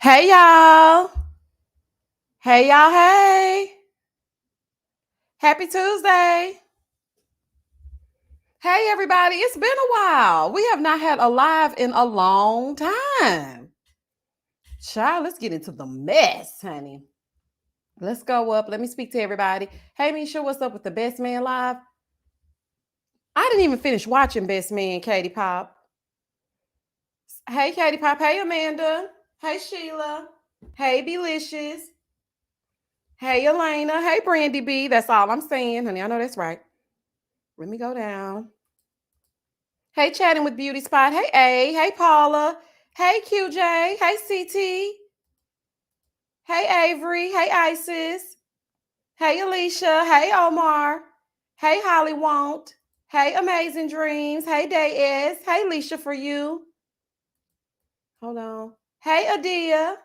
Hey y'all. Hey y'all. Hey. Happy Tuesday. Hey everybody. It's been a while. We have not had a live in a long time. Child, let's get into the mess, honey. Let's go up. Let me speak to everybody. Hey Misha, what's up with the Best Man Live? I didn't even finish watching Best Man, Katie Pop. Hey Katie Pop. Hey Amanda. Hey Sheila. Hey Belicious. Hey Elena. Hey Brandy B. That's all I'm saying, honey. I know that's right. Let me go down. Hey, chatting with Beauty Spot. Hey, A. Hey, Paula. Hey, QJ. Hey, CT. Hey, Avery. Hey, Isis. Hey, Alicia. Hey, Omar. Hey, Holly Won't. Hey, Amazing Dreams. Hey, Day S. Hey, Alicia for you. Hold on. Hey, Adia.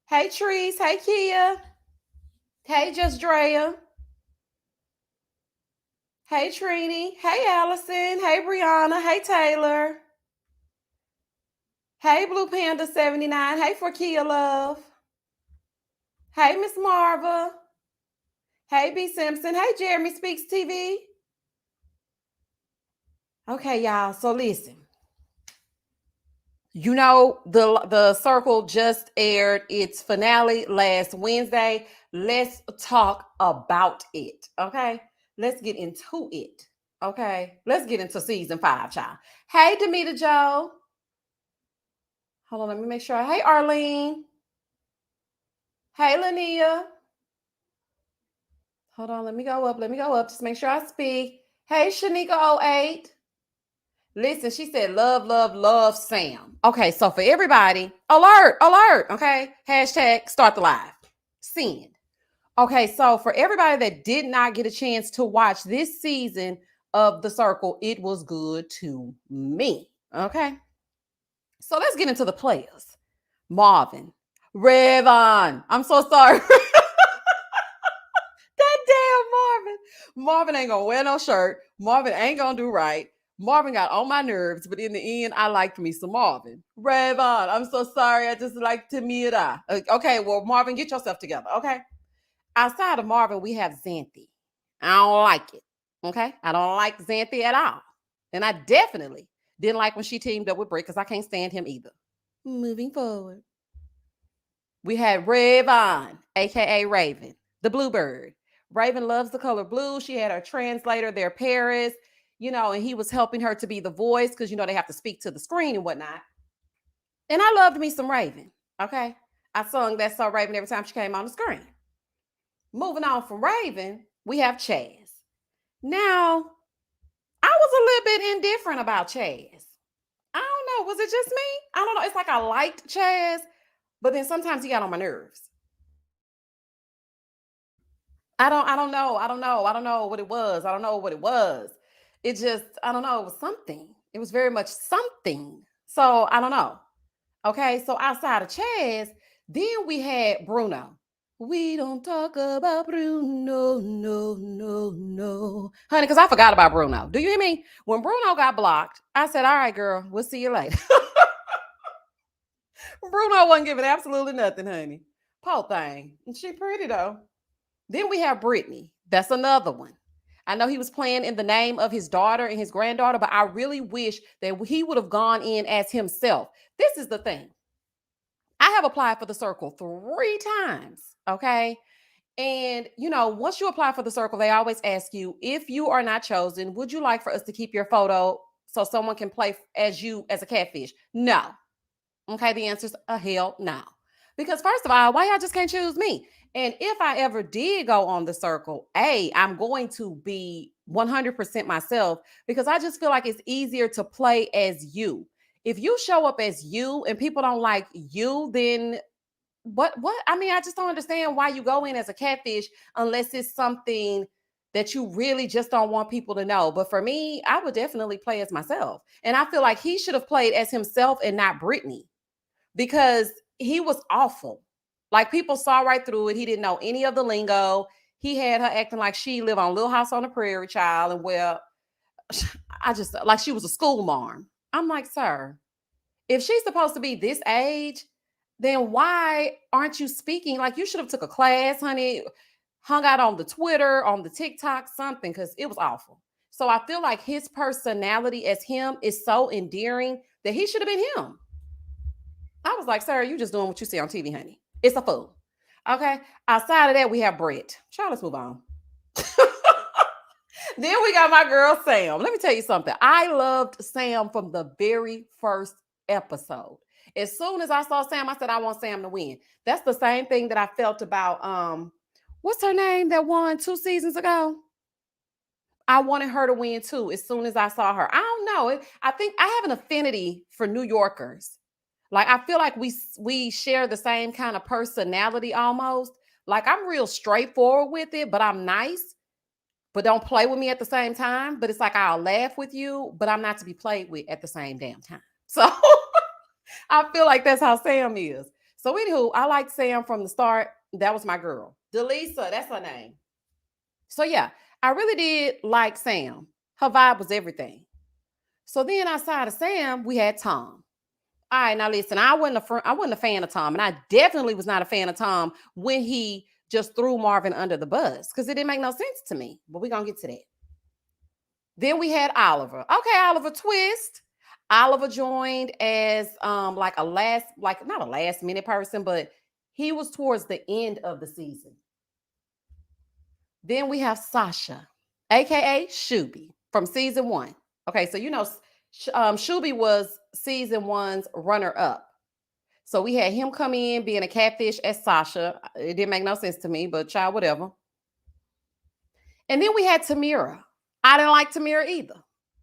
Hey, Trees. Hey, Kia. Hey, Just Drea. Hey, Trini. Hey, Allison. Hey, Brianna. Hey, Taylor. Hey, Blue Panda 79. Hey, for Kia Love. Hey, Miss Marva. Hey, B. Simpson. Hey, Jeremy Speaks TV. Okay, y'all. So listen. You know, the Circle just aired its finale last Wednesday. Let's talk about it. Okay. Let's get into it. Okay. Let's get into season 5, child. Hey, Demita Joe. Hold on, let me make sure. Hey, Arlene. Hey, Lania. Hold on, let me go up. Let me go up. Just make sure I speak. Hey, Shanika08. Listen, she said, love, love, love Sam. Okay, so for everybody, alert, alert. Okay, hashtag start the live. Send. Okay, so for everybody that did not get a chance to watch this season of The Circle, it was good to me. Okay, so let's get into the players. Marvin, Revon. I'm so sorry. That damn Marvin. Marvin ain't gonna wear no shirt. Marvin ain't gonna do right. Marvin got on my nerves, but in the end, I liked me some Marvin. Rayvon, I'm so sorry. I just like Tamira. Okay, well, Marvin, get yourself together. Okay. Outside of Marvin, we have Xanthi. I don't like it. Okay. I don't like Xanthi at all. And I definitely didn't like when she teamed up with Britt because I can't stand him either. Moving forward. We had Rayvon, aka Raven, the Bluebird. Raven loves the color blue. She had her translator there, Paris, and he was helping her to be the voice because they have to speak to the screen and whatnot. And I loved me some Raven. Okay. I sung that song Raven every time she came on the screen. Moving on from Raven, we have Chaz. Now, I was a little bit indifferent about Chaz. I don't know. Was it just me? I don't know. It's like I liked Chaz, but then sometimes he got on my nerves. I don't know. I don't know what it was. I don't know what it was. It just, I don't know, it was something. It was very much something. So I don't know. Okay. So outside of Chaz, then we had Bruno. We don't talk about Bruno, no, no, no. Honey, because I forgot about Bruno. Do you hear me? When Bruno got blocked, I said, all right, girl, we'll see you later. Bruno wasn't giving absolutely nothing, honey. Poor thing. And she pretty though. Then we have Brittany. That's another one. I know he was playing in the name of his daughter and his granddaughter, but I really wish that he would have gone in as himself. This is the thing. I have applied for the Circle 3 times. Okay. And, once you apply for the Circle, they always ask you, if you are not chosen, would you like for us to keep your photo so someone can play as you as a catfish? No. Okay. The answer is a hell no. Because, first of all, why y'all just can't choose me? And if I ever did go on the Circle, I'm going to be 100% myself because I just feel like it's easier to play as you. If you show up as you and people don't like you, then what? I mean, I just don't understand why you go in as a catfish unless it's something that you really just don't want people to know. But for me, I would definitely play as myself. And I feel like he should have played as himself and not Brittany because he was awful. Like people saw right through it. He didn't know any of the lingo. He had her acting like she lived on Little House on the Prairie, child, and I just like she was a school marm. I'm like, sir, if she's supposed to be this age, then why aren't you speaking? Like, you should have took a class, honey, hung out on the Twitter, on the TikTok, something, because it was awful. So I feel like his personality as him is so endearing that he should have been him. I was like, sir, you just doing what you see on TV, honey. It's a fool. Okay. Outside of that, we have Brett. Child, let's move on. Then we got my girl Sam. Let me tell you something. I loved Sam from the very first episode. As soon as I saw Sam, I said, I want Sam to win. That's the same thing that I felt about what's her name that won 2 seasons ago? I wanted her to win too as soon as I saw her. I don't know. I think I have an affinity for New Yorkers. Like, I feel like we share the same kind of personality almost. Like, I'm real straightforward with it, but I'm nice, but don't play with me at the same time. But it's like, I'll laugh with you, but I'm not to be played with at the same damn time. So I feel like that's how Sam is. So anywho, I liked Sam from the start. That was my girl. Delisa, that's her name. So yeah, I really did like Sam. Her vibe was everything. So then outside of Sam, we had Tom. All right, now listen, I wasn't a fan of Tom, and I definitely was not a fan of Tom when he just threw Marvin under the bus because it didn't make no sense to me. But we're gonna get to that. Then we had Oliver. Okay, Oliver Twist. Oliver joined as like a last, like not a last minute person, but he was towards the end of the season. Then we have Sasha, aka Shuby, from season 1. Okay, so you know, Shuby was season 1's runner up. So we had him come in being a catfish as Sasha. It didn't make no sense to me, but child, whatever. And then we had Tamira. I didn't like Tamira either.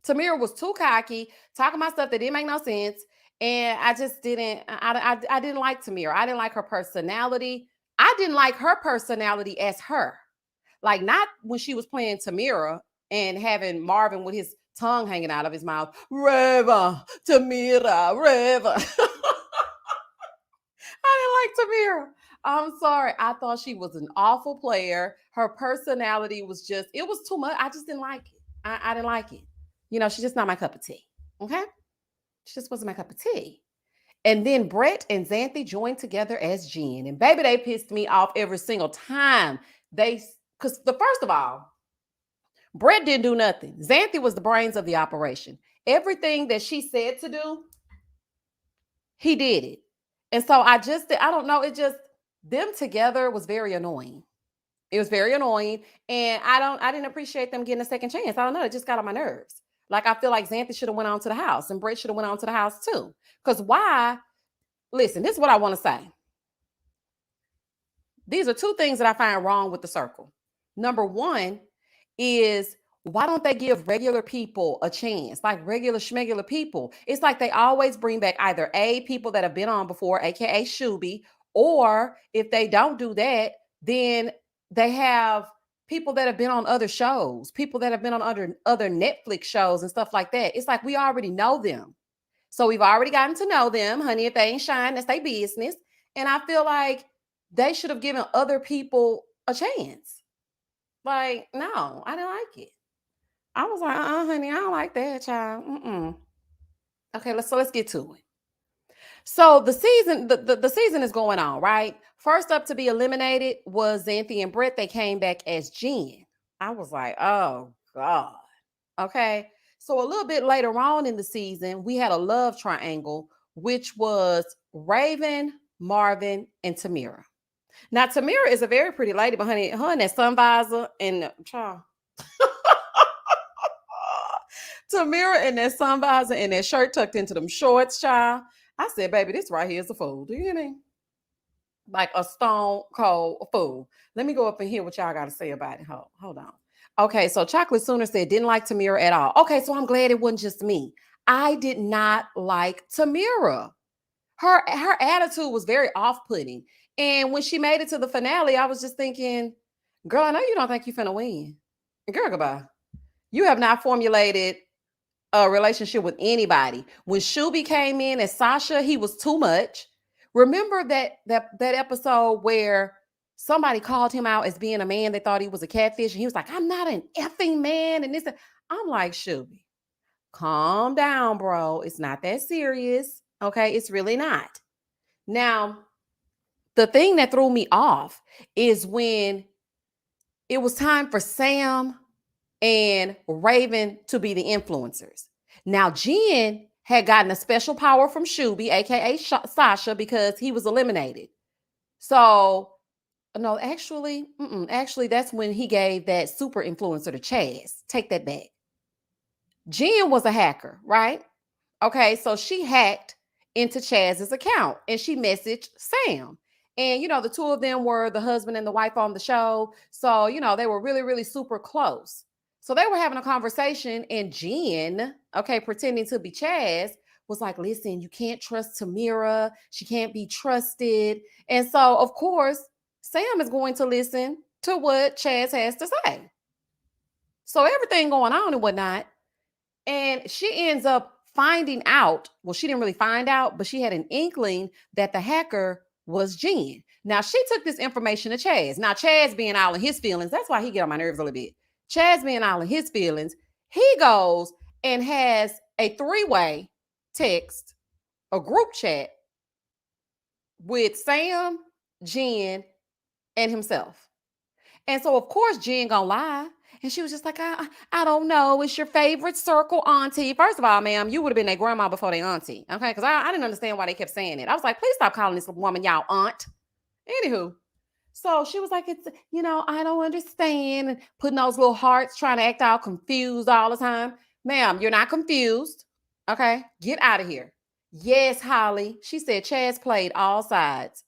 Tamira was too cocky, talking about stuff that didn't make no sense. And I just didn't, I didn't like Tamira. I didn't like her personality. I didn't like her personality as her. Like, not when she was playing Tamira and having Marvin with his tongue hanging out of his mouth. Reva, Tamira, Reva. I didn't like Tamira. I'm sorry. I thought she was an awful player. Her personality was just, it was too much. I just didn't like it. I didn't like it. You know, she's just not my cup of tea. Okay. She just wasn't my cup of tea. And then Brett and Xanthi joined together as Jen. And baby, they pissed me off every single time. Because the first of all, Brett didn't do nothing. Xanthi was the brains of the operation. Everything that she said to do, he did it. And so I don't know. It just, them together was very annoying. It was very annoying. And I didn't appreciate them getting a second chance. I don't know. It just got on my nerves. Like, I feel like Xanthi should have went on to the house and Brett should have went on to the house too. Because why? Listen, this is what I want to say. These are two things that I find wrong with the circle. Number one is, why don't they give regular people a chance? Like regular schmegular people. It's like they always bring back either people that have been on before, aka Shuby, or if they don't do that, then they have people that have been on other shows, people that have been on other Netflix shows and stuff like that. It's like we already know them. So we've already gotten to know them, honey. If they ain't shine, that's their business. And I feel like they should have given other people a chance. Like, no, I didn't like it. I was like, honey, I don't like that, child. Okay, let's get to it. So the season is going on, right? First up to be eliminated was Xanthi and Brett. They came back as Jen. I was like, oh God. Okay. So a little bit later on in the season, we had a love triangle, which was Raven, Marvin, and Tamira. Now, Tamira is a very pretty lady, but honey, her and that sun visor and child. Tamira and that sun visor and that shirt tucked into them shorts, child. I said, baby, this right here is a fool. Do you hear me? Like a stone cold fool. Let me go up and hear what y'all got to say about it. Hold on. Okay, so Chocolate Sooner said didn't like Tamira at all. Okay, so I'm glad it wasn't just me. I did not like Tamira. Her attitude was very off-putting. And when she made it to the finale, I was just thinking, girl, I know you don't think you're finna win. Girl, goodbye. You have not formulated a relationship with anybody. When Shuby came in as Sasha, he was too much. Remember that episode where somebody called him out as being a man? They thought he was a catfish, and he was like, "I'm not an effing man." And this, I'm like, Shuby, calm down, bro. It's not that serious. Okay, it's really not. Now, The thing that threw me off is when it was time for Sam and Raven to be the influencers. Now, Jen had gotten a special power from Shuby, aka Sasha, because he was eliminated. So, no, actually, that's when he gave that super influencer to Chaz. Take that back. Jen was a hacker, right? Okay, so she hacked into Chaz's account and she messaged Sam. And, the two of them were the husband and the wife on the show. So, they were really, really super close. So they were having a conversation, and Jen, okay, pretending to be Chaz, was like, listen, you can't trust Tamira. She can't be trusted. And so, of course, Sam is going to listen to what Chaz has to say. So everything going on and whatnot. And she ends up finding out. Well, she didn't really find out, but she had an inkling that the hacker was Jen. Now, she took this information to Chaz. Now, Chaz being all in his feelings, that's why he get on my nerves a little bit. Chaz being all in his feelings, he goes and has a three-way text, a group chat with Sam, Jen, and himself. And so, of course, Jen gonna lie. And she was just like, I don't know. It's your favorite circle auntie. First of all, ma'am, you would have been their grandma before their auntie. Okay. Because I didn't understand why they kept saying it. I was like, please stop calling this woman y'all aunt. Anywho. So she was like, it's, I don't understand. And putting those little hearts, trying to act all confused all the time. Ma'am, you're not confused. Okay. Get out of here. Yes, Holly. She said Chaz played all sides.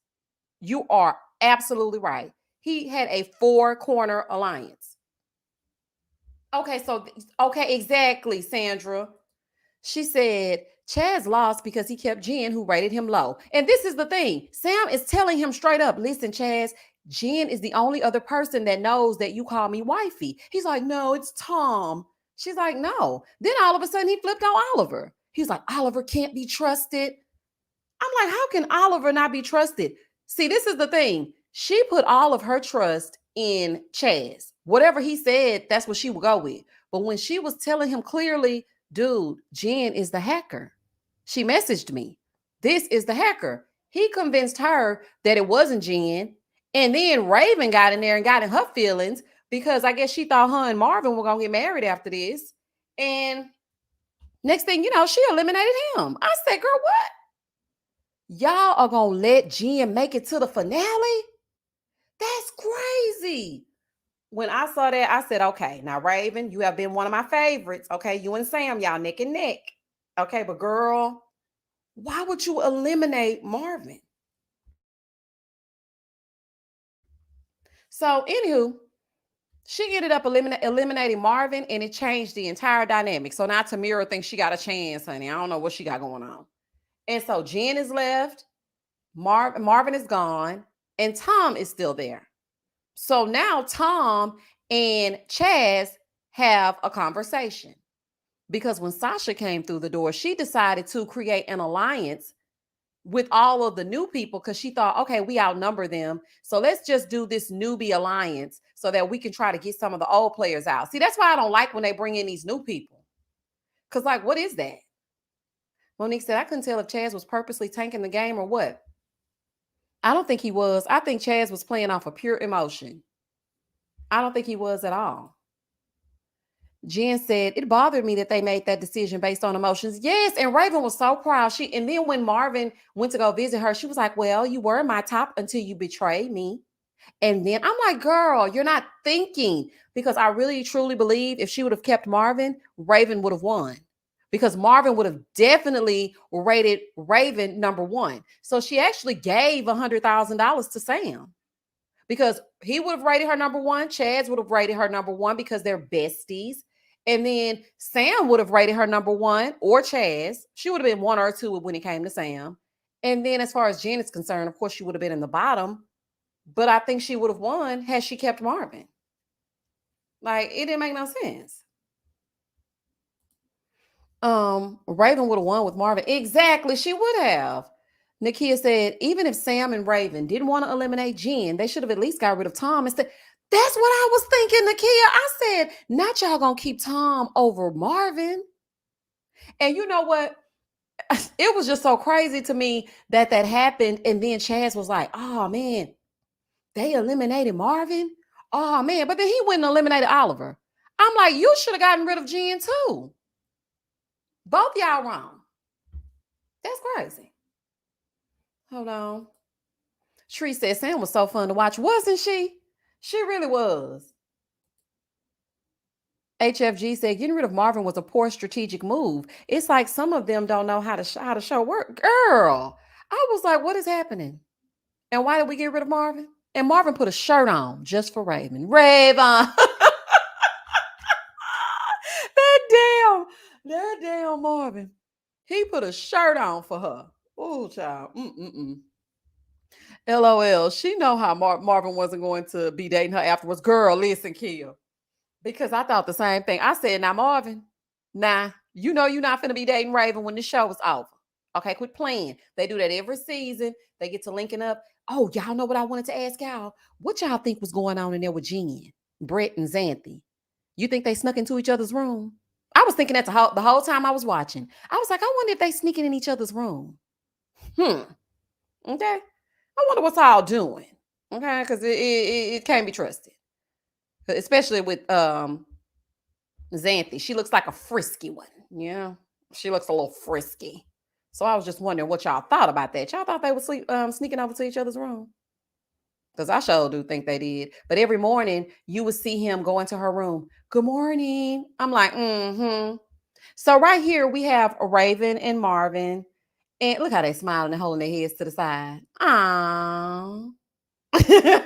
You are absolutely right. He had a 4-corner alliance. Okay, exactly, Sandra. She said Chaz lost because he kept Jen, who rated him low. And this is the thing. Sam is telling him straight up, listen, Chaz, Jen is the only other person that knows that you call me wifey. He's like, no, it's Tom. She's like, no. Then all of a sudden he flipped on Oliver. He's like, Oliver can't be trusted. I'm like, how can Oliver not be trusted? See, this is the thing. She put all of her trust in Chaz. Whatever he said, that's what she would go with. But when she was telling him clearly, dude, Jen is the hacker. She messaged me. This is the hacker. He convinced her that it wasn't Jen. And then Raven got in there and got in her feelings because I guess she thought her and Marvin were going to get married after this. And next thing you know, she eliminated him. I said, girl, what? Y'all are going to let Jen make it to the finale? That's crazy. When I saw that, I said, okay, now Raven, you have been one of my favorites. Okay, you and Sam, y'all neck and neck. Okay, but girl, why would you eliminate Marvin? So, anywho, she ended up eliminating Marvin, and it changed the entire dynamic. So now Tamira thinks she got a chance, honey. I don't know what she got going on. And so Jen is left, Marvin is gone, and Tom is still there. So now Tom and Chaz have a conversation because when Sasha came through the door, she decided to create an alliance with all of the new people because she thought, okay, we outnumber them. So let's just do this newbie alliance so that we can try to get some of the old players out. See, that's why I don't like when they bring in these new people. Because, like, what is that? Monique said, I couldn't tell if Chaz was purposely tanking the game or what. I don't think he was. I think Chaz was playing off of pure emotion. I don't think he was at all. Jen said, it bothered me that they made that decision based on emotions. Yes, and Raven was so proud. And then when Marvin went to go visit her, she was like, well, you were my top until you betrayed me. And then I'm like, girl, you're not thinking, because I really truly believe if she would have kept Marvin, Raven would have won. Because Marvin would have definitely rated Raven number one. So she actually gave $100,000 to Sam because he would have rated her number one. Chaz would have rated her number one because they're besties. And then Sam would have rated her number one, or Chaz. She would have been one or two when it came to Sam. And then as far as Jen is concerned, of course, she would have been in the bottom. But I think she would have won had she kept Marvin. Like, it didn't make no sense. Raven would have won with Marvin. Exactly, she would have. Nakia said, even if Sam and Raven didn't want to eliminate Jen, they should have at least got rid of Tom instead. That's what I was thinking, Nakia. I said, not y'all gonna keep Tom over Marvin. And you know what? It was just so crazy to me that that happened. And then Chaz was like, oh man, they eliminated Marvin. Oh man, but then he went and eliminated Oliver. I'm like, you should have gotten rid of Jen too. Both y'all wrong. That's crazy. Hold on. Tree said Sam was so fun to watch, wasn't she? She really was. HFG said getting rid of Marvin was a poor strategic move. It's like some of them don't know how to show work. Girl, I was like, what is happening? And why did we get rid of Marvin? And Marvin put a shirt on just for Raven. Raven. That damn Marvin. He put a shirt on for her. Oh, child. LOL. She know how Marvin wasn't going to be dating her afterwards. Girl, listen, Kill. Because I thought the same thing. I said, now, Marvin, nah, you know you're not finna be dating Raven when the show is over. Okay, quit playing. They do that every season. They get to linking up. Oh, y'all know what I wanted to ask y'all? What y'all think was going on in there with Jen, Brett, and Xanthi? You think they snuck into each other's room? I was thinking that the whole time I was watching. I was like, I wonder if they sneaking in each other's room. Okay. I wonder what's all doing. Okay, because it can't be trusted. Especially with Xanthi. She looks like a frisky one. Yeah. She looks a little frisky. So I was just wondering what y'all thought about that. Y'all thought they would sneaking over to each other's room? Because I sure do think they did. But every morning you would see him go into her room. Good morning. I'm like, So right here we have Raven and Marvin. And look how they smiling and holding their heads to the side. Aww. Baby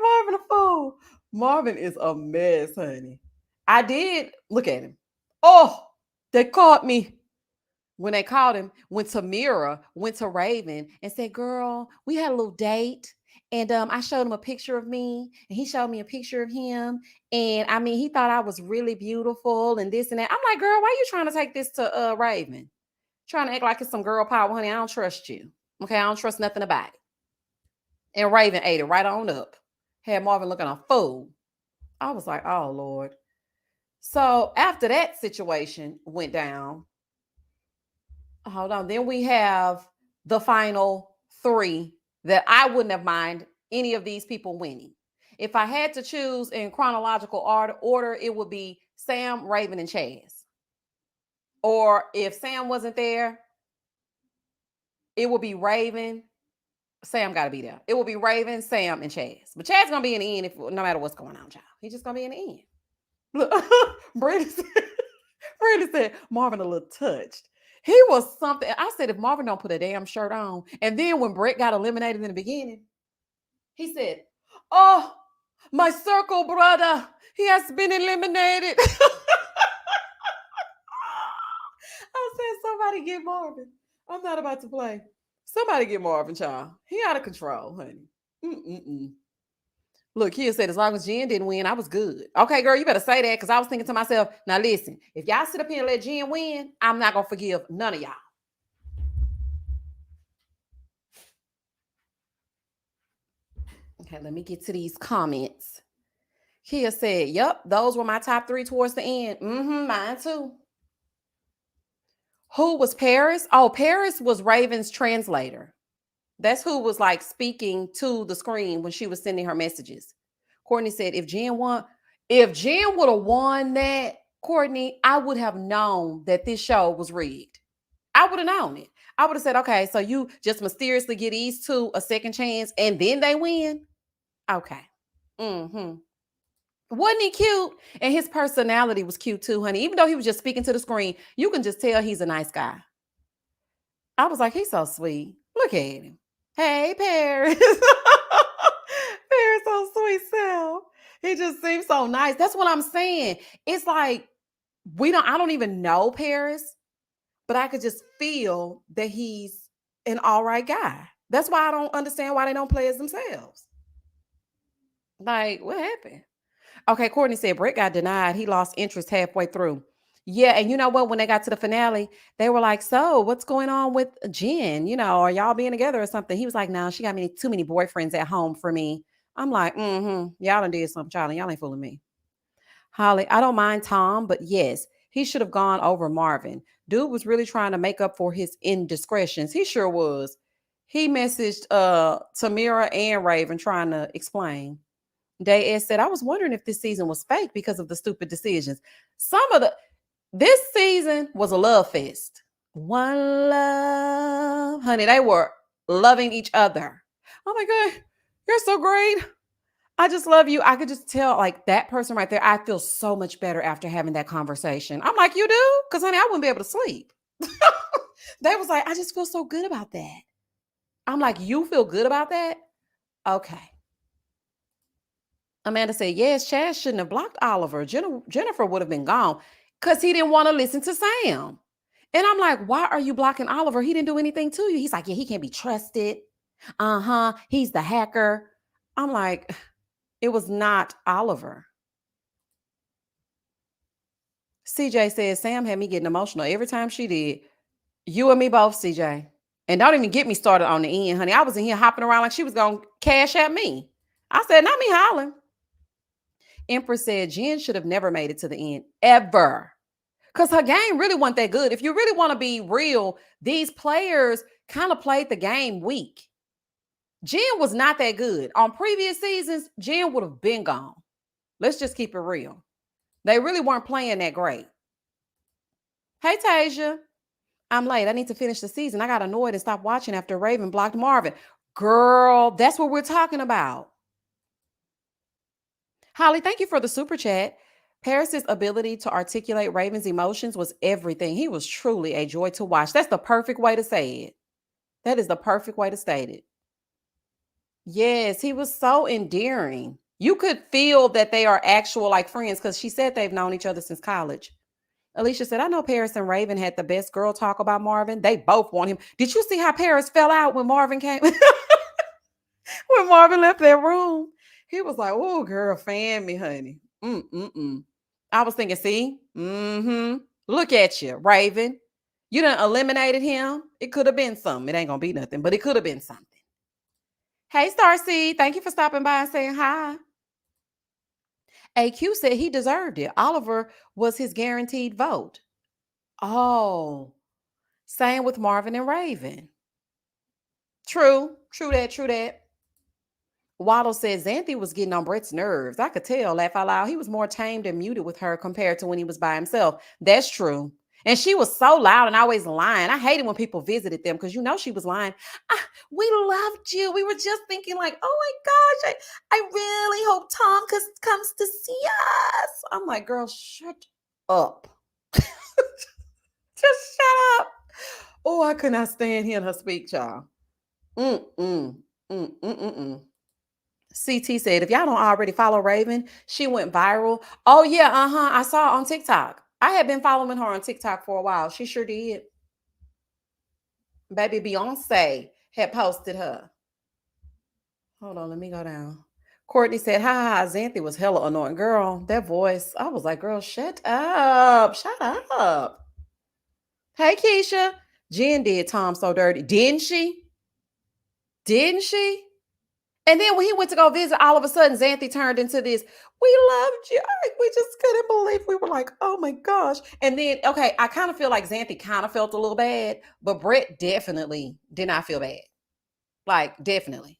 Marvin a fool. Marvin is a mess, honey. I did look at him. Oh, they caught me. When they called him, when Tamira went to Raven and said, girl, we had a little date. And I showed him a picture of me, and he showed me a picture of him. And I mean, he thought I was really beautiful and this and that. I'm like, girl, why are you trying to take this to Raven? Trying to act like it's some girl power, honey. I don't trust you. Okay, I don't trust nothing about it. And Raven ate it right on up. Had Marvin looking a fool. I was like, oh, Lord. So after that situation went down, hold on. Then we have the final three that I wouldn't have mind any of these people winning. If I had to choose in chronological order, it would be Sam, Raven, and Chaz. Or if Sam wasn't there, it would be Raven. Sam got to be there. It will be Raven, Sam, and Chaz. But Chaz gonna be in the end if no matter what's going on, child. He's just gonna be in the end. Look, Brady said Marvin a little touched. He was something. I said, if Marvin don't put a damn shirt on. And then when Brett got eliminated in the beginning, he said, oh, my circle brother, he has been eliminated. I said, somebody get Marvin. I'm not about to play. Somebody get Marvin, child. He out of control, honey. Look, Kia said, as long as Jen didn't win, I was good. Okay, girl, you better say that because I was thinking to myself, now listen, if y'all sit up here and let Jen win, I'm not going to forgive none of y'all. Okay, let me get to these comments. Kia said, yep, those were my top three towards the end. Mine too. Who was Paris? Oh, Paris was Raven's translator. That's who was like speaking to the screen when she was sending her messages. Courtney said, if Jen would have won that, Courtney, I would have known that this show was rigged. I would have known it. I would have said, okay, so you just mysteriously get these two a second chance and then they win. Okay. Wasn't he cute? And his personality was cute too, honey. Even though he was just speaking to the screen, you can just tell he's a nice guy. I was like, he's so sweet. Look at him. Hey, Paris. Paris, so sweet self. He just seems so nice. That's what I'm saying. It's like I don't even know Paris, but I could just feel that he's an all right guy. That's why I don't understand why they don't play as themselves. Like, what happened? Okay, Courtney said Brett got denied. He lost interest halfway through. Yeah, and you know what? When they got to the finale, they were like, so what's going on with Jen? You know, are y'all being together or something? He was like, no, she got too many boyfriends at home for me. I'm like, y'all done did something, child, and y'all ain't fooling me. Holly, I don't mind Tom, but yes, He should have gone over Marvin. Dude was really trying to make up for his indiscretions. He sure was. He messaged Tamira and Raven trying to explain. Day said, I was wondering if this season was fake because of the stupid decisions. This season was a love fest. One love. Honey, they were loving each other. Oh my God, you're so great. I just love you. I could just tell, like, that person right there, I feel so much better after having that conversation. I'm like, you do? Because, honey, I wouldn't be able to sleep. They was like, I just feel so good about that. I'm like, you feel good about that? Okay. Amanda said, yes, Chad shouldn't have blocked Oliver. Jennifer would have been gone because he didn't want to listen to Sam. And I'm like, why are you blocking Oliver? He didn't do anything to you. He's like, yeah, he can't be trusted. He's the hacker. I'm like, it was not Oliver. CJ says, Sam had me getting emotional every time she did. You and me both, CJ. And don't even get me started on the end, honey. I was in here hopping around like she was going to cash at me. I said, not me hollering. Empress said Jen should have never made it to the end, ever. Because her game really wasn't that good. If you really want to be real, these players kind of played the game weak. Jen was not that good. On previous seasons, Jen would have been gone. Let's just keep it real. They really weren't playing that great. Hey, Tasia. I'm late. I need to finish the season. I got annoyed and stopped watching after Raven blocked Marvin. Girl, that's what we're talking about. Holly, thank you for the super chat. Paris's ability to articulate Raven's emotions was everything. He was truly a joy to watch. That's the perfect way to say it. That is the perfect way to state it. Yes, he was so endearing. You could feel that they are actual like friends because she said they've known each other since college. Alicia said, I know Paris and Raven had the best girl talk about Marvin. They both want him. Did you see how Paris fell out when Marvin came? When Marvin left that room? He was like, oh, girl, fan me, honey. I was thinking, see? Look at you, Raven. You done eliminated him. It could have been something. It ain't going to be nothing, but it could have been something. Hey, Starseed, thank you for stopping by and saying hi. AQ said he deserved it. Oliver was his guaranteed vote. Oh, same with Marvin and Raven. True that. Waddle said Xanthi was getting on Brett's nerves. I could tell, laugh out loud. He was more tamed and muted with her compared to when he was by himself. That's true. And she was so loud and always lying. I hated when people visited them because she was lying. We loved you. We were just thinking like, oh my gosh, I really hope Tom comes to see us. I'm like, girl, shut up. Just shut up. Oh, I could not stand hearing her speak, y'all. CT said, if y'all don't already follow Raven, she went viral. Oh, yeah, I saw it on TikTok. I had been following her on TikTok for a while. She sure did. Baby Beyonce had posted her. Hold on, let me go down. Courtney said, ha, Xanthi was hella annoying. Girl, that voice. I was like, girl, shut up. Shut up. Hey, Keisha. Jen did Tom so dirty. Didn't she? And then when he went to go visit, all of a sudden, Xanthi turned into this, we loved you. We just couldn't believe. We were like, oh my gosh. And then, okay, I kind of feel like Xanthi kind of felt a little bad, but Brett definitely did not feel bad. Like, definitely.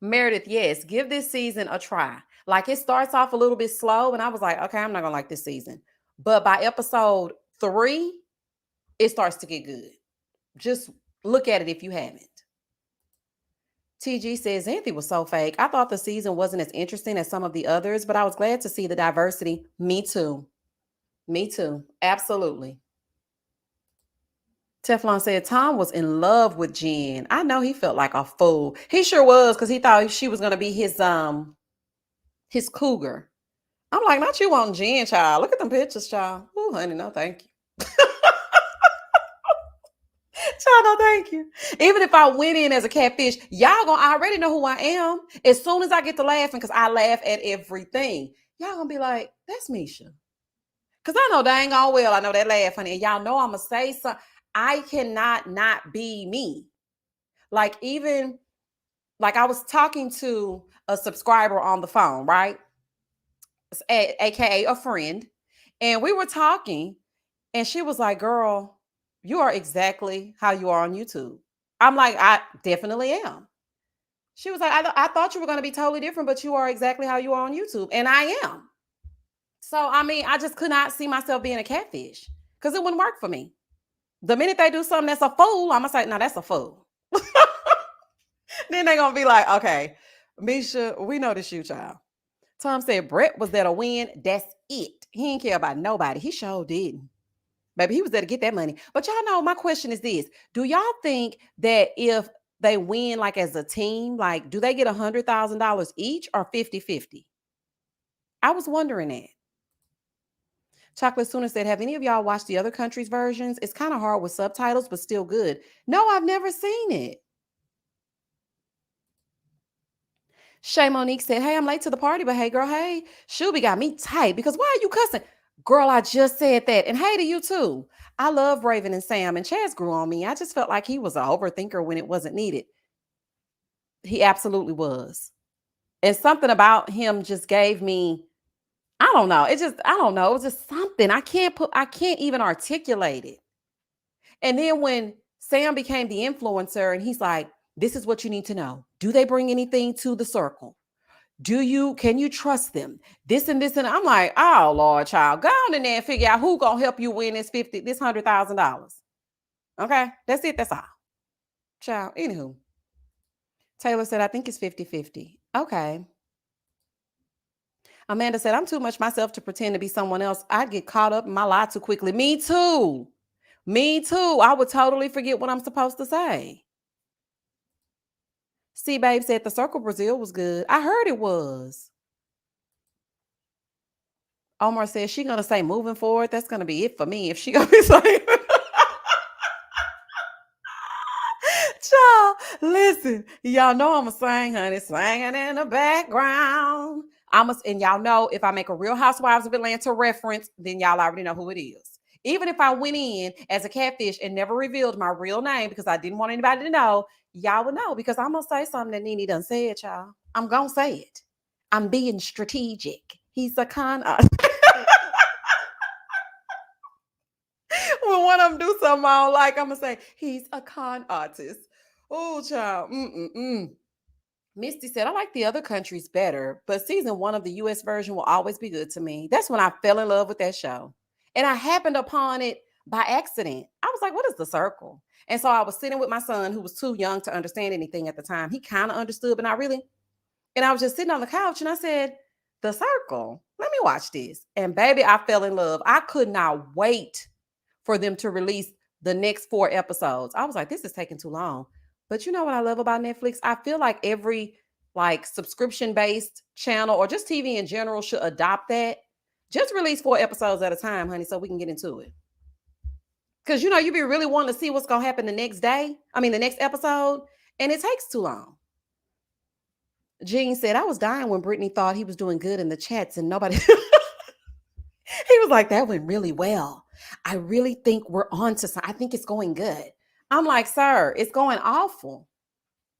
Meredith, yes, give this season a try. Like, it starts off a little bit slow, and I was like, okay, I'm not going to like this season. But by episode 3, it starts to get good. Just look at it if you haven't. TG says Xanthi was so fake. I thought the season wasn't as interesting as some of the others, but I was glad to see the diversity. Me too. Absolutely. Teflon said Tom was in love with Jen. I know he felt like a fool. He sure was because he thought she was gonna be his cougar. I'm like, not you on Jen, child. Look at them pictures, child. Oh, honey, no, thank you. Child, no, thank you. Even if I went in as a catfish, y'all gonna already know who I am. As soon as I get to laughing, because I laugh at everything, y'all gonna be like, that's Misha. Because I know dang all well, I know that laugh, honey. And y'all know I'm gonna say something. I cannot not be me. Like, even like I was talking to a subscriber on the phone, right? AKA a friend. And we were talking, and she was like, "Girl, you are exactly how you are on YouTube." I'm like, "I definitely am." She was like, I thought you were going to be totally different, but you are exactly how you are on YouTube." And I am. So, I mean, I just could not see myself being a catfish because it wouldn't work for me. The minute they do something that's a fool, I'm going to say, "No, that's a fool." Then they're going to be like, "Okay, Misha, we know this you, child." Tom said Brett was there to win. That's it. He didn't care about nobody. He sure didn't. Baby, he was there to get that money. But y'all know, my question is this. Do y'all think that if they win like as a team, like do they get $100,000 each or 50-50? I was wondering that. Chocolate Sooner said, "Have any of y'all watched the other countries' versions? It's kind of hard with subtitles, but still good." No, I've never seen it. Shay Monique said, "Hey, I'm late to the party, but hey, girl, hey, Shuby got me tight because why are you cussing?" Girl, I just said that. And hey to you too. I love Raven and Sam, and Chaz grew on me. I just felt like he was an overthinker when it wasn't needed. He absolutely was. And something about him just gave me, I don't know. I don't know. It was just something. I can't even articulate it. And then when Sam became the influencer and he's like, "This is what you need to know. Do they bring anything to the circle? Can you trust them? This and this." And I'm like, "Oh Lord, child, go on in there and figure out who gonna help you win this $100,000. Okay, that's it. That's all, child." Anywho, Taylor said, "I think it's 50-50." Okay. Amanda said, "I'm too much myself to pretend to be someone else. I'd get caught up in my lie too quickly." Me too. Me too. I would totally forget what I'm supposed to say. See, Babe said the Circle Brazil was good. I heard it was. Omar said she gonna say moving forward. That's gonna be it for me if she gonna be saying. Child, listen, y'all know I'm a sing, honey, singing in the background. And y'all know if I make a Real Housewives of Atlanta reference, then y'all already know who it is. Even if I went in as a catfish and never revealed my real name because I didn't want anybody to know, y'all would know because I'm gonna say something that Nene done said, y'all. I'm gonna say it. I'm being strategic. He's a con. When one of them do something I don't like, I'm gonna say he's a con artist. Oh, child. Mm-mm-mm. Misty said, "I like the other countries better, but season one of the US version will always be good to me." That's when I fell in love with that show. And I happened upon it by accident. I was like, "What is the circle?" And so I was sitting with my son, who was too young to understand anything at the time. He kind of understood, but not really. And I was just sitting on the couch and I said, "The circle, let me watch this." And baby, I fell in love. I could not wait for them to release the next 4 episodes. I was like, "This is taking too long." But you know what I love about Netflix? I feel like every like subscription based channel or just TV in general should adopt that. Just release 4 episodes at a time, honey, so we can get into it. Because you be really wanting to see what's gonna happen the next day. I mean, the next episode, and it takes too long. Jean said, "I was dying when Brittany thought he was doing good in the chats and nobody." He was like, "That went really well. I really think we're on to something. I think it's going good." I'm like, "Sir, it's going awful.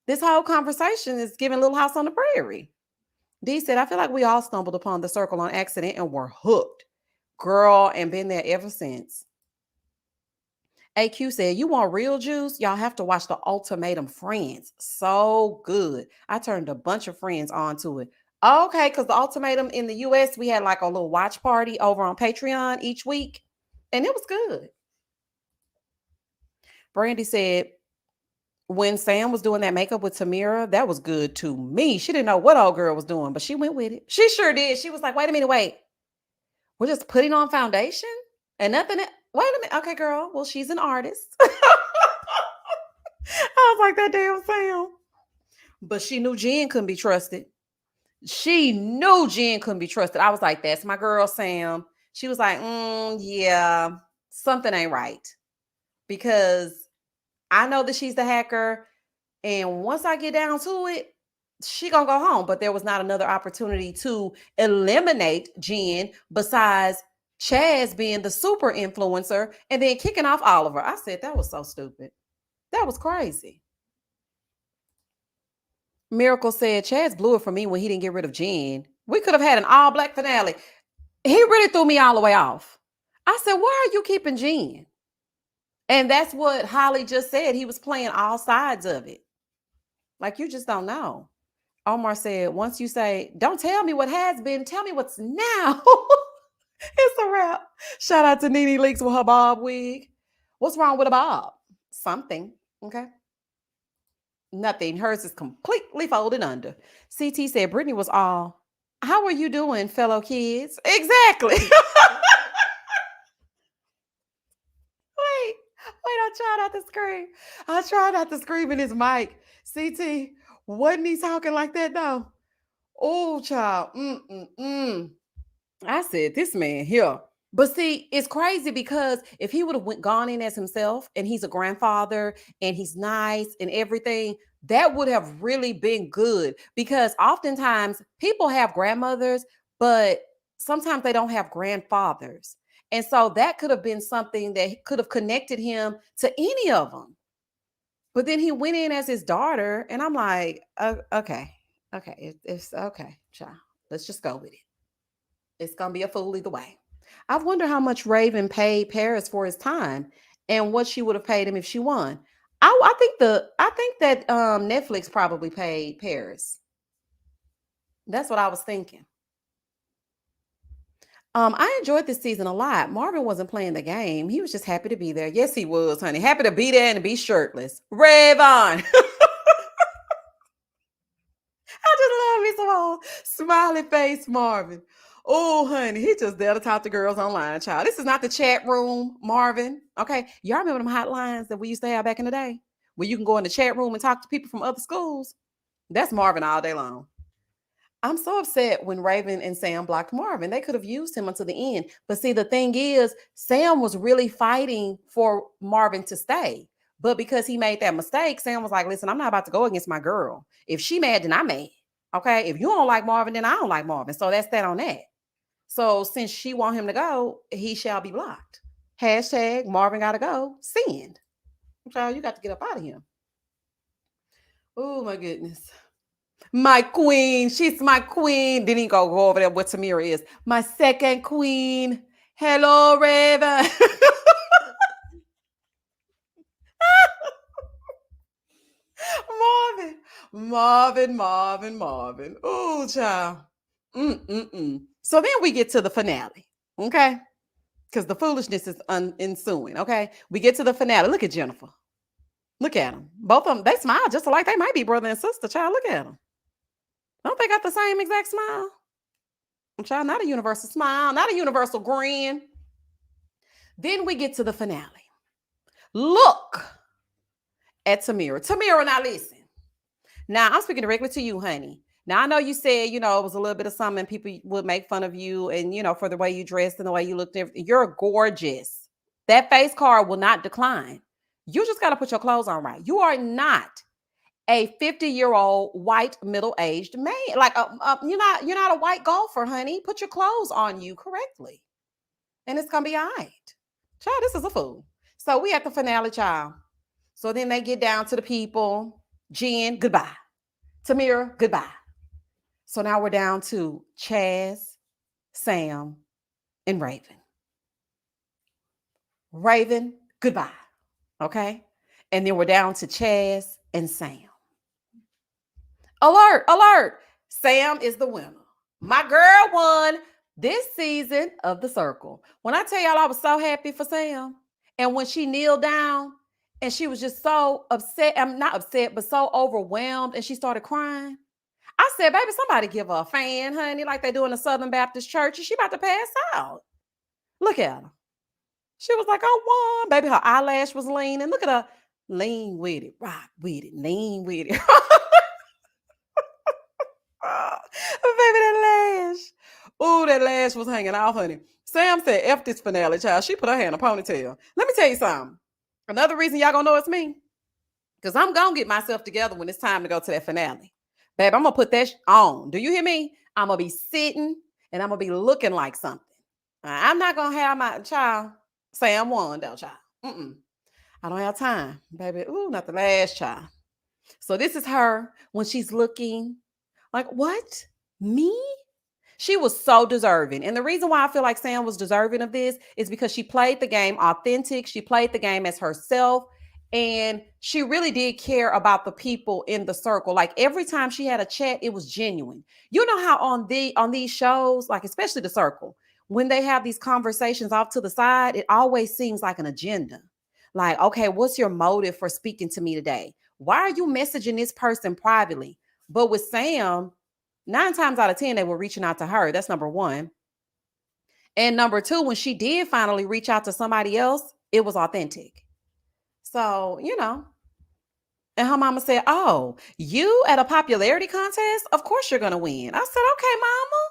This whole conversation is giving Little House on the Prairie." D said, "I feel like we all stumbled upon the circle on accident and were hooked. Girl, and been there ever since." AQ said, "You want real juice? Y'all have to watch The Ultimatum Friends. So good. I turned a bunch of friends onto it." Okay, because The Ultimatum in the US, we had like a little watch party over on Patreon each week, and it was good. Brandy said, when Sam was doing that makeup with Tamira, that was good to me. She didn't know what old girl was doing, but she went with it. She sure did. She was like, "Wait a minute, wait. We're just putting on foundation and nothing. Wait a minute. Okay, girl. Well, she's an artist." I was like, "That damn Sam." But she knew Jen couldn't be trusted. She knew Jen couldn't be trusted. I was like, "That's my girl, Sam." She was like, "Yeah, something ain't right." Because I know that she's the hacker. And once I get down to it, she gonna go home. But there was not another opportunity to eliminate Jen besides Chaz being the super influencer and then kicking off Oliver. I said that was so stupid. That was crazy. Miracle said Chaz blew it for me when he didn't get rid of Jen. We could have had an all black finale. He really threw me all the way off. I said, why are you keeping Jen? And that's what Holly just said. He was playing all sides of it. Like, you just don't know. Omar said, once you say, don't tell me what has been, tell me what's now. It's a wrap. Shout out to Nene Leaks with her bob wig. What's wrong with a bob? Something. Okay. Nothing. Hers is completely folded under. CT said Brittany was all, how are you doing, fellow kids? Exactly. Wait, I tried not to scream. I tried not to scream in his mic. CT, wasn't he talking like that though? Oh, child. I said, this man here. But see, it's crazy because if he would have gone in as himself and he's a grandfather and he's nice and everything, that would have really been good. Because oftentimes people have grandmothers, but sometimes they don't have grandfathers. And so that could have been something that could have connected him to any of them. But then he went in as his daughter, and I'm like, okay, it's okay, child. Let's just go with it. It's gonna be a fool either way. I wonder how much Raven paid Paris for his time, and what she would have paid him if she won. I think that Netflix probably paid Paris. That's what I was thinking. I enjoyed this season a lot. Marvin wasn't playing the game; he was just happy to be there. Yes, he was, honey. Happy to be there and to be shirtless. Raven. I just love me some old smiley face Marvin. Oh, honey, he just there to talk to girls online, child. This is not the chat room, Marvin. Okay. Y'all remember them hotlines that we used to have back in the day? Where you can go in the chat room and talk to people from other schools? That's Marvin all day long. I'm so upset when Raven and Sam blocked Marvin. They could have used him until the end. But see, the thing is, Sam was really fighting for Marvin to stay. But because he made that mistake, Sam was like, listen, I'm not about to go against my girl. If she mad, then I'm mad. Okay. If you don't like Marvin, then I don't like Marvin. So that's that on that. So since she want him to go, he shall be blocked. Hashtag Marvin gotta go. Send. Child, you got to get up out of here. Oh my goodness. My queen. She's my queen. Then he go over there what Tamira is. My second queen. Hello, Raven. Marvin. Marvin. Oh, child. So then we get to the finale. Okay. Because the foolishness is ensuing. Okay. We get to the finale. Look at Jennifer. Look at them. Both of them, they smile just like they might be brother and sister. Child, look at them. Don't they got the same exact smile? Child, not a universal smile, not a universal grin. Then we get to the finale. Look at Tamira. Tamira, now listen. Now I'm speaking directly to you, honey. Now I know you said, it was a little bit of something, people would make fun of you and, for the way you dressed and the way you looked. You're gorgeous. That face card will not decline. You just got to put your clothes on right. You are not a 50-year-old white middle-aged man. Like you're not a white golfer, honey. Put your clothes on you correctly, and it's gonna be all right. Child, this is a fool. So we at the finale, child. So then they get down to the people. Jen, goodbye. Tamira, goodbye. So now we're down to Chaz, Sam, and Raven. Raven, goodbye. Okay. And then we're down to Chaz and Sam. Alert, alert. Sam is the winner. My girl won this season of The Circle. When I tell y'all I was so happy for Sam, and when she kneeled down and she was just so upset, I'm not upset, but so overwhelmed, and she started crying. I said, baby, somebody give her a fan, honey, like they do in the Southern Baptist Church, and she about to pass out. Look at her. She was like, I won. Baby, her eyelash was leaning. Look at her. Lean with it, rock with it, lean with it. Baby, that lash. Oh, that lash was hanging off, honey. Sam said, F this finale, child. She put her hair in a ponytail. Let me tell you something. Another reason y'all gonna know it's me, because I'm gonna get myself together when it's time to go to that finale. Babe, I'm gonna put that on. Do you hear me? I'm gonna be sitting and I'm gonna be looking like something. I'm not gonna have my child. Sam won, though, child. I don't have time, baby. Ooh, not the last child. So this is her when she's looking like, what? Me? She was so deserving. And the reason why I feel like Sam was deserving of this is because she played the game authentic. She played the game as herself. And she really did care about the people in the circle. Like every time she had a chat, it was genuine. You know how on these shows, like especially the circle, when they have these conversations off to the side, it always seems like an agenda. Like, okay, what's your motive for speaking to me today? Why are you messaging this person privately? But with Sam, 9 times out of 10, they were reaching out to her. That's number one. And number two, when she did finally reach out to somebody else, it was authentic. So, and her mama said, "Oh, you at a popularity contest? Of course you're going to win." I said, "Okay, mama."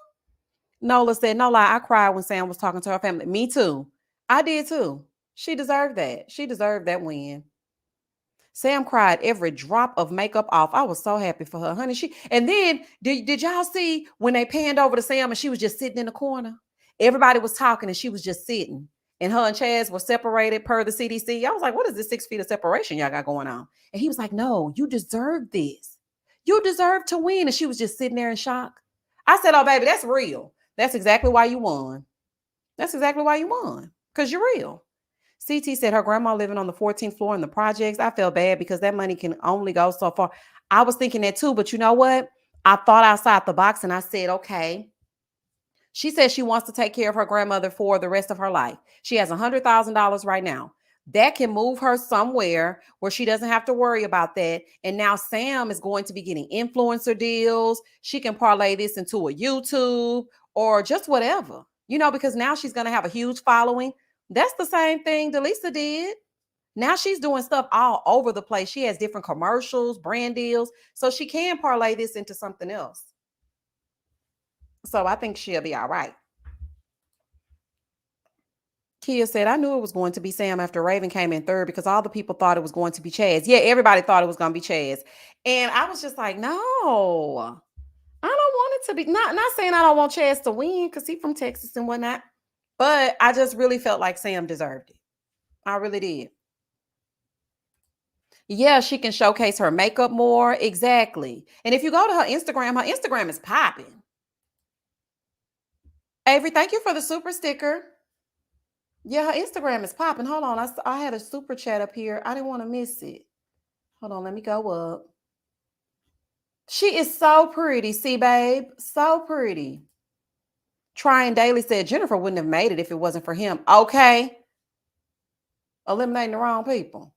Nola said, "No lie, I cried when Sam was talking to her family." Me too. I did too. She deserved that. She deserved that win. Sam cried every drop of makeup off. I was so happy for her, honey. And then did y'all see when they panned over to Sam and she was just sitting in the corner? Everybody was talking and she was just sitting. And her and Chaz were separated per the CDC. I was like, what is this 6 feet of separation y'all got going on? And he was like, no, you deserve this. You deserve to win. And she was just sitting there in shock. I said, oh, baby, that's real. That's exactly why you won. That's exactly why you won. Because you're real. CT said her grandma living on the 14th floor in the projects. I felt bad because that money can only go so far. I was thinking that too, but you know what? I thought outside the box and I said, okay. She says she wants to take care of her grandmother for the rest of her life. She has $100,000 right now. That can move her somewhere where she doesn't have to worry about that. And now Sam is going to be getting influencer deals. She can parlay this into a YouTube or just whatever, because now she's going to have a huge following. That's the same thing Delisa did. Now she's doing stuff all over the place. She has different commercials, brand deals. So she can parlay this into something else. So I think she'll be all right. Kia said, I knew it was going to be Sam after Raven came in third because all the people thought it was going to be Chaz. Yeah, everybody thought it was going to be Chaz. And I was just like, no, I don't want it to be. Not saying I don't want Chaz to win because he's from Texas and whatnot. But I just really felt like Sam deserved it. I really did. Yeah, she can showcase her makeup more. Exactly. And if you go to her Instagram is popping. Avery, thank you for the super sticker. Yeah, her Instagram is popping. Hold on. I had a super chat up here. I didn't want to miss it. Hold on. Let me go up. She is so pretty. See, babe? So pretty. Trying Daily said Jennifer wouldn't have made it if it wasn't for him. Okay. Eliminating the wrong people.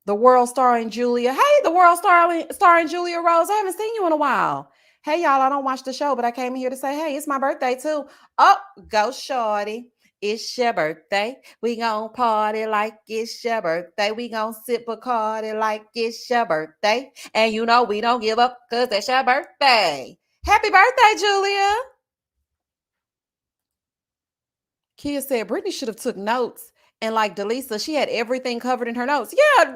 The World starring Julia. Hey, the World starring Julia Rose. I haven't seen you in a while. Hey, y'all, I don't watch the show, but I came here to say, hey, it's my birthday too. Oh, go shorty. It's your birthday. We gon' party like it's your birthday. We gon' sip Bacardi like it's your birthday. And we don't give up because it's your birthday. Happy birthday, Julia. Kia said Brittany should have took notes. And like Delisa, she had everything covered in her notes. Yeah,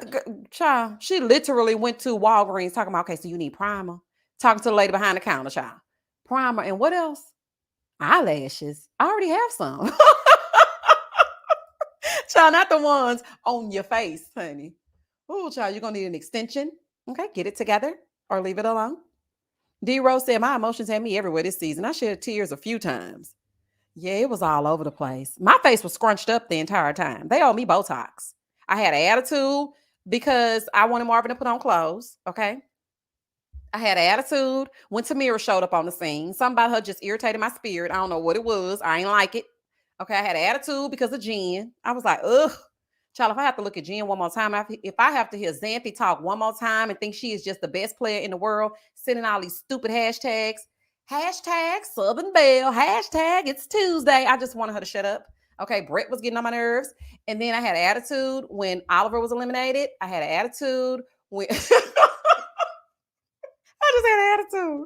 child. She literally went to Walgreens talking about, okay, so you need primer. Talking to the lady behind the counter, child. Primer and what else? Eyelashes. I already have some. Child, not the ones on your face, honey. Oh, child, you're going to need an extension. Okay, get it together or leave it alone. D Rose said, my emotions had me everywhere this season. I shed tears a few times. Yeah, it was all over the place. My face was scrunched up the entire time. They owed me Botox. I had an attitude because I wanted Marvin to put on clothes. Okay. I had an attitude when Tamira showed up on the scene. Something about her just irritated my spirit. I don't know what it was. I ain't like it. Okay. I had an attitude because of Jen. I was like, ugh. Child, if I have to look at Jen one more time, if I have to hear Xanthi talk one more time and think she is just the best player in the world, sending all these stupid hashtags, hashtag Southern Belle, hashtag it's Tuesday. I just wanted her to shut up. Okay, Brett was getting on my nerves. And then I had an attitude when Oliver was eliminated. I had an attitude when I just had an attitude.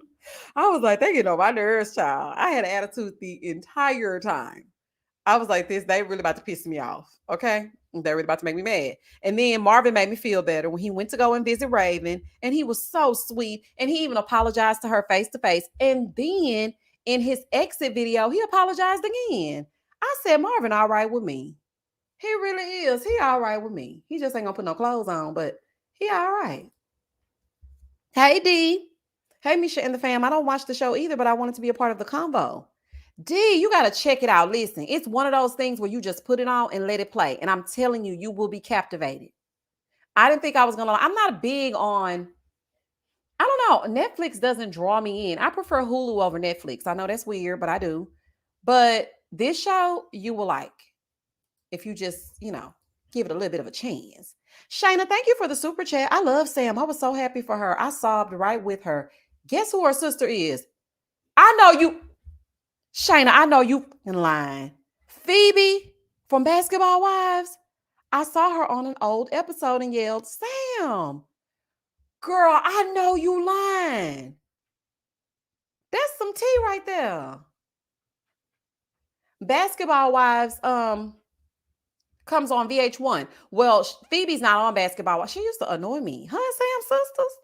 I was like, they get on my nerves, child. I had an attitude the entire time. I was like, they really about to piss me off. Okay. They're really about to make me mad. And then Marvin made me feel better when he went to go and visit Raven. And he was so sweet. And he even apologized to her face to face. And then in his exit video, he apologized again. I said, Marvin, all right with me. He really is. He all right with me. He just ain't gonna put no clothes on, but he all right. Hey, D. Hey, Misha and the fam. I don't watch the show either, but I wanted to be a part of the convo. D, you got to check it out. Listen, it's one of those things where you just put it on and let it play. And I'm telling you, you will be captivated. I didn't think I was going to. I'm not big on, I don't know. Netflix doesn't draw me in. I prefer Hulu over Netflix. I know that's weird, but I do. But this show, you will like if you just, give it a little bit of a chance. Shayna, thank you for the super chat. I love Sam. I was so happy for her. I sobbed right with her. Guess who her sister is? I know you, Shayna, I know you in line. Phoebe from Basketball Wives. I saw her on an old episode and yelled, Sam, girl, I know you lying. That's some tea right there. Basketball Wives comes on VH1. Well, Phoebe's not on Basketball Wives. She used to annoy me. Her and Sam sisters.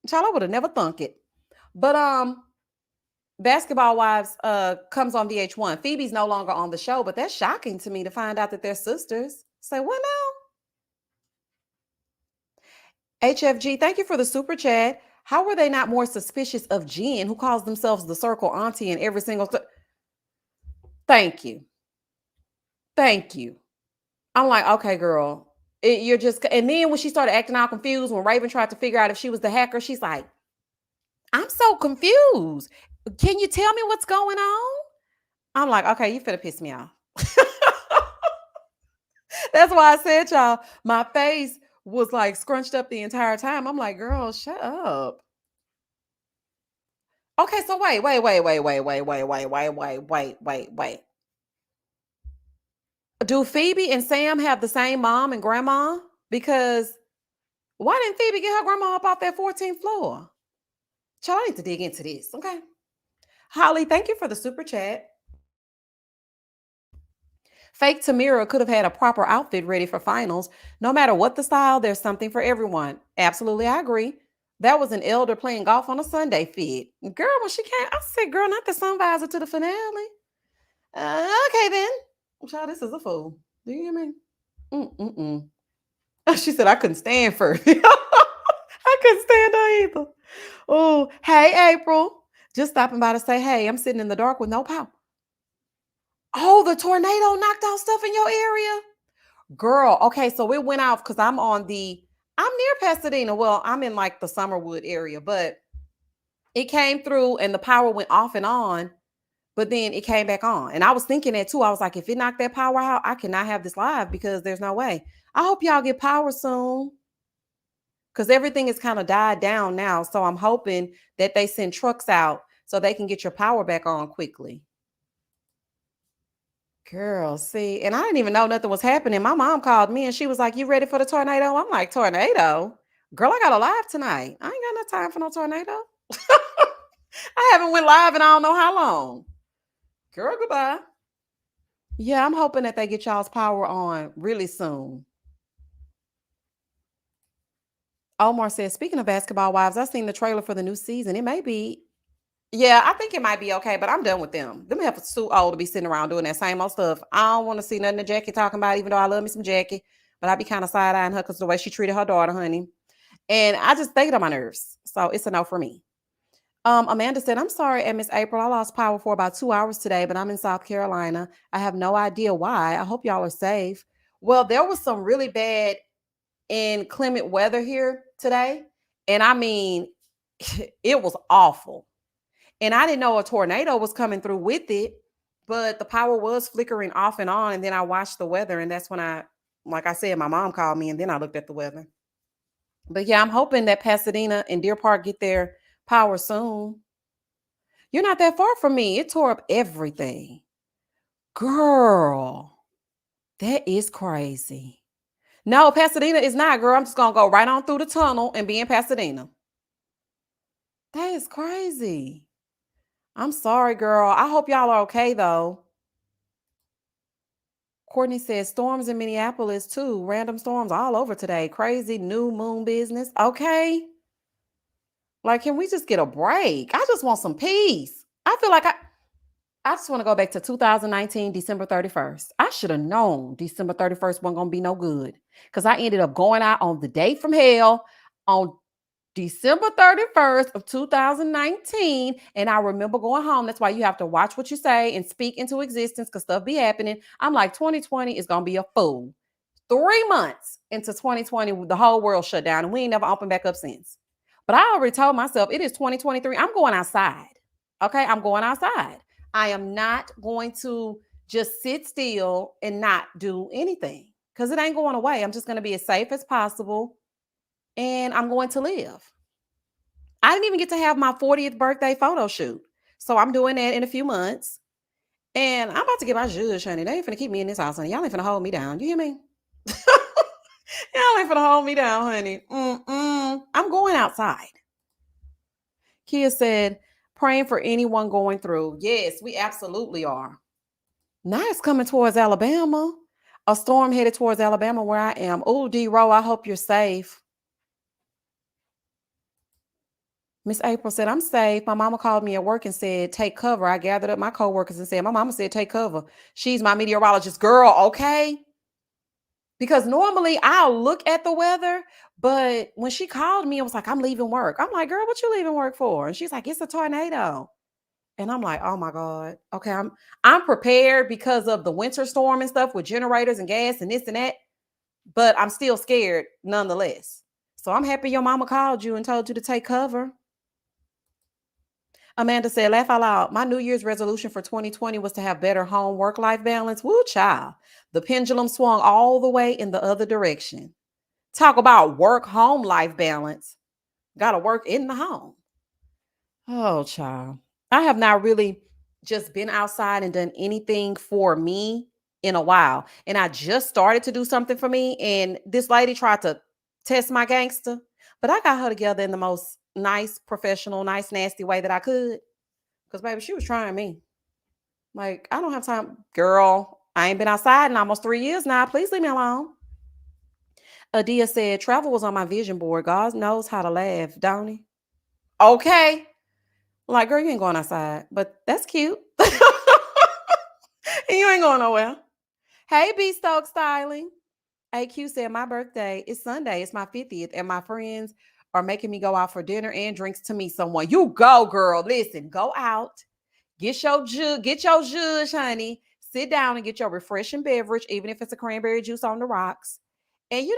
Child, I would have never thunk it. But Basketball Wives comes on VH1. Phoebe's no longer on the show, but that's shocking to me to find out that they're sisters. Say, what now? HFG, thank you for the super chat. How were they not more suspicious of Jen, who calls themselves the Circle Auntie in every single... Thank you. Thank you. I'm like, okay, girl. You're just... And then when she started acting all confused, when Raven tried to figure out if she was the hacker, she's like, I'm so confused. Can you tell me what's going on? I'm like, okay, you finna piss me off. That's why I said, y'all, my face was like scrunched up the entire time. I'm like, girl, shut up. Okay, so wait. Do Phoebe and Sam have the same mom and grandma? Because why didn't Phoebe get her grandma up off that 14th floor? Child, I need to dig into this, okay? Holly, thank you for the super chat. Fake Tamira could have had a proper outfit ready for finals. No matter what the style, there's something for everyone. Absolutely, I agree. That was an elder playing golf on a Sunday fit. Girl, when she came, I said, girl, not the sun visor to the finale. Okay, then. Child, this is a fool. Do you hear me? She said, I couldn't stand for it. I couldn't stand her either. Oh, hey, April. Just stopping by to say, hey, I'm sitting in the dark with no power. Oh, the tornado knocked out stuff in your area? Girl, okay, so it went off because I'm near Pasadena. Well, I'm in like the Summerwood area, but it came through and the power went off and on, but then it came back on. And I was thinking that too. I was like, if it knocked that power out, I cannot have this live because there's no way. I hope y'all get power soon because everything is kind of died down now. So I'm hoping that they send trucks out so they can get your power back on quickly. Girl, see, and I didn't even know nothing was happening. My mom called me and she was like, you ready for the tornado? I'm like, tornado? Girl, I got a live tonight. I ain't got no time for no tornado. I haven't went live in I don't know how long. Girl, goodbye. Yeah, I'm hoping that they get y'all's power on really soon. Omar says, speaking of Basketball Wives, I've seen the trailer for the new season. It may be, yeah, I think it might be okay, but I'm done with them. Them heifers too old to be sitting around doing that same old stuff. I don't want to see nothing that Jackie talking about, even though I love me some Jackie, but I be kind of side-eyeing her because the way she treated her daughter, honey. And I just think it on my nerves. So it's a no for me. Amanda said, I'm sorry, and Miss April, I lost power for about 2 hours today, but I'm in South Carolina. I have no idea why. I hope y'all are safe. Well, there was some really bad inclement weather here today. And I mean, it was awful. And I didn't know a tornado was coming through with it, but the power was flickering off and on. And then I watched the weather. And that's when like I said, my mom called me and then I looked at the weather. But yeah, I'm hoping that Pasadena and Deer Park get their power soon. You're not that far from me. It tore up everything. Girl, that is crazy. No, Pasadena is not, girl. I'm just going to go right on through the tunnel and be in Pasadena. That is crazy. I'm sorry, girl. I hope y'all are okay, though. Courtney says storms in Minneapolis, too. Random storms all over today. Crazy new moon business. Okay. Like, can we just get a break? I just want some peace. I feel like I just want to go back to 2019, December 31st. I should have known December 31st wasn't going to be no good because I ended up going out on the date from hell on December 31st of 2019. And I remember going home. That's why you have to watch what you say and speak into existence because stuff be happening. I'm like, 2020 is going to be a fool. 3 months into 2020, the whole world shut down and we ain't never opened back up since. But I already told myself it is 2023. I'm going outside. Okay. I'm going outside. I am not going to just sit still and not do anything because it ain't going away. I'm just going to be as safe as possible and I'm going to live. I didn't even get to have my 40th birthday photo shoot. So I'm doing that in a few months. And I'm about to get my judge, honey. They ain't finna keep me in this house, honey. Y'all ain't finna hold me down. You hear me? Y'all ain't finna hold me down, honey. I'm going outside. Kia said, praying for anyone going through. Yes, we absolutely are. Now it's coming towards Alabama. A storm headed towards Alabama where I am. Oh, D-Row, I hope you're safe. Miss April said, I'm safe. My mama called me at work and said, take cover. I gathered up my coworkers and said, my mama said, take cover. She's my meteorologist. Girl, okay? Because normally I'll look at the weather, but when she called me, it was like, I'm leaving work. I'm like, girl, what you leaving work for? And she's like, it's a tornado. And I'm like, oh my God. Okay, I'm prepared because of the winter storm and stuff with generators and gas and this and that, but I'm still scared nonetheless. So I'm happy your mama called you and told you to take cover. Amanda said, laugh out loud. My New Year's resolution for 2020 was to have better home work-life balance. Woo, child. The pendulum swung all the way in the other direction. Talk about work-home life balance. Got to work in the home. Oh, child. I have not really just been outside and done anything for me in a while. And I just started to do something for me. And this lady tried to test my gangster, but I got her together in the most nice, professional, nice, nasty way that I could. Because, baby, she was trying me. Like, I don't have time. Girl, I ain't been outside in almost 3 years now. Please leave me alone. Adia said, travel was on my vision board. God knows how to laugh, don't he? Okay. Like, girl, you ain't going outside, but that's cute. You ain't going nowhere. Hey, B Stoke Styling. AQ said, my birthday is Sunday. It's my 50th, and my friends are making me go out for dinner and drinks to meet someone. You go, girl. Listen, go out. Get your judge, honey. Sit down and get your refreshing beverage, even if it's a cranberry juice on the rocks. And,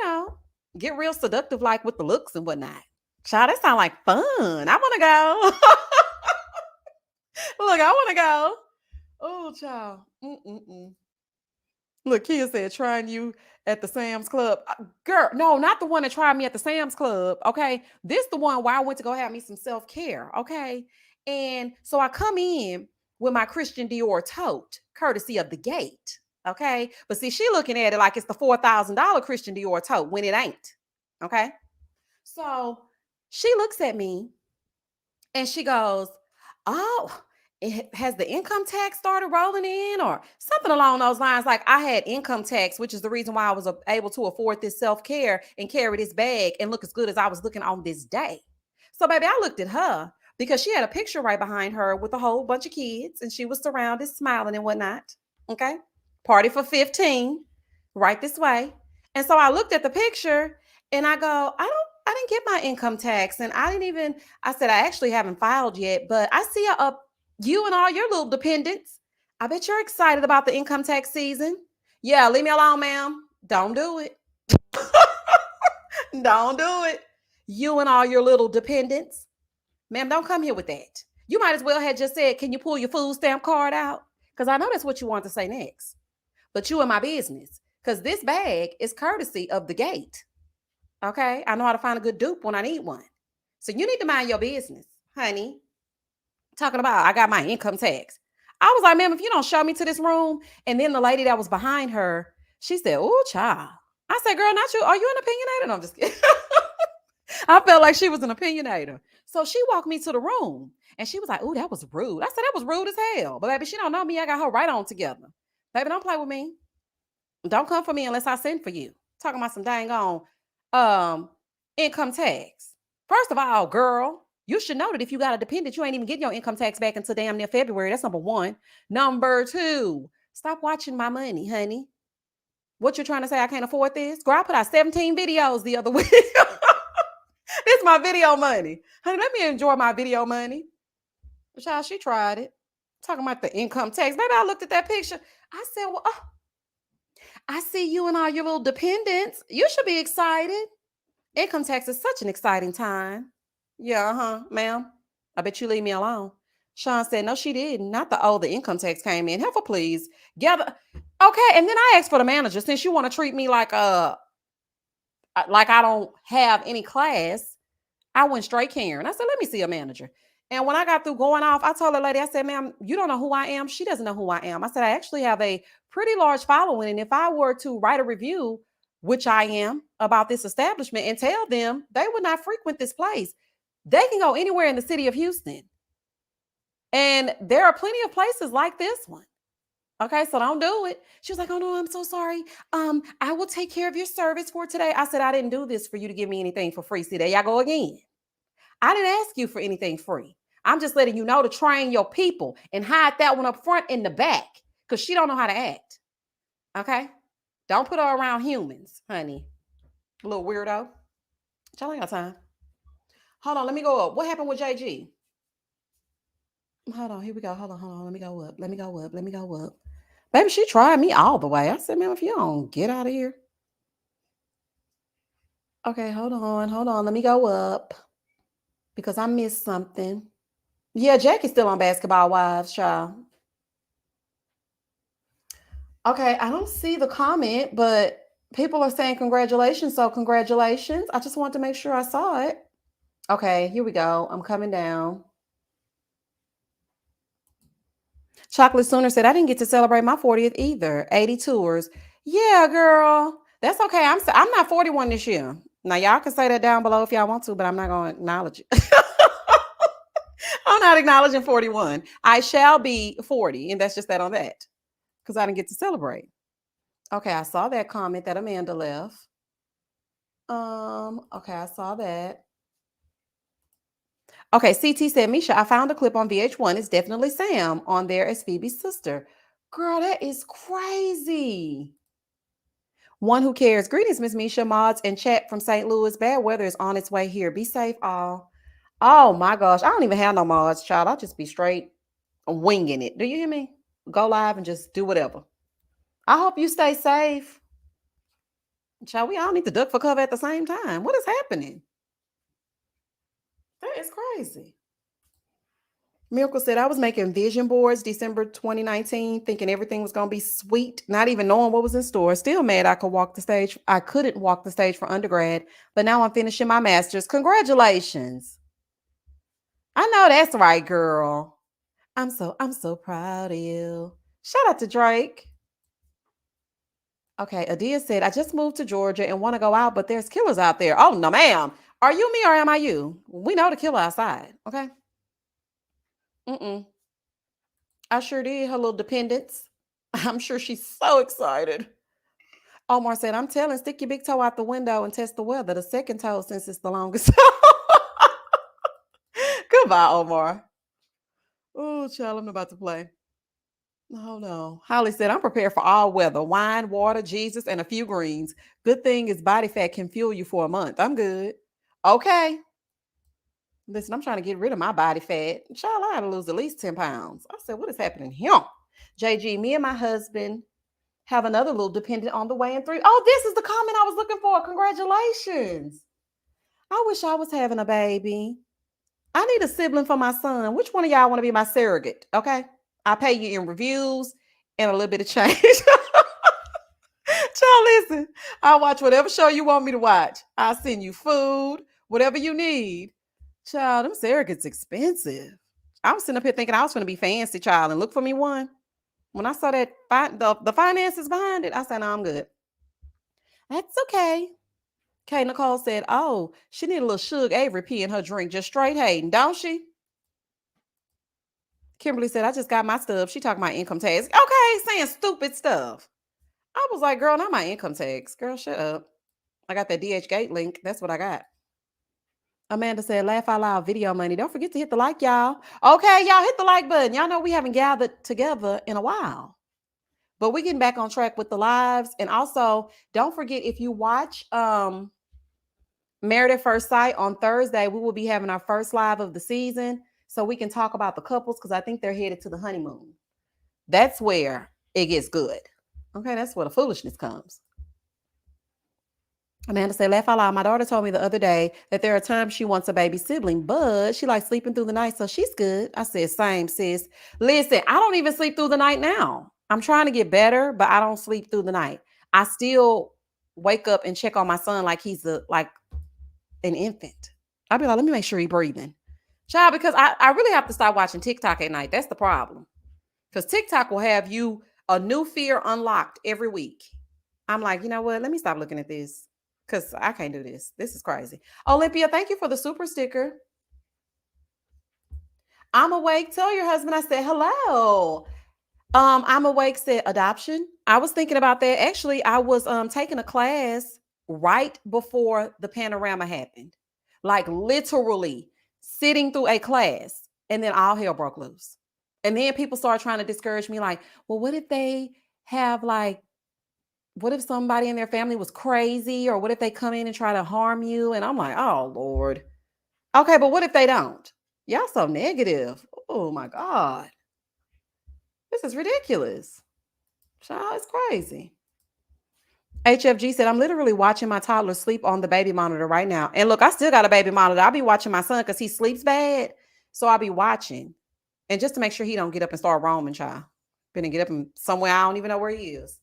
get real seductive, like with the looks and whatnot. Child, that sound like fun. I want to go. Look, I want to go. Oh, child. Look, Kia said, trying you at the Sam's Club. Girl, no, not the one that tried me at the Sam's Club. Okay. This the one where I went to go have me some self-care. Okay. And so I come in with my Christian Dior tote, courtesy of the gate. Okay. But see, she looking at it like it's the $4,000 Christian Dior tote when it ain't. Okay. So she looks at me and she goes, oh, has the income tax started rolling in or something along those lines? Like I had income tax, which is the reason why I was able to afford this self-care and carry this bag and look as good as I was looking on this day. So baby, I looked at her because she had a picture right behind her with a whole bunch of kids and she was surrounded, smiling and whatnot. Okay. Party for 15, right this way. And so I looked at the picture and I go, I didn't get my income tax. And I said, I actually haven't filed yet, but I see you and all your little dependents. I bet you're excited about the income tax season. Yeah, leave me alone, ma'am. Don't do it. Don't do it. You and all your little dependents. Ma'am, don't come here with that. You might as well have just said, can you pull your food stamp card out? Because I know that's what you want to say next. But you in my business. Because this bag is courtesy of the gate. Okay? I know how to find a good dupe when I need one. So you need to mind your business, honey. Talking about, I got my income tax. I was like, ma'am, if you don't show me to this room. And then the lady that was behind her, she said, oh, child. I said, girl, not you. Are you an opinionator? No, I'm just kidding. I felt like she was an opinionator. So she walked me to the room and she was like, oh, that was rude. I said, that was rude as hell. But baby, she don't know me. I got her right on together. Baby, don't play with me. Don't come for me unless I send for you. Talking about some dang on income tax. First of all, girl, you should know that if you got a dependent, you ain't even getting your income tax back until damn near February. That's number one. Number two, stop watching my money, honey. What you're trying to say, I can't afford this? Girl, I put out 17 videos the other week. This It's my video money. Honey, let me enjoy my video money. Child, she tried it. Talking about the income tax. Maybe I looked at that picture. I said, well, oh, I see you and all your little dependents. You should be excited. Income tax is such an exciting time. Yeah, ma'am. I bet you leave me alone. Sean said, no, she didn't. Not the income tax came in. Help her, please. Gather. Okay. And then I asked for the manager, since you want to treat me like I don't have any class. I went straight Karen. I said, let me see a manager. And when I got through going off, I told the lady, I said, ma'am, you don't know who I am. She doesn't know who I am. I said, I actually have a pretty large following. And if I were to write a review, which I am, about this establishment and tell them they would not frequent this place, they can go anywhere in the city of Houston. And there are plenty of places like this one. Okay, so don't do it. She was like, oh no, I'm so sorry. I will take care of your service for today. I said, I didn't do this for you to give me anything for free. See, there y'all go again. I didn't ask you for anything free. I'm just letting you know to train your people and hide that one up front in the back because she don't know how to act. Okay? Don't put her around humans, honey. Little weirdo. Y'all ain't got time. Hold on, let me go up. What happened with JG? Hold on, here we go. Hold on. Let me go up. Let me go up. Baby, she tried me all the way. I said, ma'am, if you don't get out of here. Okay, hold on. Let me go up because I missed something. Yeah, Jackie's still on Basketball Wives, child. Okay, I don't see the comment, but people are saying congratulations. So congratulations. I just wanted to make sure I saw it. Okay, here we go. I'm coming down. Chocolate Sooner said, I didn't get to celebrate my 40th either. 80 tours. Yeah, girl. That's okay. I'm not 41 this year. Now, y'all can say that down below if y'all want to, but I'm not going to acknowledge it. I'm not acknowledging 41. I shall be 40, and that's just that on that because I didn't get to celebrate. Okay, I saw that comment that Amanda left. Okay, I saw that. Okay, CT said, Misha, I found a clip on VH1. It's definitely Sam on there as Phoebe's sister. Girl, that is crazy. One who cares. Greetings, Miss Misha, mods, and chat from St. Louis. Bad weather is on its way here. Be safe, all. Oh my gosh, I don't even have no mods, child. I'll just be straight winging it. Do you hear me? Go live and just do whatever. I hope you stay safe. Child, we all need to duck for cover at the same time. What is happening? That is crazy. Miracle said, I was making vision boards December 2019, thinking everything was going to be sweet, not even knowing what was in store. Still mad I couldn't walk the stage for undergrad, but now I'm finishing my master's. Congratulations. I know that's right, girl. I'm so proud of you. Shout out to Drake. Okay, Adia said, I just moved to Georgia and want to go out, but there's killers out there. Oh, no, ma'am. Are you me or am I you? We know the killer outside, okay? I sure did. Her little dependents. I'm sure she's so excited. Omar said, I'm telling, stick your big toe out the window and test the weather. The second toe, since it's the longest. Goodbye, Omar. Oh, child, I'm about to play. Oh, no. Holly said, I'm prepared for all weather. Wine, water, Jesus, and a few greens. Good thing is body fat can fuel you for a month. I'm good. Okay. Listen, I'm trying to get rid of my body fat. Child, I had to lose at least 10 pounds. I said, what is happening here? JG, me and my husband have another little dependent on the way in 3. Oh, this is the comment I was looking for. Congratulations. I wish I was having a baby. I need a sibling for my son. Which one of y'all want to be my surrogate? Okay. I pay you in reviews and a little bit of change. Child, listen. I'll watch whatever show you want me to watch. I'll send you food, whatever you need. Child, them surrogates expensive. I was sitting up here thinking I was going to be fancy, child, and look for me one. When I saw that the finances behind it, I said, no, I'm good. That's okay. Kay Nicole said, oh, she need a little Suge Avery pee in her drink, just straight hating, don't she? Kimberly said, I just got my stuff. She talking about income tax. Okay, saying stupid stuff. I was like, girl, not my income tax. Girl, shut up. I got that DH Gate link. That's what I got. Amanda said, laugh out loud video money. Don't forget to hit the like, y'all. Okay, y'all hit the like button. Y'all know we haven't gathered together in a while. But we're getting back on track with the lives. And also, don't forget, if you watch Married at First Sight on Thursday. We will be having our first live of the season so we can talk about the couples because I think they're headed to the honeymoon. That's where it gets good. Okay, that's where the foolishness comes. Amanda said, laugh out loud. My daughter told me the other day that there are times she wants a baby sibling, but she likes sleeping through the night, so she's good. I said, same, sis. Listen, I don't even sleep through the night now. I'm trying to get better, but I don't sleep through the night. I still wake up and check on my son like he's like an infant. I'll be like, let me make sure he's breathing. Child, because I really have to stop watching TikTok at night. That's the problem. Because TikTok will have you a new fear unlocked every week. I'm like, you know what? Let me stop looking at this because I can't do this. This is crazy. Olympia, thank you for the super sticker. I'm awake. Tell your husband I said hello. I'm awake said adoption. I was thinking about that. Actually, I was taking a class right before the panorama happened. Like literally sitting through a class, and then all hell broke loose. And then people started trying to discourage me, like, well, what if they have like, what if somebody in their family was crazy? Or what if they come in and try to harm you? And I'm like, oh Lord. Okay, but what if they don't? Y'all so negative. Oh my God. This is ridiculous. Child, it's crazy. HFG said, I'm literally watching my toddler sleep on the baby monitor right now. And look, I still got a baby monitor. I'll be watching my son because he sleeps bad. So I'll be watching. And just to make sure he don't get up and start roaming, child. Gonna get up and somewhere I don't even know where he is.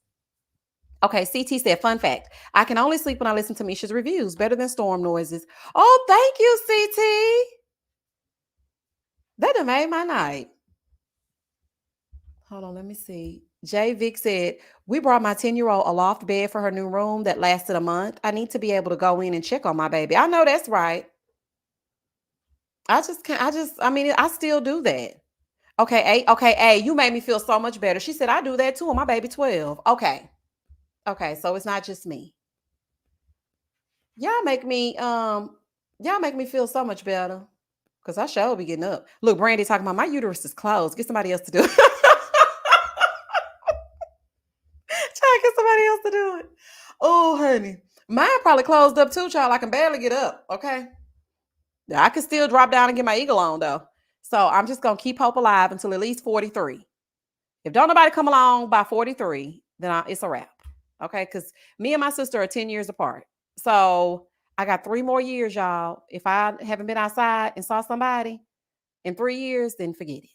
Okay, CT said, fun fact. I can only sleep when I listen to Misha's reviews. Better than storm noises. Oh, thank you, CT. That done made my night. Hold on, let me see. Jay Vic said, we brought my 10-year-old a loft bed for her new room that lasted a month. I need to be able to go in and check on my baby. I know that's right. I just can't, I mean, I still do that. Okay, A, you made me feel so much better. She said, I do that too, and my baby 12. Okay. Okay, so it's not just me. Y'all make me feel so much better. Cause I sure be getting up. Look, Brandy talking about my uterus is closed. Get somebody else to do it. Try to get somebody else to do it. Oh, honey. Mine probably closed up too, child. I can barely get up. Okay. I can still drop down and get my eagle on though. So I'm just gonna keep hope alive until at least 43. If don't nobody come along by 43, then it's a wrap. Okay. Because me and my sister are 10 years apart. So I got 3 more years, y'all. If I haven't been outside and saw somebody in 3 years, then forget it.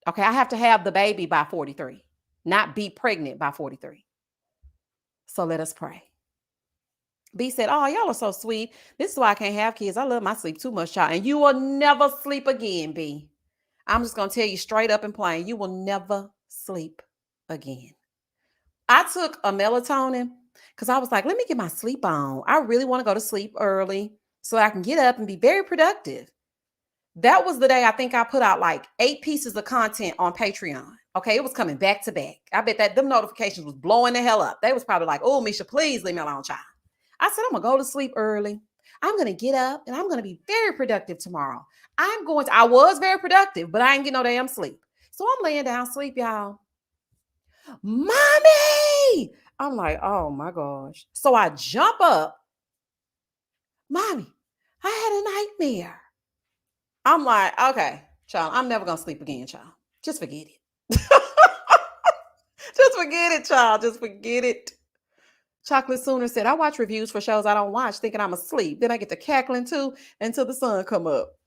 Okay. I have to have the baby by 43, not be pregnant by 43. So let us pray. B said, oh, y'all are so sweet. This is why I can't have kids. I love my sleep too much, y'all. And you will never sleep again, B. I'm just going to tell you straight up and plain. You will never sleep again. I took a melatonin because I was like, let me get my sleep on. I really want to go to sleep early so I can get up and be very productive. That was the day I think I put out like 8 pieces of content on Patreon. Okay, it was coming back to back. I bet that them notifications was blowing the hell up. They was probably like, oh, Misha, please leave me alone, child. I said, I'm going to go to sleep early. I'm going to get up and I'm going to be very productive tomorrow. I was very productive, but I ain't get no damn sleep. So I'm laying down sleep, y'all. Mommy! I'm like, oh my gosh. So I jump up. Mommy, I had a nightmare. I'm like, okay, child, I'm never going to sleep again, child. Just forget it. Just forget it, child. Just forget it. Chocolate Sooner said, I watch reviews for shows I don't watch thinking I'm asleep. Then I get to cackling too until the sun come up.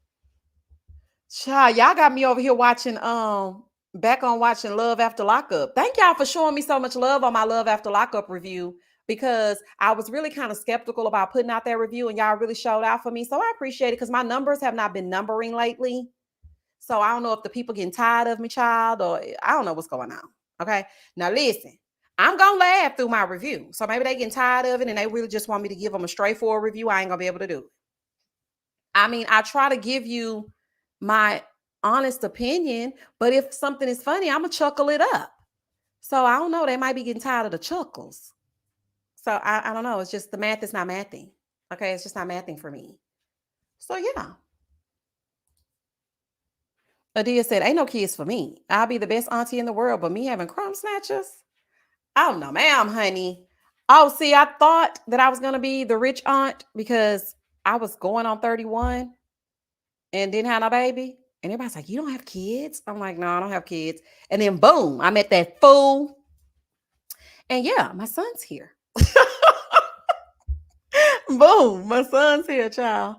Child, y'all got me over here watching, back on watching Love After Lockup. Thank y'all for showing me so much love on my Love After Lockup review because I was really kind of skeptical about putting out that review and y'all really showed out for me. So I appreciate it because my numbers have not been numbering lately. So I don't know if the people getting tired of me, child, or I don't know what's going on. Okay. Now listen. I'm going to laugh through my review. So maybe they getting tired of it and they really just want me to give them a straightforward review. I ain't going to be able to do it. I mean, I try to give you my honest opinion, but if something is funny, I'm going to chuckle it up. So I don't know. They might be getting tired of the chuckles. So I don't know. It's just the math is not mathing. Okay. It's just not mathing for me. So yeah. Adia said, ain't no kids for me. I'll be the best auntie in the world, but me having crumb snatchers? Oh, no, ma'am, honey. Oh, see, I thought that I was going to be the rich aunt because I was going on 31 and didn't have no baby. And everybody's like, you don't have kids? I'm like, no, I don't have kids. And then boom, I met that fool. And yeah, my son's here. Boom, my son's here, child.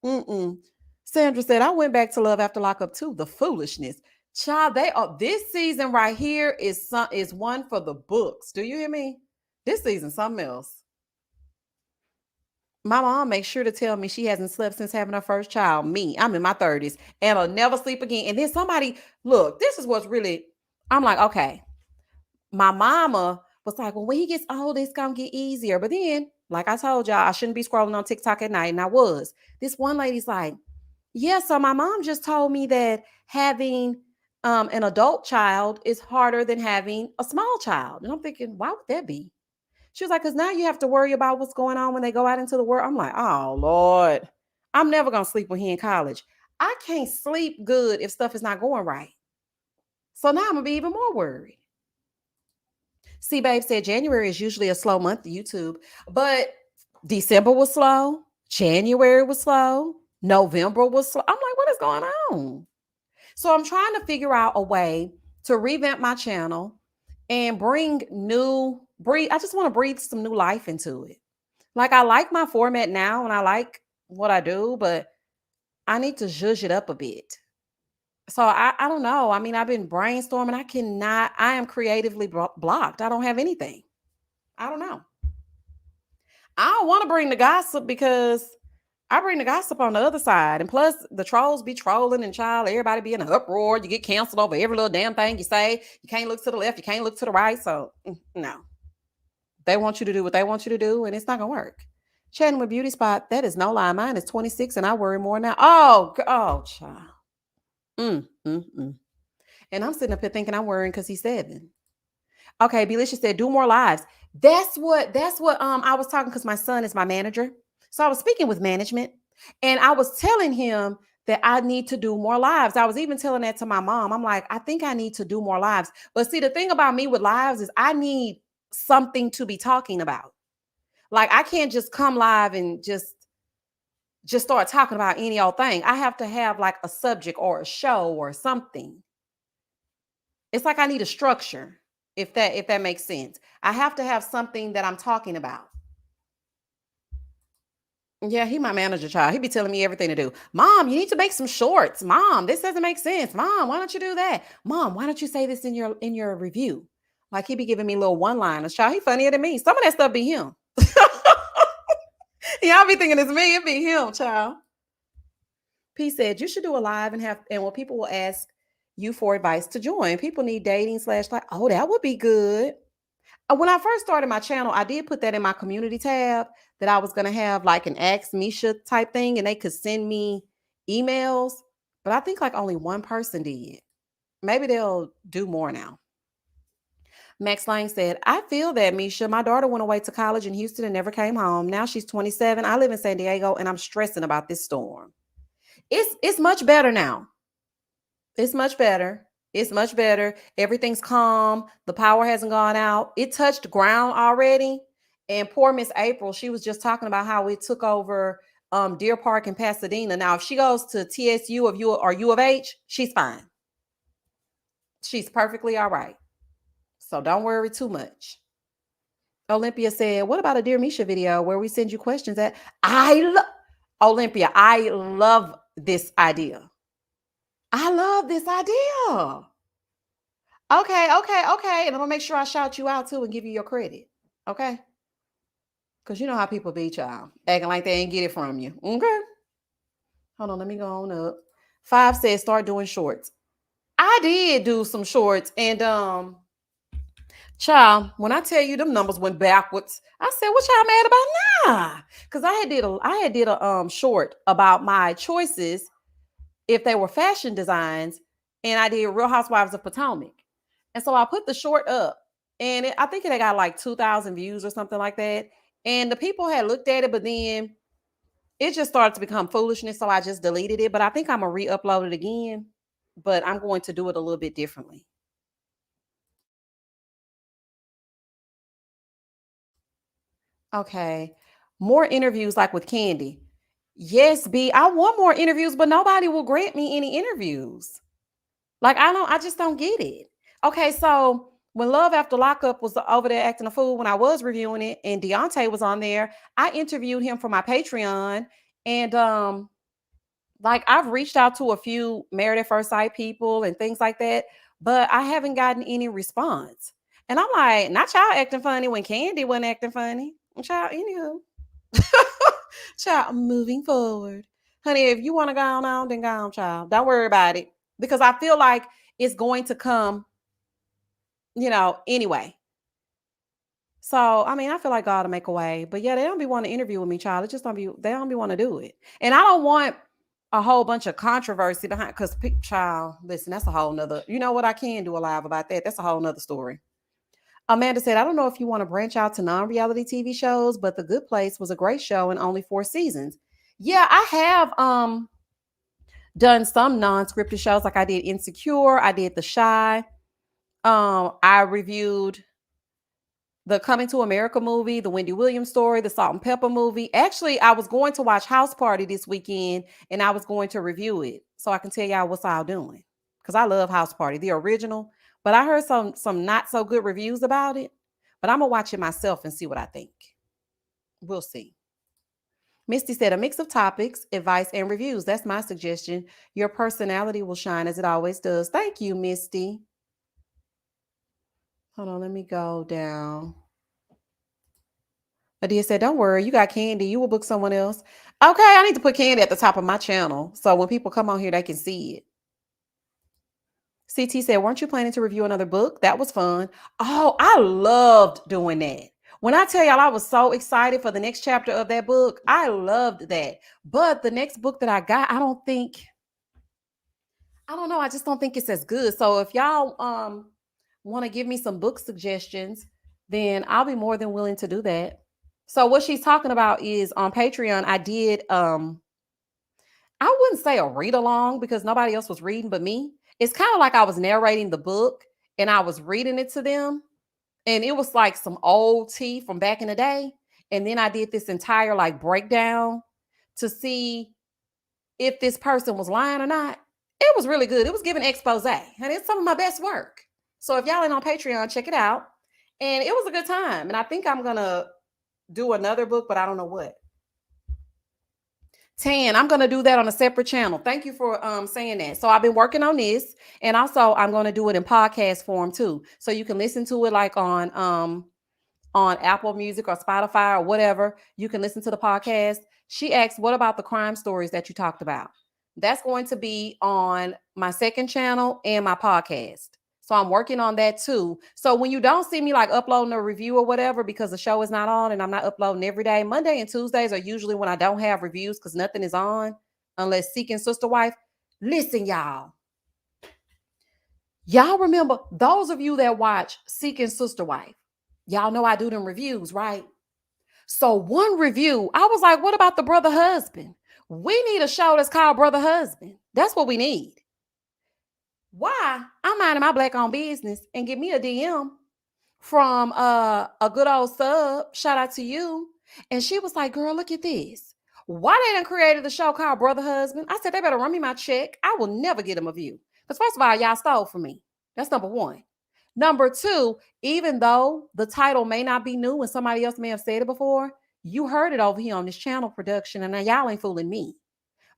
Mm-mm. Sandra said, I went back to Love After Lockup too. The foolishness. Child, they are this season right here is one for the books. Do you hear me? This season, something else. My mom makes sure to tell me she hasn't slept since having her first child. Me, I'm in my 30s and I'll never sleep again. And then somebody, look, this is what's really, I'm like, okay. My mama was like, well, when he gets old, it's gonna get easier. But then, like I told y'all, I shouldn't be scrolling on TikTok at night. And I was. This one lady's like, yeah, so my mom just told me that having an adult child is harder than having a small child. And I'm thinking, why would that be? She was like, because now you have to worry about what's going on when they go out into the world. I'm like, oh, Lord, I'm never going to sleep when he in college. I can't sleep good if stuff is not going right. So now I'm going to be even more worried. See, babe said January is usually a slow month to YouTube, but December was slow. January was slow. November was slow. I'm like, what is going on? So I'm trying to figure out a way to revamp my channel and breathe. I just want to breathe some new life into it. Like I like my format now and I like what I do, but I need to zhuzh it up a bit. So I don't know. I mean, I've been brainstorming. I am creatively blocked. I don't have anything. I don't know. I don't want to bring the gossip because I bring the gossip on the other side. And plus, the trolls be trolling and child, everybody be in an uproar. You get canceled over every little damn thing you say. You can't look to the left, you can't look to the right. So, no. They want you to do what they want you to do, and it's not going to work. Chatting with Beauty Spot, that is no lie. Mine is 26, and I worry more now. Oh, child. Mm. And I'm sitting up here thinking I'm worrying because he's 7. Okay, Belisha said, do more lives. That's what I was talking because my son is my manager. So I was speaking with management and I was telling him that I need to do more lives. I was even telling that to my mom. I'm like, I think I need to do more lives. But see, the thing about me with lives is I need something to be talking about. Like I can't just come live and just start talking about any old thing. I have to have like a subject or a show or something. It's like I need a structure, if that makes sense. I have to have something that I'm talking about. Yeah, he my manager child. He be telling me everything to do. Mom, you need to make some shorts. Mom, this doesn't make sense. Mom, why don't you do that? Mom, why don't you say this in your review? Like he be giving me little one-liners. Child, he funnier than me. Some of that stuff be him. Y'all be thinking it's me. It be him, child. P said you should do a live and when people will ask you for advice to join. People need dating slash like, oh, that would be good. When I first started my channel, I did put that in my community tab that I was going to have like an Ask Misha type thing and they could send me emails. But I think like only one person did. Maybe they'll do more now. Max Lang said, I feel that, Misha. My daughter went away to college in Houston and never came home. Now she's 27. I live in San Diego and I'm stressing about this storm. It's much better now. It's much better. It's much better. Everything's calm. The power hasn't gone out. It touched ground already. And poor Miss April, she was just talking about how it took over Deer Park in Pasadena. Now, if she goes to TSU or U of H, she's fine. She's perfectly all right. So don't worry too much. Olympia said, what about a Dear Misha video where we send you questions at? Olympia, I love this idea. I love this idea. Okay. And I'm gonna make sure I shout you out too and give you your credit. Okay. Because you know how people be, child. Acting like they ain't get it from you. Okay. Hold on, let me go on up. 5 says start doing shorts. I did do some shorts and child, when I tell you them numbers went backwards, I said, what y'all mad about now? Because I had did a short about my choices if they were fashion designs, and I did Real Housewives of Potomac. And so I put the short up, and I think it got like 2,000 views or something like that. And the people had looked at it, but then it just started to become foolishness. So I just deleted it. But I think I'm going to re upload it again, but I'm going to do it a little bit differently. Okay. More interviews like with Candy. Yes, B. I want more interviews, but nobody will grant me any interviews. Like I just don't get it. Okay, so when Love After Lockup was over there acting a fool when I was reviewing it, and Deontay was on there, I interviewed him for my Patreon, and like I've reached out to a few Married at First Sight people and things like that, but I haven't gotten any response. And I'm like, not y'all acting funny when Candy wasn't acting funny. Child, anywho. Child, moving forward. Honey, if you want to go on, then go on, child. Don't worry about it. Because I feel like it's going to come, anyway. So, I mean, I feel like God to make a way. But yeah, they don't be wanting to interview with me, child. It just don't be, they don't be want to do it. And I don't want a whole bunch of controversy behind, because child, listen, that's a whole nother, you know what? I can do a live about that. That's a whole nother story. Amanda said, I don't know if you want to branch out to non-reality TV shows, but The Good Place was a great show and only 4 seasons. Yeah, I have done some non-scripted shows. Like I did Insecure, I did The Shy. I reviewed the Coming to America movie, the Wendy Williams story, the Salt and Pepper movie. Actually, I was going to watch House Party this weekend and I was going to review it. So I can tell y'all what's all doing. Because I love House Party, the original. But I heard some not so good reviews about it. But I'm gonna watch it myself and see what I think. We'll see. Misty said a mix of topics, advice, and reviews. That's my suggestion. Your personality will shine as it always does. Thank you, Misty. Hold on, let me go down. Adia said, don't worry, you got Candy. You will book someone else. Okay, I need to put Candy at the top of my channel. So when people come on here, they can see it. CT said, weren't you planning to review another book? That was fun. Oh, I loved doing that. When I tell y'all I was so excited for the next chapter of that book, I loved that. But the next book that I got, I don't know. I just don't think it's as good. So if y'all want to give me some book suggestions, then I'll be more than willing to do that. So what she's talking about is on Patreon, I did I wouldn't say a read along because nobody else was reading but me. It's kind of like I was narrating the book and I was reading it to them. And it was like some old tea from back in the day. And then I did this entire like breakdown to see if this person was lying or not. It was really good. It was giving expose. And it's some of my best work. So if y'all ain't on Patreon, check it out. And it was a good time. And I think I'm going to do another book, but I don't know what. Tan, I'm going to do that on a separate channel. Thank you for saying that. So I've been working on this, and also I'm going to do it in podcast form too. So you can listen to it like on Apple Music or Spotify or whatever. You can listen to the podcast. She asked, what about the crime stories that you talked about? That's going to be on my second channel and my podcast. So I'm working on that too. So when you don't see me like uploading a review or whatever, because the show is not on and I'm not uploading every day, Monday and Tuesdays are usually when I don't have reviews because nothing is on unless Seeking Sister Wife. Listen, y'all. Y'all remember those of you that watch Seeking Sister Wife, y'all know I do them reviews, right? So one review, I was like, what about the brother husband? We need a show that's called Brother Husband. That's what we need. Why? I'm minding my black owned business and get me a DM from a good old sub. Shout out to you. And she was like, girl, look at this. Why they done created a show called Brother Husband? I said, they better run me my check. I will never get them a view. Because first of all, y'all stole from me. That's number one. Number two, even though the title may not be new and somebody else may have said it before, you heard it over here on this channel production. And now y'all ain't fooling me.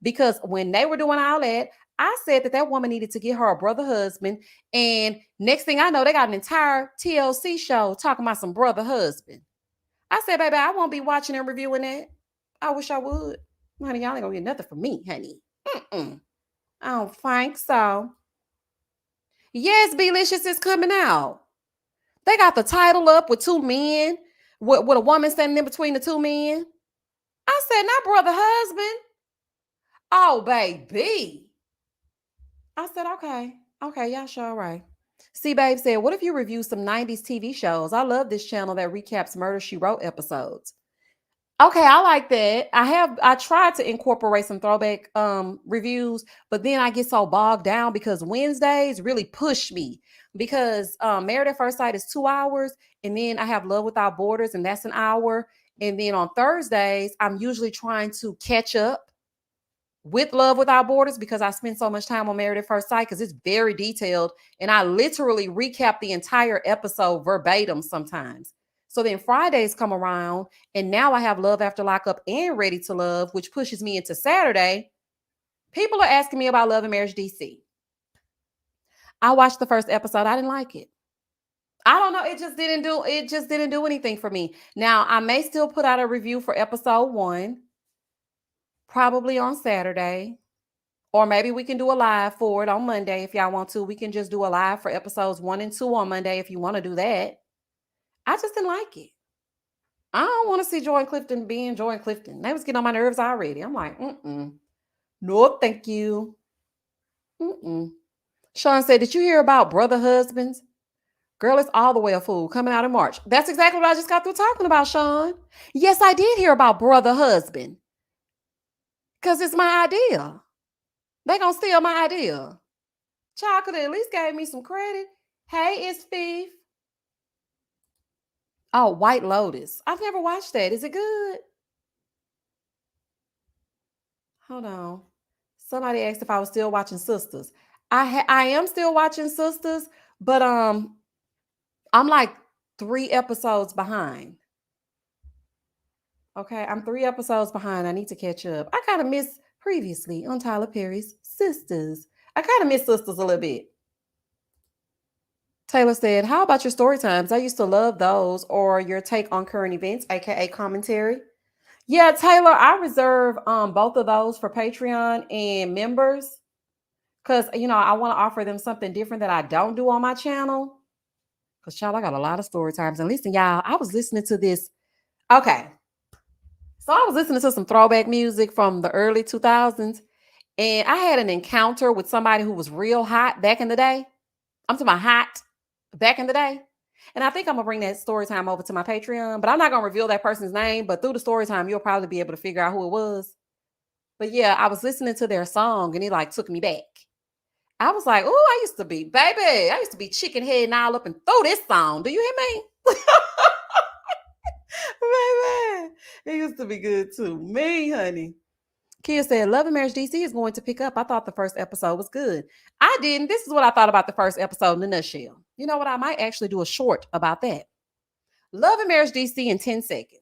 Because when they were doing all that, I said that woman needed to get her a brother husband. And next thing I know, they got an entire TLC show talking about some brother husband. I said, baby, I won't be watching and reviewing that. I wish I would. Honey, y'all ain't gonna get nothing from me, honey. I don't think so. Yes, Belicious is coming out. They got the title up with two men, with a woman standing in between the two men. I said, not brother husband. Oh, baby. I said, okay, y'all sure right. See, babe said, what if you review some 90s TV shows? I love this channel that recaps Murder, She Wrote episodes. Okay, I like that. I tried to incorporate some throwback reviews, but then I get so bogged down because Wednesdays really push me because Married at First Sight is 2 hours, and then I have Love Without Borders, and that's an hour. And then on Thursdays, I'm usually trying to catch up with Love Without Borders because I spend so much time on Married at First Sight because it's very detailed and I literally recap the entire episode verbatim sometimes. So then Fridays come around and now I have Love After Lockup and Ready to Love, which pushes me into Saturday. People are asking me about Love and Marriage DC. I watched the first episode. I didn't like it. I don't know. It just didn't do anything for me. Now, I may still put out a review for episode 1, probably on Saturday. Or maybe we can do a live for it on Monday if y'all want to. We can just do a live for episodes 1 and 2 on Monday if you want to do that. I just didn't like it. I don't want to see Joy and Clifton being Joy and Clifton. They was getting on my nerves already. I'm like, no, thank you. Sean said, did you hear about brother husbands? Girl, it's all the way a fool coming out in March. That's exactly what I just got through talking about, Sean. Yes, I did hear about brother husband. Because it's my idea. They gonna steal my idea. Child could at least gave me some credit. Hey, it's Fief. Oh, White Lotus. I've never watched that. Is it good? Hold on. Somebody asked if I was still watching Sisters. I am still watching Sisters, but I'm like 3 episodes behind. Okay, I'm 3 episodes behind. I need to catch up. I kind of missed previously on Tyler Perry's Sisters. I kind of miss Sisters a little bit. Taylor said, how about your story times? I used to love those, or your take on current events, aka commentary. Yeah, Taylor, I reserve both of those for Patreon and members because I want to offer them something different that I don't do on my channel. Because child, I got a lot of story times. And listen, y'all, I was listening to this. Okay. So I was listening to some throwback music from the early 2000s, and I had an encounter with somebody who was real hot back in the day. I'm talking about hot back in the day. And I think I'm gonna bring that story time over to my Patreon, but I'm not gonna reveal that person's name. But through the story time, you'll probably be able to figure out who it was. But yeah, I was listening to their song and it like took me back. I was like, oh, I used to be, baby, I used to be chicken head and all up and throw this song. Do you hear me? Baby, it used to be good to me, honey. Kia said, Love and Marriage DC is going to pick up. I thought the first episode was good. I didn't. This is what I thought about the first episode in a nutshell. You know what? I might actually do a short about that. Love and Marriage DC in 10 seconds.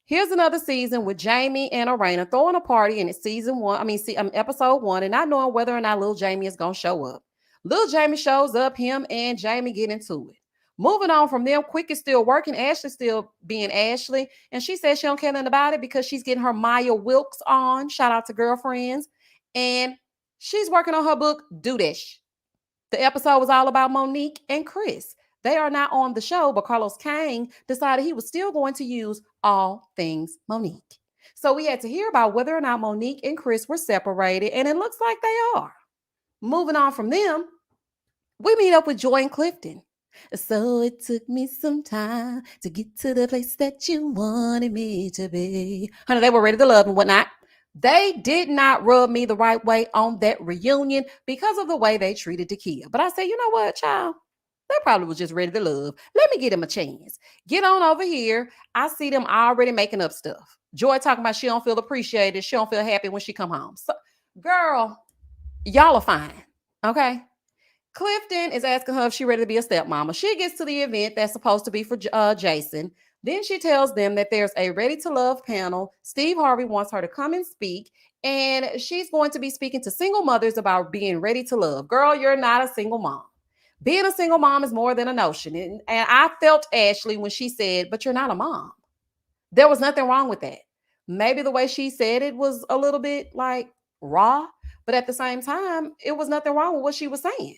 Here's another season with Jamie and Arena throwing a party in episode 1, and not knowing whether or not Lil Jamie is going to show up. Lil Jamie shows up, him and Jamie get into it. Moving on from them, Quick is still working. Ashley still being Ashley. And she says she don't care nothing about it because she's getting her Maya Wilkes on. Shout out to Girlfriends. And she's working on her book, Dudish. The episode was all about Monique and Chris. They are not on the show, but Carlos Kane decided he was still going to use all things Monique. So we had to hear about whether or not Monique and Chris were separated, and it looks like they are. Moving on from them, we meet up with Joy and Clifton. So it took me some time to get to the place that you wanted me to be. Honey, they were ready to love and whatnot. They did not rub me the right way on that reunion because of the way they treated Takia. But I said, you know what, child? They probably was just ready to love. Let me get them a chance. Get on over here. I see them already making up stuff. Joy talking about she don't feel appreciated. She don't feel happy when she come home. So, girl, y'all are fine. Okay? Clifton is asking her if she's ready to be a stepmama. She gets to the event that's supposed to be for Jason. Then she tells them that there's a Ready to Love panel. Steve Harvey wants her to come and speak, and she's going to be speaking to single mothers about being ready to love. Girl, you're not a single mom. Being a single mom is more than a notion. And I felt Ashley when she said, but you're not a mom. There was nothing wrong with that. Maybe the way she said it was a little bit like raw, but at the same time, it was nothing wrong with what she was saying.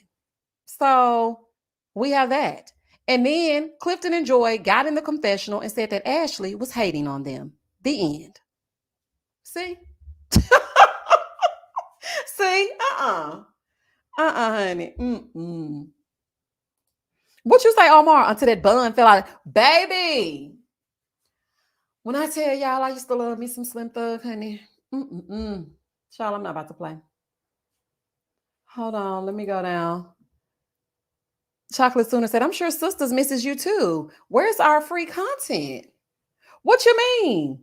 So we have that. And then Clifton and Joy got in the confessional and said that Ashley was hating on them. The end. See? See? Honey. What you say, Omar, until that bun fell out? Baby. When I tell y'all I used to love me some Slim Thug, honey. Child, I'm not about to play. Hold on. Let me go down. Chocolate Sooner said, I'm sure Sisters misses you too. Where's our free content? What you mean?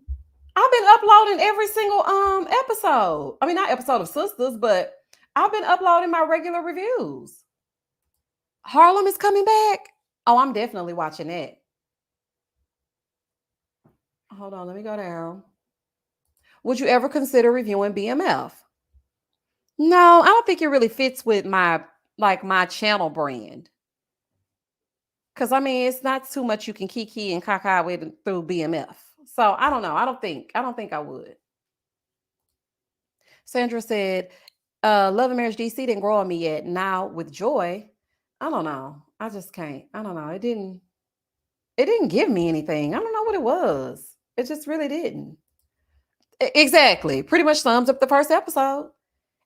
I've been uploading every single episode. I mean, not episode of Sisters, but I've been uploading my regular reviews. Harlem is coming back. Oh, I'm definitely watching that. Hold on, let me go down. Would you ever consider reviewing BMF? No, I don't think it really fits with my channel brand. Cause I mean, it's not too much you can kiki and caca with through BMF. So I don't know. I don't think I would. Sandra said, Love and Marriage DC didn't grow on me yet. Now with Joy, I don't know. I just can't. I don't know. It didn't give me anything. I don't know what it was. It just really didn't. Exactly. Pretty much sums up the first episode.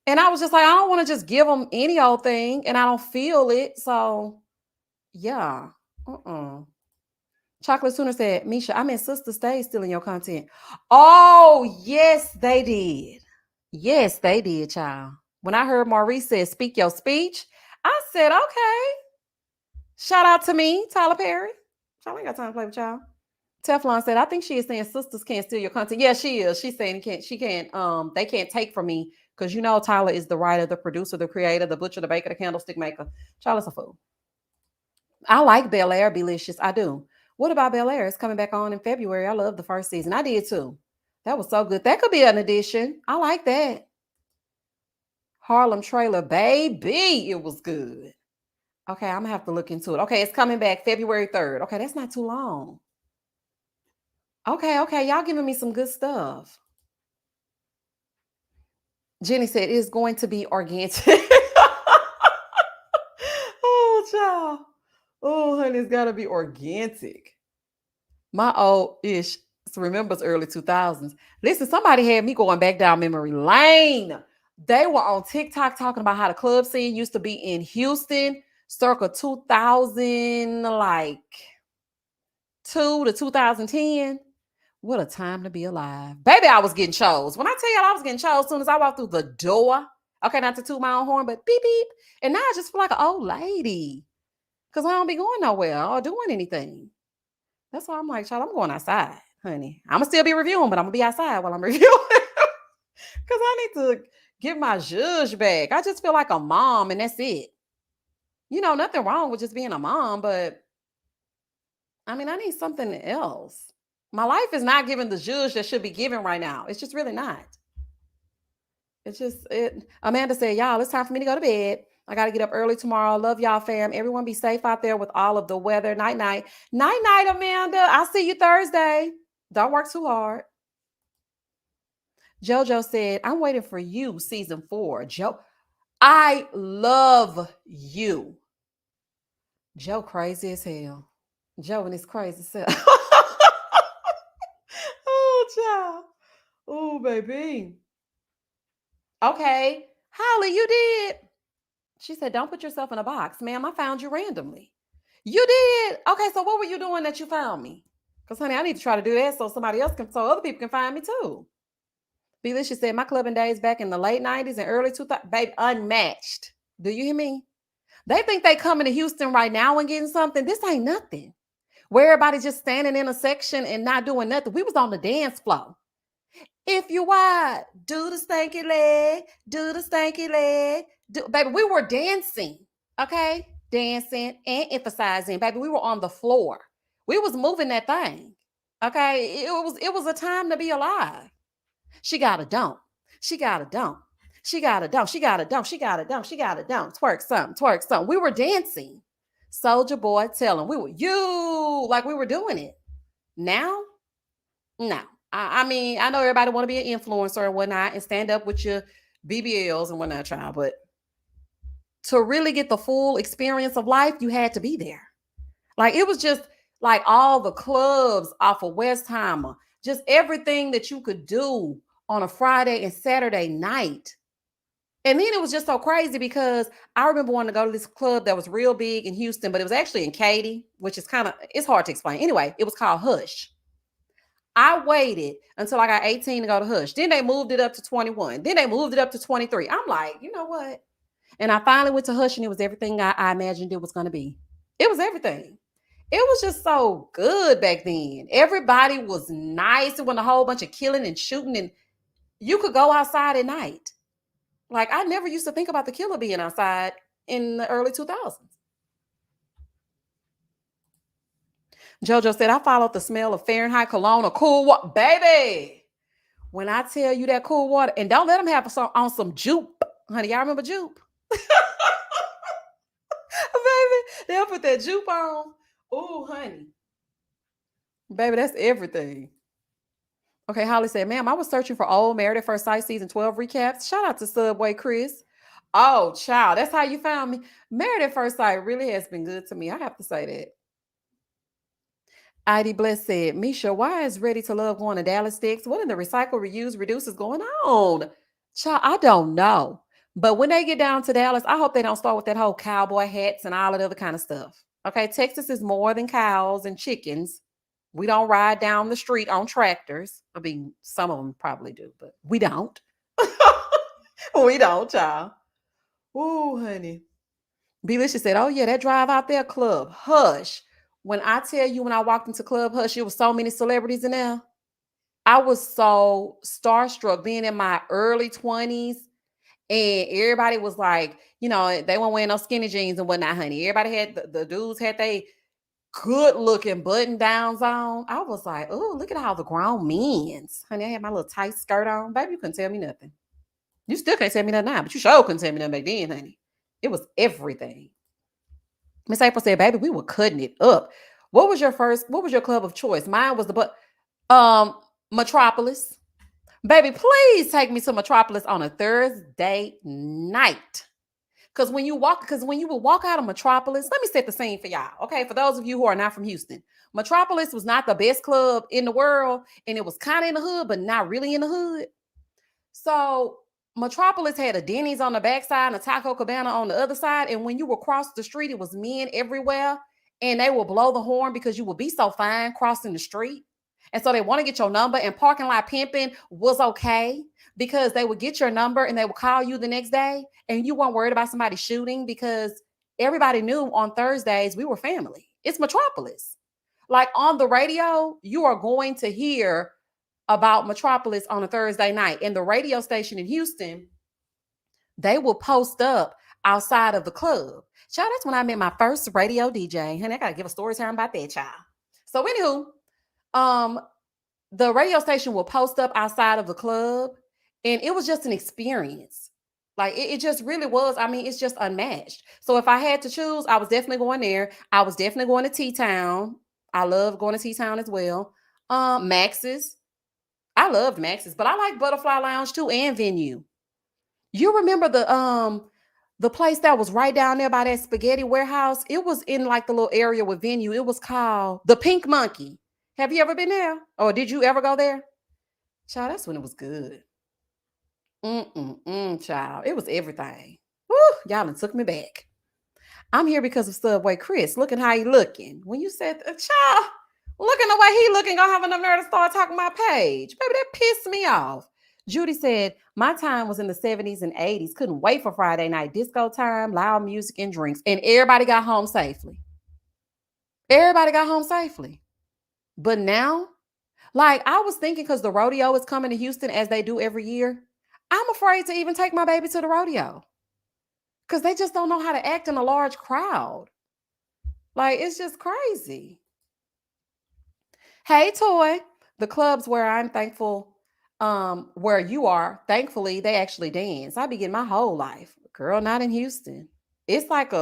And I was just like, I don't want to just give them any old thing and I don't feel it. So yeah. Chocolate Sooner said, Misha, I'm in Sister Stay stealing your content. Oh, yes, they did. Yes, they did, child. When I heard Maurice said, speak your speech, I said, okay. Shout out to me, Tyler Perry. Y'all ain't got time to play with y'all. Teflon said, I think she is saying sisters can't steal your content. Yeah, she is. She's saying they can't take from me because you know Tyler is the writer, the producer, the creator, the butcher, the baker, the candlestick maker. Charlotte's a fool. I like Bel Air, Belicious. I do. What about Bel Air? It's coming back on in February. I love the first season. I did too. That was so good. That could be an addition. I like that. Harlem Trailer, baby. It was good. Okay, I'm gonna have to look into it. Okay, it's coming back February 3rd. Okay, that's not too long. Okay, y'all giving me some good stuff. Jenny said it's going to be organic. Oh, child. Oh, honey, it's gotta be organic. My old ish remembers early 2000s. Listen, somebody had me going back down memory lane. They were on TikTok talking about how the club scene used to be in Houston circa 2000, like 2 to 2010. What a time to be alive. Baby, I was getting chose. When I tell you I was getting chose as soon as I walked through the door. Okay, not to toot my own horn, but beep, beep. And now I just feel like an old lady because I don't be going nowhere or doing anything. That's why I'm like, child, I'm going outside, honey. I'm going to still be reviewing, but I'm going to be outside while I'm reviewing because I need to get my zhuzh back. I just feel like a mom and that's it. You know, nothing wrong with just being a mom, but I mean, I need something else. My life is not giving the zhuzh that should be given right now. It's just really not. It's just it. Amanda said, y'all, it's time for me to go to bed. I got to get up early tomorrow. Love y'all, fam. Everyone be safe out there with all of the weather. Night, night. Night, night, Amanda. I'll see you Thursday. Don't work too hard. JoJo said, I'm waiting for you, season 4. Joe, I love you. Joe crazy as hell. Joe and his crazy self. Oh, child. Oh, baby. Okay. Holly, you did. She said, don't put yourself in a box. Ma'am, I found you randomly. You did? Okay, so what were you doing that you found me? Because, honey, I need to try to do that so so other people can find me too. Felicia said, my clubbing days back in the late 90s and early 2000s, babe, unmatched. Do you hear me? They think they coming to Houston right now and getting something. This ain't nothing. Where everybody just standing in a section and not doing nothing. We was on the dance floor. If you wide, do the stanky leg, do the stanky leg. Baby, we were dancing, okay? Dancing and emphasizing. Baby, we were on the floor. We was moving that thing, okay? It was a time to be alive. She got a dunk. She got a dunk. She got a dunk. She got a dunk. She got a dunk. She got a dunk. Twerk something. Twerk something. We were dancing. Soldier Boy, tell him we were like we were doing it. Now, no. I mean, I know everybody want to be an influencer and whatnot and stand up with your BBLs and whatnot, child, but to really get the full experience of life, you had to be there. Like it was just like all the clubs off of Westheimer, just everything that you could do on a Friday and Saturday night. And then it was just so crazy because I remember wanting to go to this club that was real big in Houston, but it was actually in Katy, which is it's hard to explain. Anyway, it was called Hush. I waited until I got 18 to go to Hush. Then they moved it up to 21. Then they moved it up to 23. I'm like, you know what? And I finally went to Hush and it was everything I imagined it was going to be. It was everything. It was just so good back then. Everybody was nice. It wasn't a whole bunch of killing and shooting, and you could go outside at night. Like I never used to think about the killer being outside in the early 2000s. JoJo said, I followed the smell of Fahrenheit cologne or cool water. Baby, when I tell you that cool water, and don't let them have some on some jupe. Honey, y'all remember jupe? Baby, they'll put that jupe on. Oh, honey. Baby, that's everything. Okay, Holly said, ma'am, I was searching for old Married at First Sight season 12 recaps. Shout out to Subway Chris. Oh, child, that's how you found me. Married at First Sight really has been good to me. I have to say that. ID Bless said, Misha, why is Ready to Love going to Dallas Sticks? What in the recycle, reuse, reduce is going on? Child, I don't know. But when they get down to Dallas, I hope they don't start with that whole cowboy hats and all that other kind of stuff. Okay, Texas is more than cows and chickens. We don't ride down the street on tractors. I mean, some of them probably do, but we don't. We don't, child. Ooh, honey. Belicious said, oh, yeah, that drive out there, Club Hush. When I tell you, when I walked into Club Hush, it was so many celebrities in there. I was so starstruck being in my early 20s. And everybody was like, they weren't wearing no skinny jeans and whatnot, honey. Everybody had the dudes had they good looking button downs on. I was like, oh, look at all the grown men's. Honey, I had my little tight skirt on. Baby, you couldn't tell me nothing. You still can't tell me nothing now, but you sure couldn't tell me nothing back then, honey. It was everything. Miss April said, baby, we were cutting it up. What was your club of choice? Mine was Metropolis. Baby, please take me to Metropolis on a Thursday night. Because when you would walk out of Metropolis, let me set the scene for y'all. Okay, for those of you who are not from Houston, Metropolis was not the best club in the world, and it was kind of in the hood, but not really in the hood. So Metropolis had a Denny's on the backside and a Taco Cabana on the other side. And when you would cross the street, it was men everywhere. And they will blow the horn because you would be so fine crossing the street. And so they want to get your number. And parking lot pimping was okay because they would get your number and they would call you the next day. And you weren't worried about somebody shooting because everybody knew on Thursdays we were family. It's Metropolis. Like on the radio, you are going to hear about Metropolis on a Thursday night. And the radio station in Houston, they will post up outside of the club. Child, that's when I met my first radio DJ. Honey, I gotta give a story time about that, child. So anywho, the radio station will post up outside of the club, and it was just an experience. Like it just really was. I mean, it's just unmatched. So if I had to choose, I was definitely going there. I was definitely going to T-Town. I love going to T-Town as well. Max's. I loved Max's, but I like Butterfly Lounge too and Venue. You remember the place that was right down there by that spaghetti warehouse? It was in like the little area with Venue. It was called the Pink Monkey. Have you ever been there? Or did you ever go there? Child, that's when it was good. Child. It was everything. Woo, y'all done took me back. I'm here because of Subway Chris. Looking how he looking. When you said, child, looking the way he looking, gonna have enough nerve to start talking my page. Baby, that pissed me off. Judy said, my time was in the 70s and 80s. Couldn't wait for Friday night disco time, loud music and drinks. And everybody got home safely. Everybody got home safely. But now, like I was thinking, because the rodeo is coming to Houston as they do every year, I'm afraid to even take my baby to the rodeo. Because they just don't know how to act in a large crowd. Like, it's just crazy. Hey, Toy. The clubs where I'm thankful, where you are, thankfully, they actually dance. I be getting my whole life. Girl, not in Houston. It's like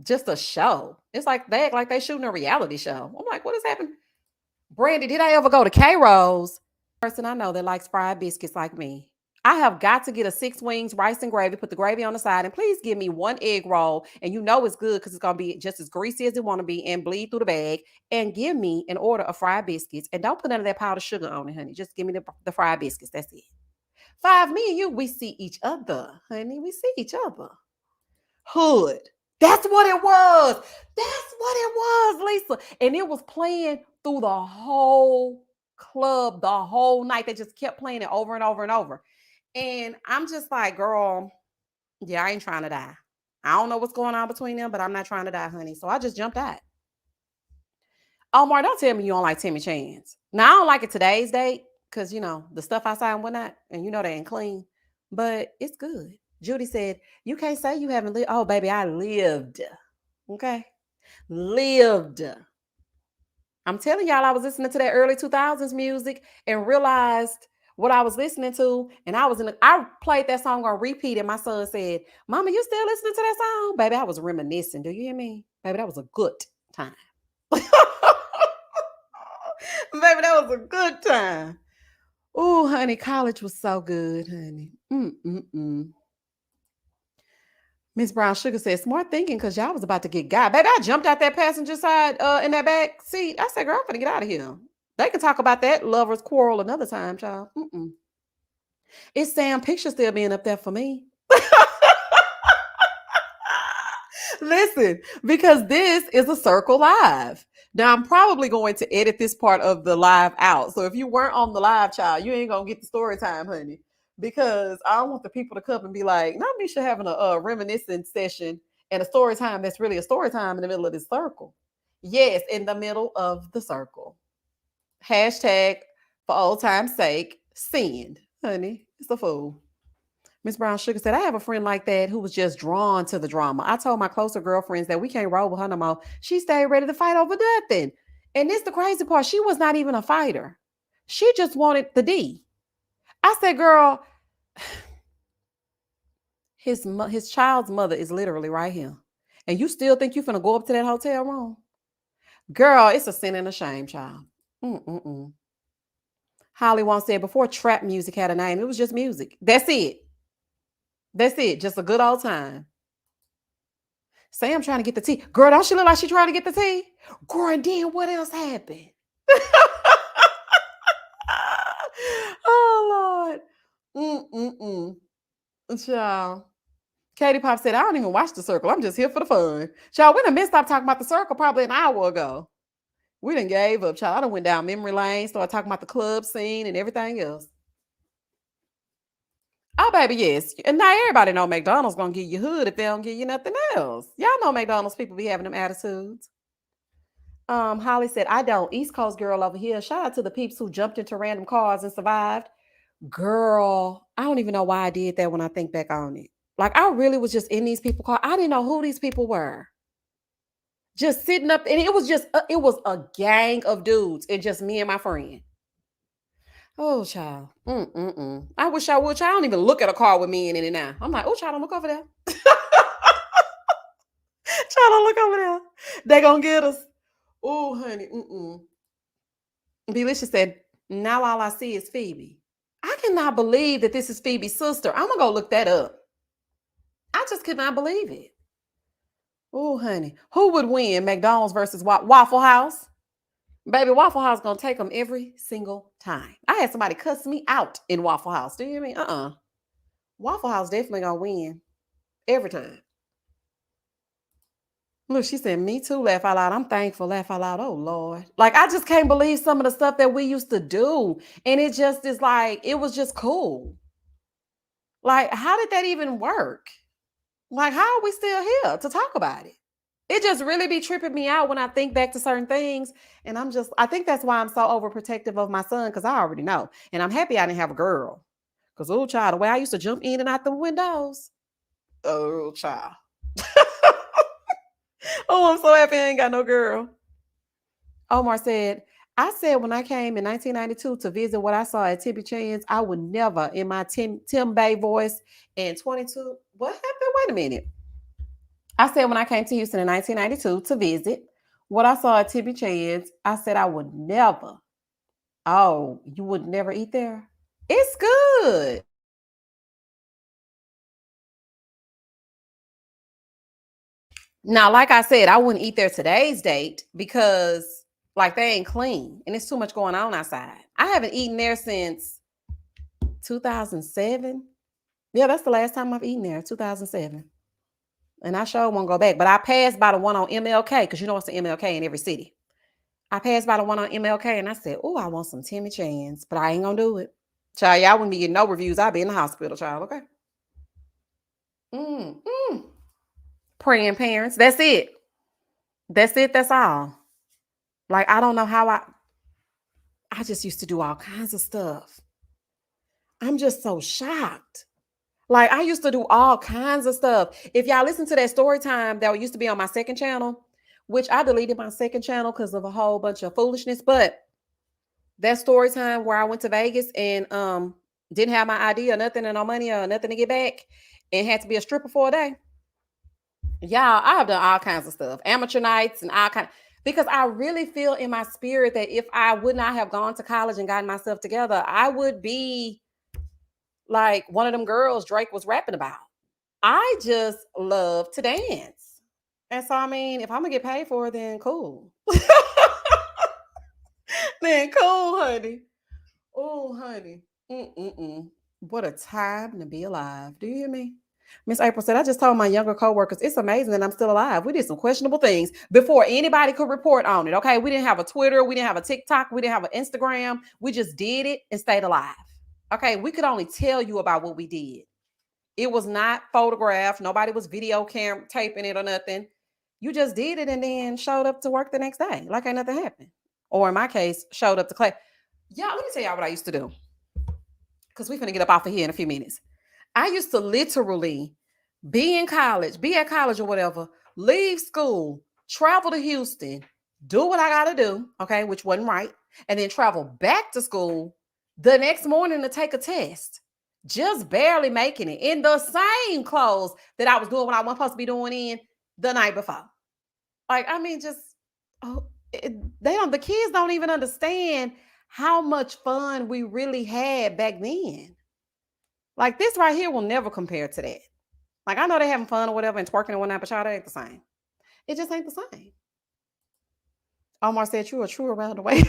just a show. It's like they act like they shooting a reality show. I'm like, what is happening? Brandy, did I ever go to K-Rose? Person I know that likes fried biscuits like me. I have got to get a 6 wings, rice and gravy, put the gravy on the side, and please give me 1 egg roll. And you know it's good because it's going to be just as greasy as it want to be and bleed through the bag. And give me an order of fried biscuits. And don't put none of that powdered sugar on it, honey. Just give me the fried biscuits. That's it. 5, me and you, we see each other, honey. We see each other. Hood. That's what it was. That's what it was, Lisa. And it was playing through the whole club, the whole night. They just kept playing it over and over and over. And I'm just like, girl, yeah, I ain't trying to die. I don't know what's going on between them, but I'm not trying to die, honey. So I just jumped out. Omar, don't tell me you don't like Timmy Chance. Now I don't like it today's date because the stuff outside and whatnot, and they ain't clean, but it's good. Judy said, "You can't say you haven't lived." Oh, baby, I lived. Okay, lived. I'm telling y'all, I was listening to that early 2000s music and realized what I was listening to. And I played that song on repeat, and my son said, "Mama, you still listening to that song?" Baby, I was reminiscing. Do you hear me? Baby, that was a good time. Baby, that was a good time. Oh, honey, college was so good, honey. Mm-mm-mm. Miss Brown Sugar said, "Smart thinking, because y'all was about to get got." Baby, I jumped out that passenger side in that back seat. I said, "Girl, I'm finna get out of here." They can talk about that lovers quarrel another time, child. Mm-mm. It's Sam picture still being up there for me. Listen, because this is a Circle Live. Now, I'm probably going to edit this part of the live out. So if you weren't on the live, child, you ain't going to get the story time, honey. Because I don't want the people to come and be like, "Not Misha having a reminiscent session and a story time that's really a story time in the middle of this circle." Yes, in the middle of the circle. Hashtag for old time's sake, send, honey. It's a fool. Miss Brown Sugar said, "I have a friend like that who was just drawn to the drama. I told my closer girlfriends that we can't roll with her no more. She stayed ready to fight over nothing." And this the crazy part. She was not even a fighter. She just wanted the D. I said, "Girl, his child's mother is literally right here. And you still think you finna go up to that hotel room? Girl, it's a sin and a shame, child." Mm-mm-mm. Holly once said, "Before trap music had a name, it was just music. That's it. That's it. Just a good old time." Sam trying to get the tea. Girl, don't she look like she trying to get the tea? Girl, and then what else happened? Oh, Lord. Mm-mm-mm. Child. Katie Pop said, "I don't even watch The Circle. I'm just here for the fun." Child, we done been stopped talking about The Circle probably an hour ago. We done gave up, child. I done went down memory lane, started talking about the club scene and everything else. Oh, baby, yes. And now everybody know McDonald's gonna give you hood if they don't give you nothing else. Y'all know McDonald's people be having them attitudes. Holly said, "I don't. East Coast girl over here. Shout out to the peeps who jumped into random cars and survived." Girl, I don't even know why I did that when I think back on it. Like, I really was just in these people car. I didn't know who these people were. Just sitting up, and it was a gang of dudes, and just me and my friend. Oh, child. Mm-mm-mm. I wish I would. Child, I don't even look at a car with me in it now. I'm like, "Oh, child, don't look over there." Child, don't look over there. They gonna get us. Oh, honey. Mm-mm. Delicious said, "Now all I see is Phoebe." I cannot believe that this is Phoebe's sister. I'm gonna go look that up. I just could not believe it. Oh, honey, who would win, McDonald's versus Waffle House? Baby, Waffle House gonna take them every single time. I had somebody cuss me out in Waffle House. Do you hear me? Waffle House definitely gonna win every time. Look, she said, "Me too, laugh out loud. I'm thankful, laugh out loud." Oh, Lord. Like, I just can't believe some of the stuff that we used to do. And it just is like, it was just cool. Like, how did that even work? Like, how are we still here to talk about it? It just really be tripping me out when I think back to certain things. And I think that's why I'm so overprotective of my son, because I already know. And I'm happy I didn't have a girl. Because, oh, child, the way I used to jump in and out the windows. Oh, child. Oh, I'm so happy I ain't got no girl. Omar said, "I said when I came in 1992 to visit what I saw at Tippy Chan's, I would never, in my Tim Bay voice, and 22." What happened? Wait a minute. I said when I came to Houston in 1992 to visit what I saw at Tippy Chan's, I said I would never. Oh, you would never eat there? It's good. Now, like I said, I wouldn't eat there today's date because like they ain't clean and it's too much going on outside. I haven't eaten there since 2007. Yeah, that's the last time I've eaten there, 2007. And I sure won't go back. But I passed by the one on MLK because you know it's the MLK in every city. I passed by the one on MLK and I said, "Oh, I want some Timmy Chan's," but I ain't gonna do it. Child, y'all wouldn't be getting no reviews. I'll be in the hospital, child. Okay. Mm, Praying parents. That's it. That's it. That's all. Like, I don't know how I just used to do all kinds of stuff. I'm just so shocked. Like, I used to do all kinds of stuff. If y'all listen to that story time that used to be on my second channel, which I deleted my second channel because of a whole bunch of foolishness, but that story time where I went to Vegas and didn't have my ID or nothing and no money or nothing to get back and had to be a stripper for a day. Y'all, I have done all kinds of stuff, amateur nights and all kinds, because I really feel in my spirit that if I would not have gone to college and gotten myself together, I would be like one of them girls Drake was rapping about. I just love to dance. And so, I mean, if I'm gonna get paid for it, then cool. Then cool, honey. Oh, honey. Mm-mm-mm. What a time to be alive. Do you hear me? Miss April said, I just told my younger coworkers, it's amazing that I'm still alive. We did some questionable things before anybody could report on it. Okay. We didn't have a Twitter. We didn't have a TikTok. We didn't have an Instagram. We just did it and stayed alive. Okay. We could only tell you about what we did. It was not photographed. Nobody was video cam taping it or nothing. You just did it and then showed up to work the next day. Like ain't nothing happened. Or in my case, showed up to class. Yeah, let me tell y'all what I used to do. Because we're going to get up off of here in a few minutes. I used to literally be in college, be at college or whatever, leave school, travel to Houston, do what I got to do, okay, which wasn't right, and then travel back to school the next morning to take a test. Just barely making it in the same clothes that I was doing what I was supposed to be doing in the night before. Like, I mean, just, the kids don't even understand how much fun we really had back then. Like this right here will never compare to that. Like I know they're having fun or whatever and twerking and whatnot, but y'all, that ain't the same. It just ain't the same. Omar said you are true around the way.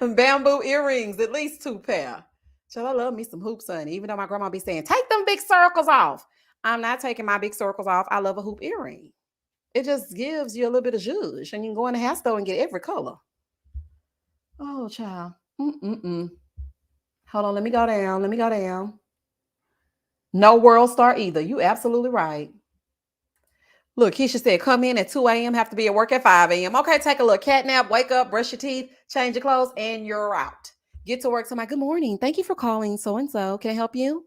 Bamboo earrings, at least 2 pair. So I love me some hoops, honey. Even though my grandma be saying, take them big circles off. I'm not taking my big circles off. I love a hoop earring. It just gives you a little bit of zhuzh, and you can go in the hair store and get every color. Oh, child. Mm-mm-mm. Hold on, let me go down. Let me go down. No World Star either. You absolutely right. Look, Keisha said, come in at 2 a.m., have to be at work at 5 a.m. Okay, take a little cat nap, wake up, brush your teeth, change your clothes, and you're out. Get to work. Somebody, good morning. Thank you for calling so-and-so. Can I help you?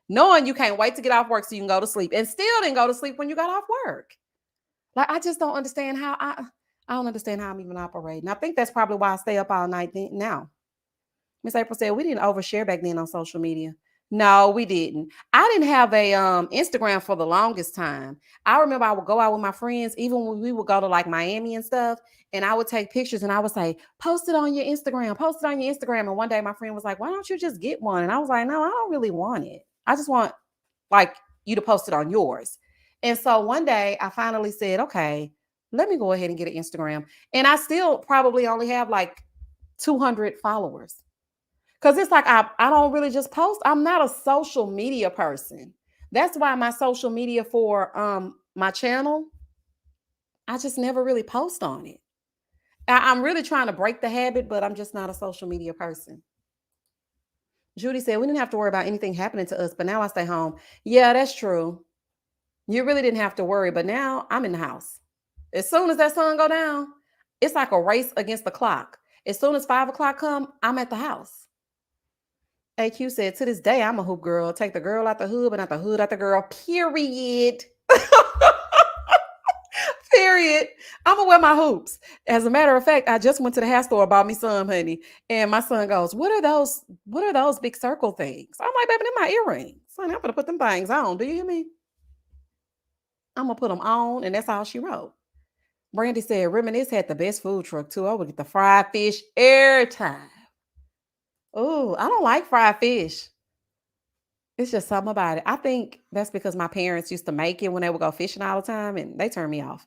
Knowing you can't wait to get off work so you can go to sleep and still didn't go to sleep when you got off work. Like, I just don't understand how I don't understand how I'm even operating. I think that's probably why I stay up all night now. Miss April said, we didn't overshare back then on social media. No, we didn't. I didn't have a Instagram for the longest time. I remember I would go out with my friends, even when we would go to like Miami and stuff, and I would take pictures and I would say, post it on your Instagram, post it on your Instagram. And one day my friend was like, why don't you just get one? And I was like, no, I don't really want it. I just want like you to post it on yours. And so one day I finally said, okay, let me go ahead and get an Instagram. And I still probably only have like 200 followers. Because it's like I don't really just post. I'm not a social media person. That's why my social media for my channel, I just never really post on it. I'm really trying to break the habit, but I'm just not a social media person. Judy said, we didn't have to worry about anything happening to us, but now I stay home. Yeah, that's true. You really didn't have to worry, but now I'm in the house. As soon as that sun go down, it's like a race against the clock. As soon as 5 o'clock come, I'm at the house. AQ said, to this day, I'm a hoop girl. Take the girl out the hood, but not the hood out the girl. Period. Period. I'm gonna wear my hoops. As a matter of fact, I just went to the hair store, bought me some, honey. And my son goes, what are those big circle things? I'm like, baby, they're my earrings. Son, I'm gonna put them things on. Do you hear me? I'm gonna put them on, and that's all she wrote. Brandy said, Reminisce had the best food truck too. I would get the fried fish every time. Oh, I don't like fried fish. It's just something about it. I think that's because my parents used to make it when they would go fishing all the time, and they turned me off.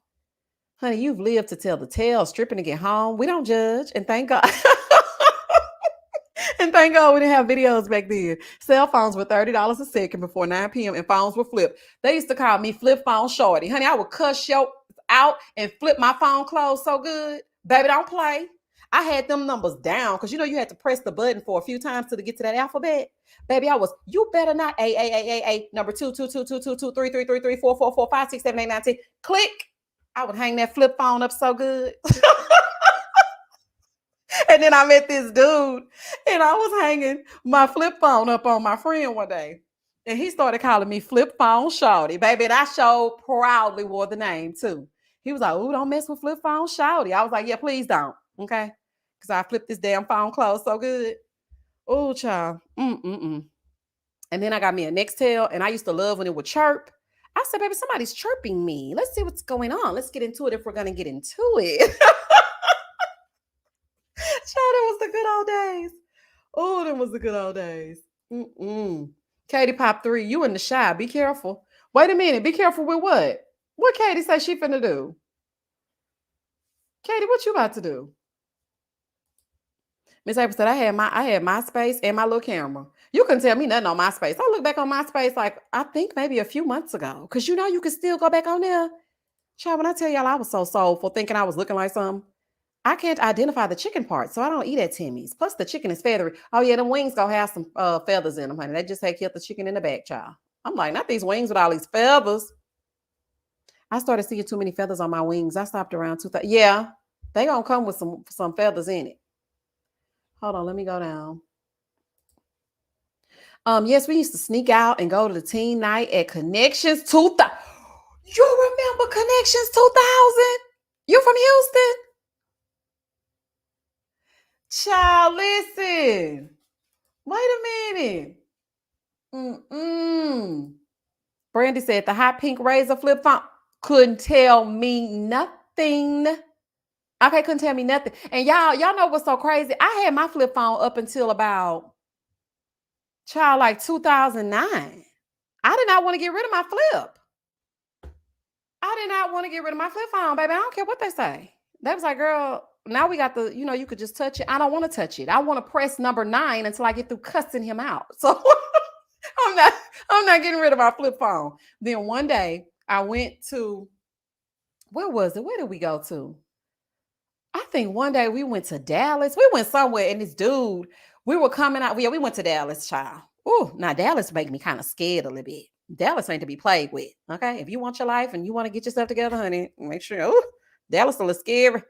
Honey, you've lived to tell the tale, stripping to get home. We don't judge, and thank God. And thank God we didn't have videos back then. Cell phones were $30 a second before 9 p.m. and phones were flipped. They used to call me flip phone shorty. Honey, I would cuss you out and flip my phone closed so good. Baby, don't play. I had them numbers down because you had to press the button for a few times to get to that alphabet. Baby, you better not A number 2 2 2 2 2 2 3 3 3 3 4 4 4 5 6 7 8 9 10. Click. I would hang that flip phone up so good. And then I met this dude, and I was hanging my flip phone up on my friend one day. And he started calling me Flip Phone Shawty. Baby, and I showed proudly wore the name too. He was like, "Ooh, don't mess with Flip Phone Shawty." I was like, "Yeah, please don't." Okay. Because I flipped this damn phone closed so good. Oh, child. Mm-mm-mm. And then I got me a Nextel, and I used to love when it would chirp. I said, "Baby, somebody's chirping me. Let's see what's going on. Let's get into it if we're going to get into it." Child, that was the good old days. Oh, them was the good old days. Mm-mm. Katie Pop 3, you in the shy. Be careful. Wait a minute. Be careful with what? What Katie say she finna do? Katie, what you about to do? Miss April said, I had MySpace and my little camera. You couldn't tell me nothing on MySpace. I look back on MySpace like I think maybe a few months ago. Cause you can still go back on there. Child, when I tell y'all I was so soulful thinking I was looking like something. I can't identify the chicken part, so I don't eat at Timmy's. Plus, the chicken is feathery. Oh yeah, the wings gonna have some feathers in them, honey. They just had killed the chicken in the back, child. I'm like, not these wings with all these feathers. I started seeing too many feathers on my wings. I stopped around 2000. Yeah, they gonna come with some feathers in it. Hold on, let me go down. Yes, we used to sneak out and go to the teen night at Connections 2000. You remember Connections 2000? You from Houston? Child, listen. Wait a minute. Mm-mm. Brandy said the hot pink razor flip phone couldn't tell me nothing. Okay, couldn't tell me nothing. And y'all know what's so crazy? I had my flip phone up until about child like 2009. I did not want to get rid of my flip. I did not want to get rid of my flip phone, baby. I don't care what they say. They was like, girl, now we got you could just touch it. I don't want to touch it. I want to press number 9 until I get through cussing him out. So I'm not I'm not getting rid of my flip phone. Then one day I went to where was it? Where did we go to? I think one day we went to Dallas. We went somewhere, and this dude, we were coming out. Yeah, we went to Dallas, child. Oh, now Dallas make me kind of scared a little bit. Dallas ain't to be played with. Okay. If you want your life and you want to get yourself together, honey, make sure. Oh, Dallas a little scary.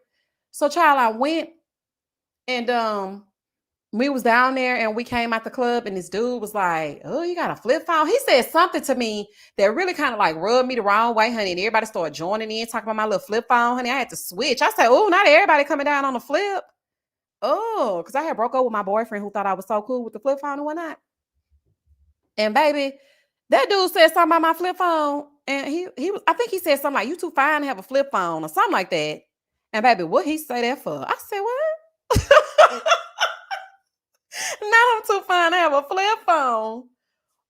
So, child, I went and we was down there and we came out the club and this dude was like, "Oh, you got a flip phone?" He said something to me that really kind of like rubbed me the wrong way, honey. And everybody started joining in, talking about my little flip phone, honey. I had to switch. I said, "Oh, not everybody coming down on the flip." Oh, because I had broke up with my boyfriend who thought I was so cool with the flip phone and whatnot. And baby, that dude said something about my flip phone. And he was, I think he said something like, "You too fine to have a flip phone," or something like that. And baby, what he say that for? I said, "What?" Now I'm too fine to have a flip phone.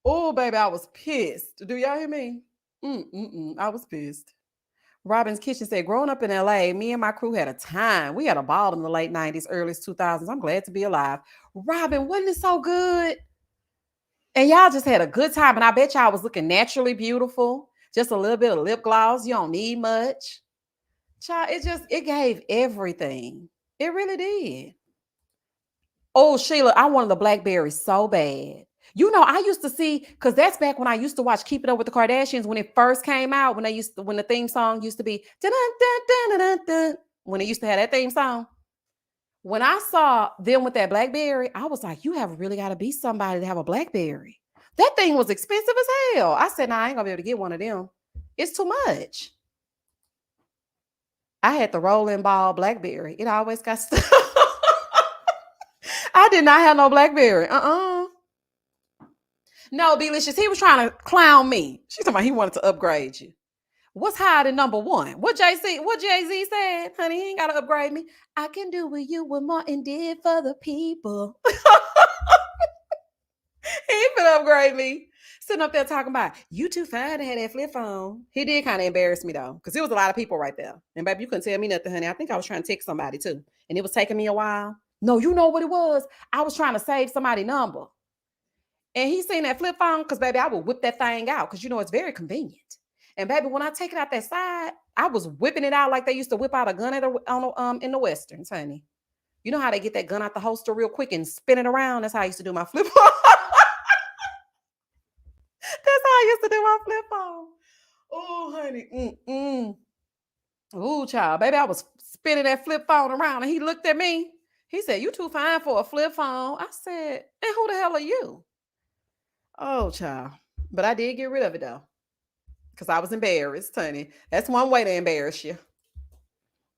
Oh, baby, I was pissed. Do y'all hear me? I was pissed. Robin's Kitchen said, growing up in LA, me and my crew had a time. We had a ball in the late 90s, early 2000s. I'm glad to be alive. Robin, wasn't it so good? And y'all just had a good time. And I bet y'all was looking naturally beautiful. Just a little bit of lip gloss. You don't need much. Child, it gave everything. It really did. Oh, Sheila, I wanted the Blackberry so bad. I used to see because that's back when I used to watch Keeping Up with the Kardashians when it first came out. When the theme song used to be dun, dun, dun, dun, dun, when it used to have that theme song. When I saw them with that Blackberry, I was like, "You have really got to be somebody to have a Blackberry." That thing was expensive as hell. I said, "Nah, I ain't gonna be able to get one of them. It's too much." I had the rolling ball Blackberry. It always got stuff. I did not have no Blackberry. No, Delicious. He was trying to clown me. She's talking about he wanted to upgrade you. What's higher than number one? What Jay-Z said? Honey, he ain't gotta upgrade me. I can do with you what Martin did for the people. He ain't finna upgrade me. Sitting up there talking about you too fine to have that flip phone. He did kind of embarrass me though, because there was a lot of people right there. And baby, you couldn't tell me nothing, honey. I think I was trying to text somebody too. And it was taking me a while. No, you know what it was? I was trying to save somebody's number. And he seen that flip phone because, baby, I would whip that thing out because, it's very convenient. And, baby, when I take it out that side, I was whipping it out like they used to whip out a gun in the Westerns, honey. You know how they get that gun out the holster real quick and spin it around? That's how I used to do my flip phone. That's how I used to do my flip phone. Oh, honey. Ooh, child, baby, I was spinning that flip phone around and he looked at me. He said, "You too fine for a flip phone." I said, "And who the hell are you?" Oh, child. But I did get rid of it though. Because I was embarrassed, honey. That's one way to embarrass you.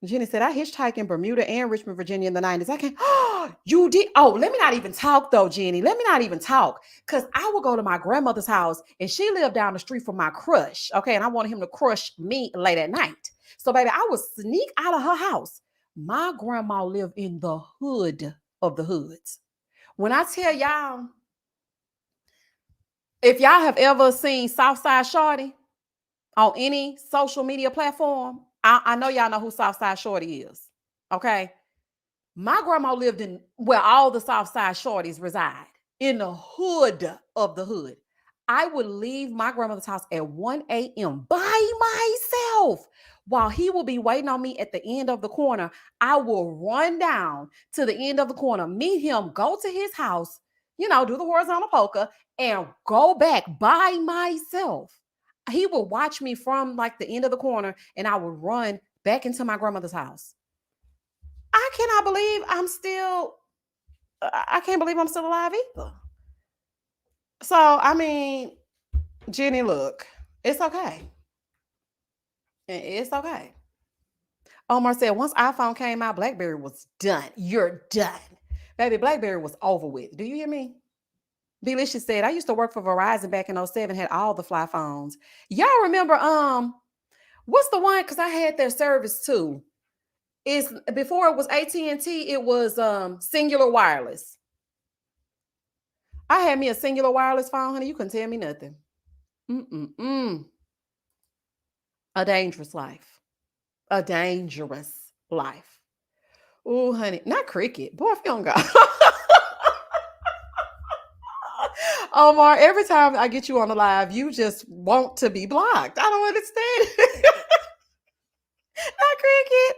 Jenny said, I hitchhiked in Bermuda and Richmond, Virginia in the 90s. I can't. Oh, you did. Oh, let me not even talk though, Jenny. Let me not even talk. Because I would go to my grandmother's house and she lived down the street from my crush. Okay. And I wanted him to crush me late at night. So, baby, I would sneak out of her house. My grandma lived in the hood of the hoods. When I tell y'all, if y'all have ever seen Southside Shorty on any social media platform, I know y'all know who Southside Shorty is. Okay. My grandma lived in where all the Southside Shorties reside, in the hood of the hood. I would leave my grandmother's house at 1 a.m. by myself while he will be waiting on me at the end of the corner. I will run down to the end of the corner, meet him, go to his house, do the horizontal polka, and go back by myself. He would watch me from like the end of the corner, and I would run back into my grandmother's house. I cannot believe I can't believe I'm still alive either. So, I mean, Jenny, look, it's okay. It's okay. Omar said, once iPhone came out, BlackBerry was done. You're done. Baby, BlackBerry was over with. Do you hear me? Delicious said, I used to work for Verizon back in 07, had all the fly phones. Y'all remember, what's the one? Because I had their service too. Is before it was AT&T, it was Singular Wireless. I had me a Singular Wireless phone, honey. You couldn't tell me nothing. A dangerous life. A dangerous life. Oh, honey. Not cricket. Boy, if you don't go. Omar, every time I get you on the live, you just want to be blocked. I don't understand. Not cricket.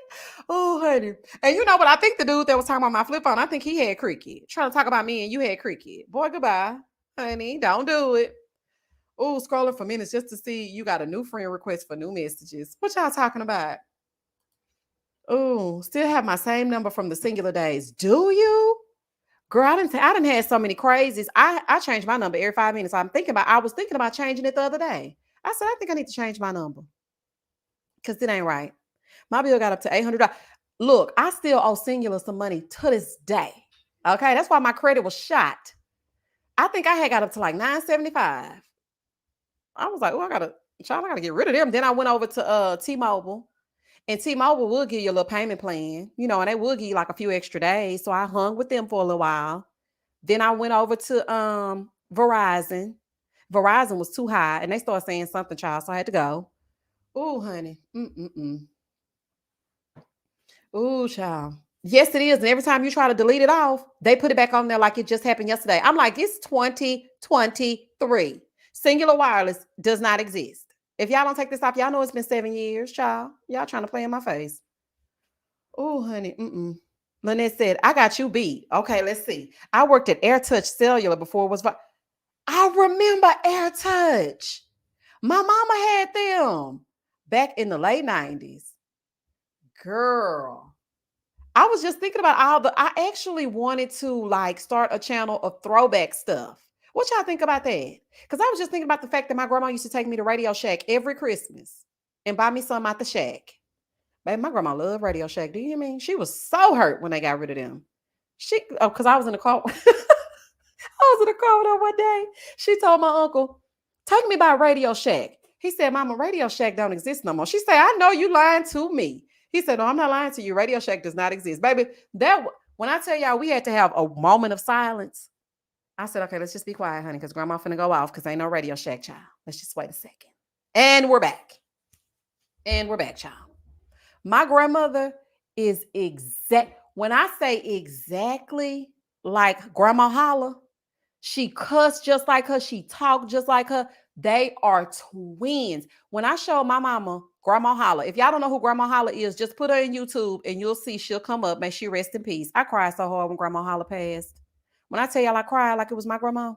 Oh, honey. And you know what? I think the dude that was talking about my flip phone, I think he had cricket. Trying to talk about me and you had cricket. Boy, goodbye. Honey, don't do it. Oh, scrolling for minutes just to see you got a new friend request for new messages. What y'all talking about? Oh, still have my same number from the singular days. Do you? Girl, I didn't have so many crazies. I change my number every 5 minutes. I was thinking about changing it the other day. I said, I think I need to change my number. Because it ain't right. My bill got up to $800. Look, I still owe Singular some money to this day. Okay, that's why my credit was shot. I think I had got up to like $975. I was like, oh, I gotta get rid of them. Then I went over to T-Mobile. And T-Mobile will give you a little payment plan, and they will give you like a few extra days. So I hung with them for a little while. Then I went over to Verizon. Verizon was too high, and they started saying something, child. So I had to go. Ooh, honey. Ooh, child. Yes, it is. And every time you try to delete it off, they put it back on there like it just happened yesterday. I'm like, it's 2023. Singular Wireless does not exist. If y'all don't take this off, y'all know it's been 7 years, child. Y'all trying to play in my face. Oh, honey. Lynette said, I got you beat. Okay, let's see. I worked at AirTouch Cellular before it was. I remember AirTouch. My mama had them back in the late 90s. Girl. I was just thinking about I actually wanted to like start a channel of throwback stuff. What y'all think about that? Because I was just thinking about the fact that my grandma used to take me to Radio Shack every Christmas and buy me some out the shack. Baby, my grandma loved Radio Shack. Do you hear me? She was so hurt when they got rid of them. Because I was in the car. I was in the car with her one day. She told my uncle, take me by Radio Shack. He said, Mama, Radio Shack don't exist no more. She said, I know you lying to me. He said, no, I'm not lying to you. Radio Shack does not exist. Baby, when I tell y'all we had to have a moment of silence, I said, okay, let's just be quiet, honey, because grandma finna go off because ain't no Radio Shack, child. Let's just wait a second. And we're back. Child. My grandmother is when I say exactly like Grandma Holla, she cussed just like her. She talked just like her. They are twins. When I showed my mama Grandma Holla, if y'all don't know who Grandma Holla is, just put her in YouTube and you'll see she'll come up. May she rest in peace. I cried so hard when Grandma Holla passed. When I tell y'all I cried like it was my grandma.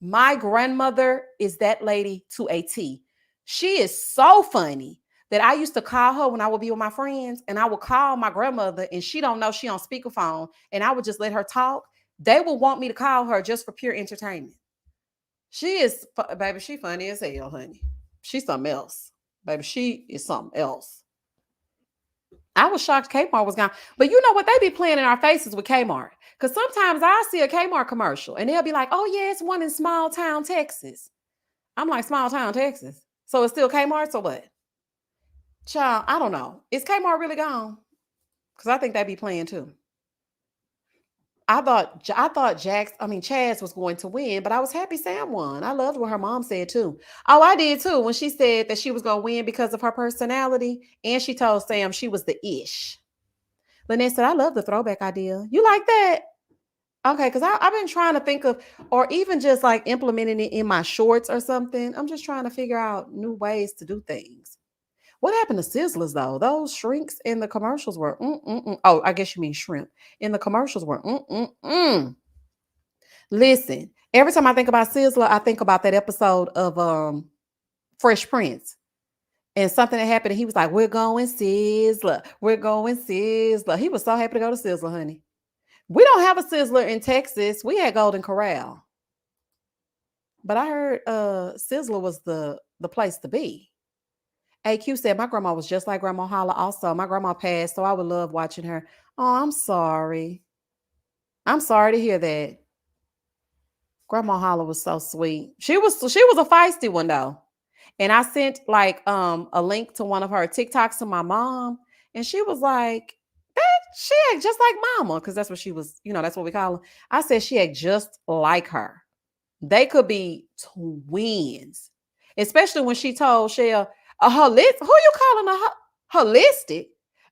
My grandmother is that lady to a T. She is so funny. that I used to call her when I would be with my friends, and I would call my grandmother, and she don't know she on speakerphone, and I would just let her talk. They would want me to call her just for pure entertainment. She is, baby, she funny as hell, honey. She's something else. Baby, she is something else. I was shocked Kmart was gone. But you know what? They be playing in our faces with Kmart. Because sometimes I see a Kmart commercial and they'll be like, oh, yeah, it's one in small town, Texas. I'm like, small town, Texas. So it's still Kmart's or what? Child, I don't know. Is Kmart really gone? Because I think they be playing too. I thought Chaz was going to win, but I was happy Sam won. I loved what her mom said too. Oh, I did too when she said that she was gonna win because of her personality, and she told Sam she was the ish. Lynette said, "I love the throwback idea. You like that? Okay, because I've been trying to think of, or even just like implementing it in my shorts or something. I'm just trying to figure out new ways to do things. What happened to Sizzlers though? Those shrinks in the commercials were Oh, I guess you mean shrimp. In the commercials were Listen, every time I think about Sizzler, I think about that episode of Fresh Prince. And something that happened, and he was like, "We're going Sizzler. We're going Sizzler." He was so happy to go to Sizzler, honey. We don't have a Sizzler in Texas. We had Golden Corral. But I heard Sizzler was the place to be. AQ said my grandma was just like Grandma Holla. Also, my grandma passed, so I would love watching her. Oh, I'm sorry. I'm sorry to hear that. Grandma Holla was so sweet. She was a feisty one though. And I sent like a link to one of her TikToks to my mom, and she was like, that she act just like mama, because that's what she was, that's what we call her. I said she act just like her. They could be twins. Especially when she told Shell, a holistic, who you calling a holistic?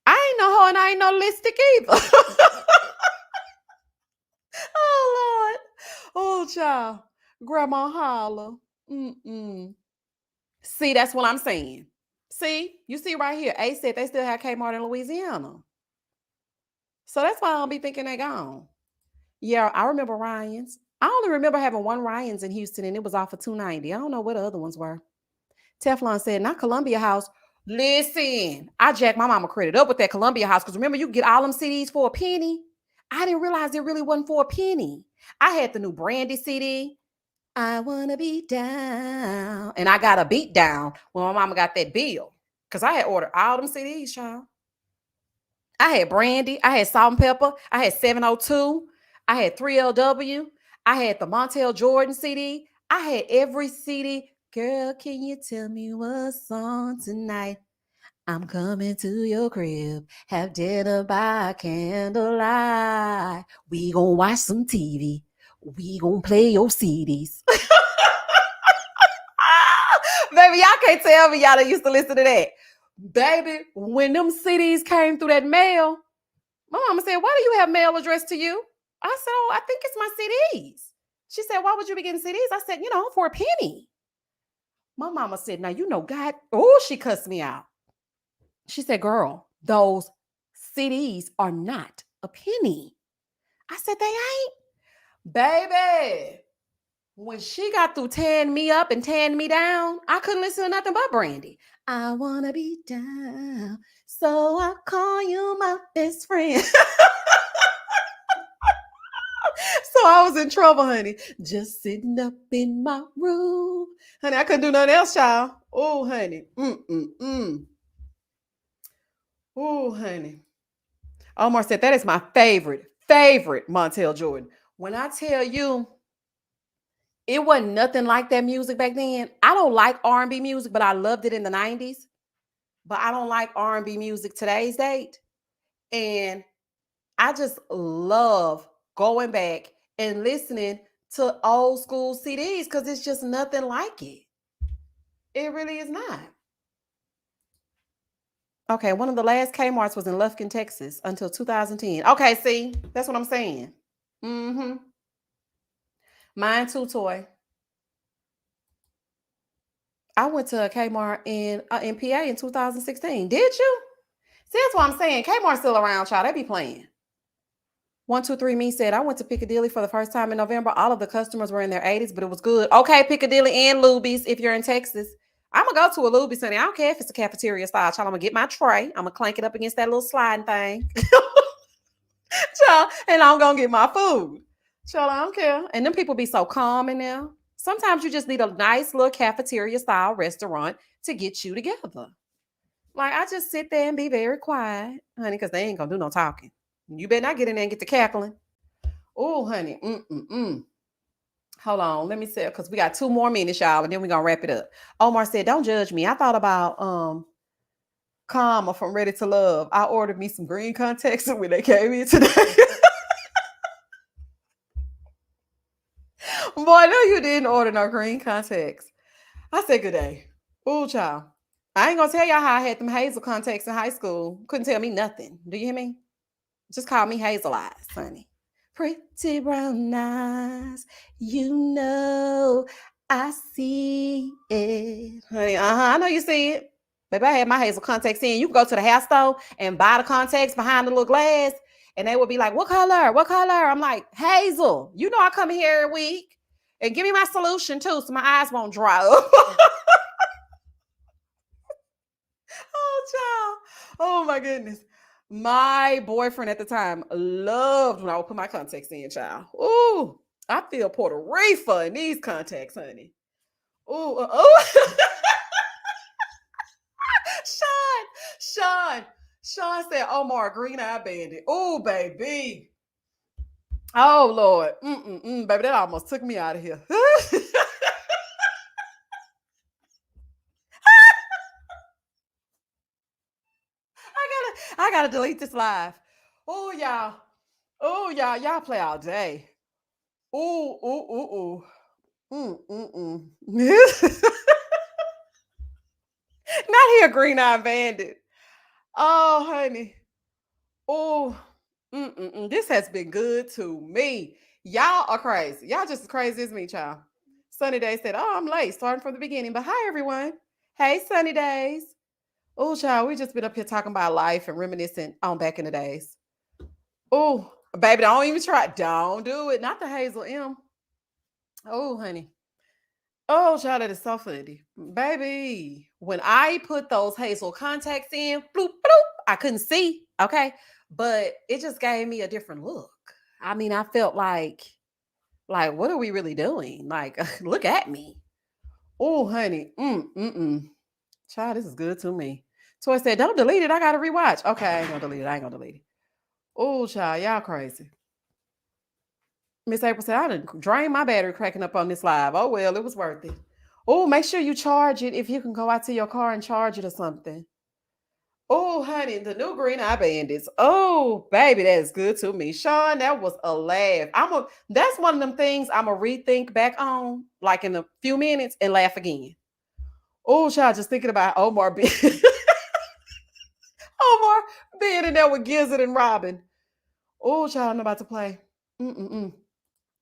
I ain't know her and I ain't no holistic either. Oh Lord. Oh child. Grandma Holla. Mm-mm. See, that's what I'm saying. See, you see right here. A said they still have Kmart in Louisiana. So that's why I don't be thinking they gone. Yeah, I remember Ryan's. I only remember having one Ryan's in Houston, and it was off of 290. I don't know what the other ones were. Teflon said, not Columbia House. Listen, I jacked my mama credit up with that Columbia House because remember, you could get all them CDs for a penny. I didn't realize it really wasn't for a penny. I had the new Brandy CD. I wanna be down. And I got a beat down when my mama got that bill. Because I had ordered all them CDs, child. I had Brandy, I had Salt and Pepper, I had 702, I had 3LW, I had the Montel Jordan CD, I had every CD. Girl, can you tell me what's on tonight? I'm coming to your crib, have dinner by candlelight. We gonna watch some TV. We gonna play your CDs. Baby, y'all can't tell me y'all that used to listen to that. Baby, when them CDs came through that mail, my mama said, why do you have mail addressed to you? I said, oh, I think it's my CDs. She said, why would you be getting CDs? I said, for a penny. My mama said, now, God, oh, she cussed me out. She said, girl, those CDs are not a penny. I said, they ain't. Baby, when she got through tearing me up and tearing me down, I couldn't listen to nothing but Brandy. I want to be down, so I call you my best friend. So I was in trouble, honey. Just sitting up in my room. Honey, I couldn't do nothing else, child. Oh, honey. Oh, honey. Omar said, that is my favorite Montel Jordan. When I tell you, it wasn't nothing like that music back then. I don't like R&B music, but I loved it in the 90s. But I don't like R&B music today's date. And I just love going back and listening to old school CDs because it's just nothing like it. It really is not. Okay, one of the last Kmart's was in Lufkin, Texas until 2010. Okay, see, that's what I'm saying. Mm-hmm. Mine too, Toy. I went to a Kmart in PA in 2016. Did you? See, that's what I'm saying. Kmart's still around, child. They be playing. 123 Me said, I went to Piccadilly for the first time in November. All of the customers were in their 80s, but it was good. Okay, Piccadilly and Luby's if you're in Texas. I'm gonna go to a Luby's, honey. I don't care if it's a cafeteria style. Child, I'm gonna get my tray. I'm gonna clank it up against that little sliding thing. Child, and I'm gonna get my food. Child, I don't care. And them people be so calm in there. Sometimes you just need a nice little cafeteria style restaurant to get you together. Like I just sit there and be very quiet, honey, because they ain't gonna do no talking. You better not get in there and get to cackling. Oh, honey. Mm-mm-mm. Hold on, let me say because we got 2 more minutes, y'all, and then we're gonna wrap it up. Omar said, "Don't judge me. I thought about Karma from Ready to Love. I ordered me some green contacts when they came in today." Boy, no, you didn't order no green contacts. I said, "Good day." Ooh, child. I ain't gonna tell y'all how I had them hazel contacts in high school. Couldn't tell me nothing. Do you hear me? Just call me Hazel Eyes, honey. Pretty brown eyes, you know I see it. Honey, I know you see it. Baby, I had my hazel contacts in. You can go to the hair store and buy the contacts behind the little glass, and they would be like, "What color? What color?" I'm like, "Hazel." You know I come here every week. And give me my solution too, so my eyes won't dry up. Oh, child. Oh my goodness. My boyfriend at the time loved when I would put my contacts in, child. Ooh, I feel Puerto Rico in these contacts, honey. Ooh, oh. Sean, Sean, Sean said, Omar, green eye bandit. Oh, baby. Oh, Lord. Baby, that almost took me out of here. I gotta delete this live. Oh, y'all. Oh, y'all play all day. Ooh, ooh, ooh, ooh. Not here, green eye bandit. Oh, honey. Oh, this has been good to me. Y'all are crazy. Y'all just as crazy as me, child. Sunny Day said, "Oh, I'm late, starting from the beginning." But hi, everyone. Hey, Sunny Days. Oh, child, we just been up here talking about life and reminiscing on back in the days. Oh, baby, don't even try. Don't do it. Not the Hazel M. Oh, honey. Oh, child, that is so funny. Baby, when I put those hazel contacts in, bloop, bloop, I couldn't see. Okay. But it just gave me a different look. I mean, I felt like, what are we really doing? Like, look at me. Oh, honey. Child, this is good to me. So I said, don't delete it. I gotta rewatch. Okay, I ain't gonna delete it. I ain't gonna delete it. Oh, child, y'all crazy. Miss April said, I didn't drain my battery cracking up on this live. Oh, well, it was worth it. Oh, make sure you charge it if you can go out to your car and charge it or something. Oh, honey, the new green eye bandits. Oh, baby, that is good to me. Sean, that was a laugh. That's one of them things I'm gonna rethink back on, like in a few minutes, and laugh again. Oh, child, just thinking about Omar being Omar being in there with Gizzard and Robin. Oh, child, I'm about to play. Mm-mm-mm.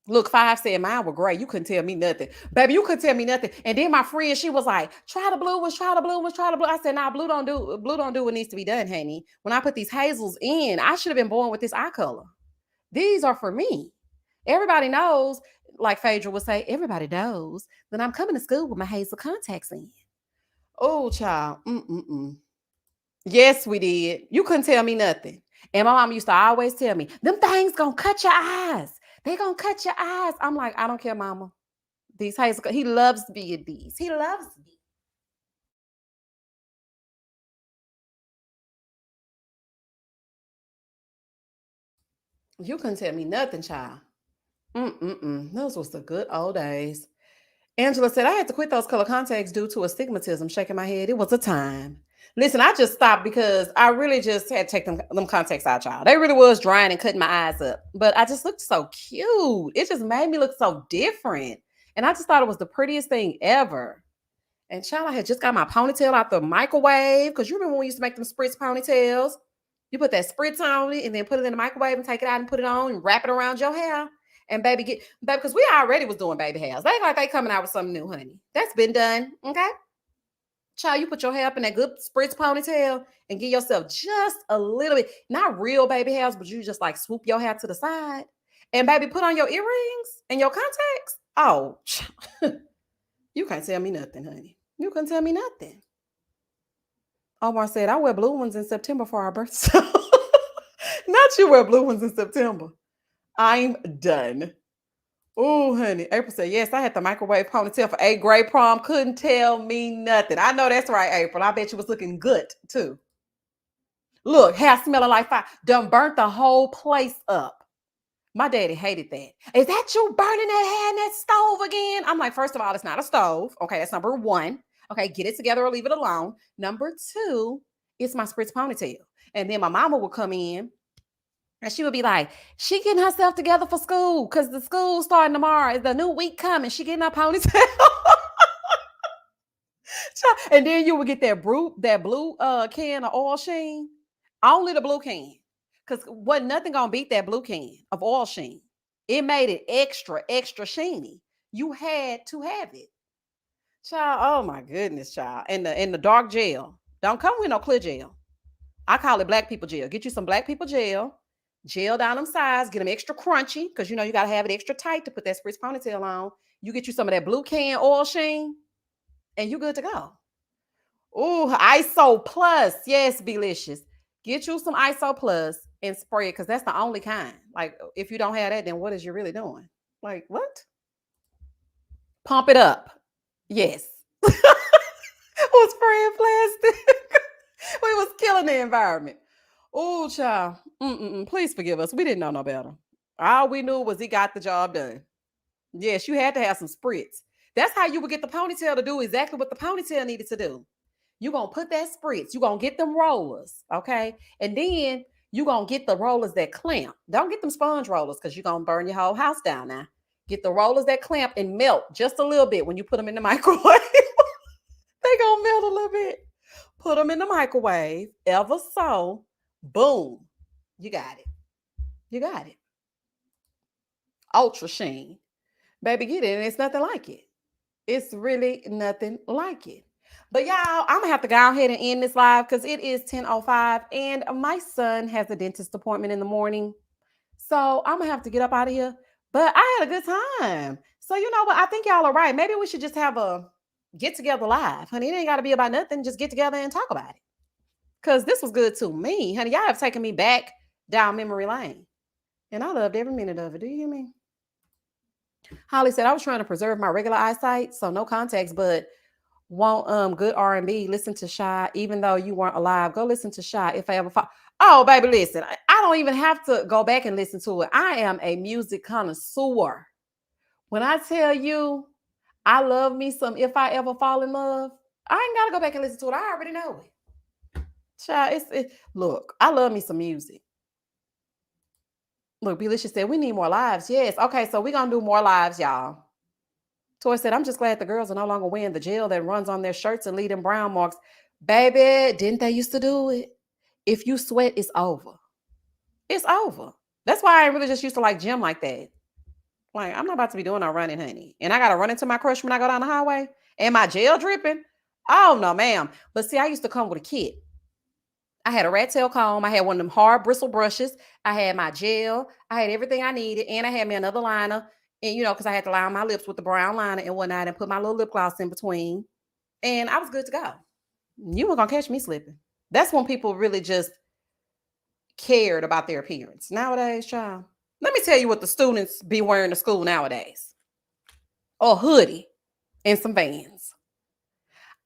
Look, Five said mine were great. You couldn't tell me nothing. Baby, you couldn't tell me nothing. And then my friend, she was like, try the blue ones, try the blue ones, try the blue. I said, nah, blue don't do what needs to be done, honey. When I put these hazels in, I should have been born with this eye color. These are for me. Everybody knows, like Phaedra would say, everybody knows that I'm coming to school with my hazel contacts in. Oh, child. Mm-mm-mm. Yes, we did. You couldn't tell me nothing. And my mom used to always tell me, them things gonna cut your eyes. They gonna cut your eyes. I'm like, I don't care, mama. These hazel, he loves being these. He loves me. You couldn't tell me nothing, child. Those was the good old days. Angela said, I had to quit those color contacts due to astigmatism. Shaking my head. It was a time. Listen, I just stopped because I really just had to take them contacts out, child. They really was drying and cutting my eyes up. But I just looked so cute. It just made me look so different. And I just thought it was the prettiest thing ever. And child, I had just got my ponytail out the microwave. Because you remember when we used to make them spritz ponytails? You put that spritz on it and then put it in the microwave and take it out and put it on and wrap it around your hair. And baby, baby, because we already was doing baby hairs. They like they coming out with something new, honey. That's been done. Okay. Child, you put your hair up in that good spritz ponytail and give yourself just a little bit, not real baby hairs, but you just like swoop your hair to the side. And baby, put on your earrings and your contacts. Oh, you can't tell me nothing, honey. You couldn't tell me nothing. Omar said, I wear blue ones in September for our birthday. Not you wear blue ones in September. I'm done. Oh, honey. April said, yes, I had the microwave ponytail for 8th grade prom. Couldn't tell me nothing. I know that's right, April. I bet you was looking good, too. Look, hair smelling like fire. Done burnt the whole place up. My daddy hated that. Is that you burning that hair in that stove again? I'm like, first of all, it's not a stove. Okay, that's number one. Okay, get it together or leave it alone. Number two, it's my spritz ponytail. And then my mama would come in and she would be like, she getting herself together for school because the school starting tomorrow. Is the new week coming. She getting her ponytail. And then you would get that blue can of oil sheen. Only the blue can. Because wasn't nothing gonna beat that blue can of oil sheen. It made it extra, extra sheeny. You had to have it. Child, oh my goodness, child. And the dark gel. Don't come with no clear gel. I call it black people gel. Get you some black people gel down them sides, get them extra crunchy, because you know you gotta have it extra tight to put that spritz ponytail on. You get you some of that blue can oil sheen, and you good to go. Ooh, ISO Plus. Yes, Belicious. Get you some ISO Plus and spray it because that's the only kind. Like, if you don't have that, then what is you really doing? Like, what? Pump it up. Yes. Was spraying plastic. We was killing the environment. Oh, child. Please forgive us. We didn't know no better. All we knew was he got the job done. Yes, you had to have some spritz. That's how you would get the ponytail to do exactly what the ponytail needed to do. You're going to put that spritz. You're going to get them rollers, okay? And then you're going to get the rollers that clamp. Don't get them sponge rollers because you're going to burn your whole house down now. Get the rollers that clamp and melt just a little bit when you put them in the microwave. They going to melt a little bit. Put them in the microwave, ever so. Boom. You got it. You got it. Ultra sheen. Baby, get it. And it's nothing like it. It's really nothing like it. But y'all, I'm gonna have to go ahead and end this live because it is 10:05 and my son has a dentist appointment in the morning. So I'm gonna have to get up out of here. But I had a good time. So you know what? I think y'all are right. Maybe we should just have a get together live. Honey, it ain't gotta be about nothing. Just get together and talk about it. Cause this was good to me. Honey, y'all have taken me back down memory lane. And I loved every minute of it. Do you hear me? Holly said, I was trying to preserve my regular eyesight, so no contacts, but want good R&B. Listen to Shy, even though you weren't alive. Go listen to Shy if I ever fall. Oh, baby, listen. I don't even have to go back and listen to it. I am a music connoisseur. When I tell you I love me some If I Ever Fall in Love, I ain't gotta go back and listen to it. I already know it. Child, look, I love me some music. Look, Belisha said, we need more lives. Yes. Okay, so we're going to do more lives, y'all. Toy said, I'm just glad the girls are no longer wearing the gel that runs on their shirts and leave them brown marks. Baby, didn't they used to do it? If you sweat, it's over. It's over. That's why I really just used to like gym like that. Like, I'm not about to be doing no running, honey. And I got to run into my crush when I go down the highway. And my gel dripping. Oh, no, ma'am. But see, I used to come with a kit. I had a rat tail comb. I had one of them hard bristle brushes. I had my gel. I had everything I needed. And I had me another liner. And, you know, because I had to line my lips with the brown liner and whatnot and put my little lip gloss in between. And I was good to go. You weren't going to catch me slipping. That's when people really just cared about their appearance. Nowadays, child, let me tell you what the students be wearing to school nowadays. A hoodie and some Vans.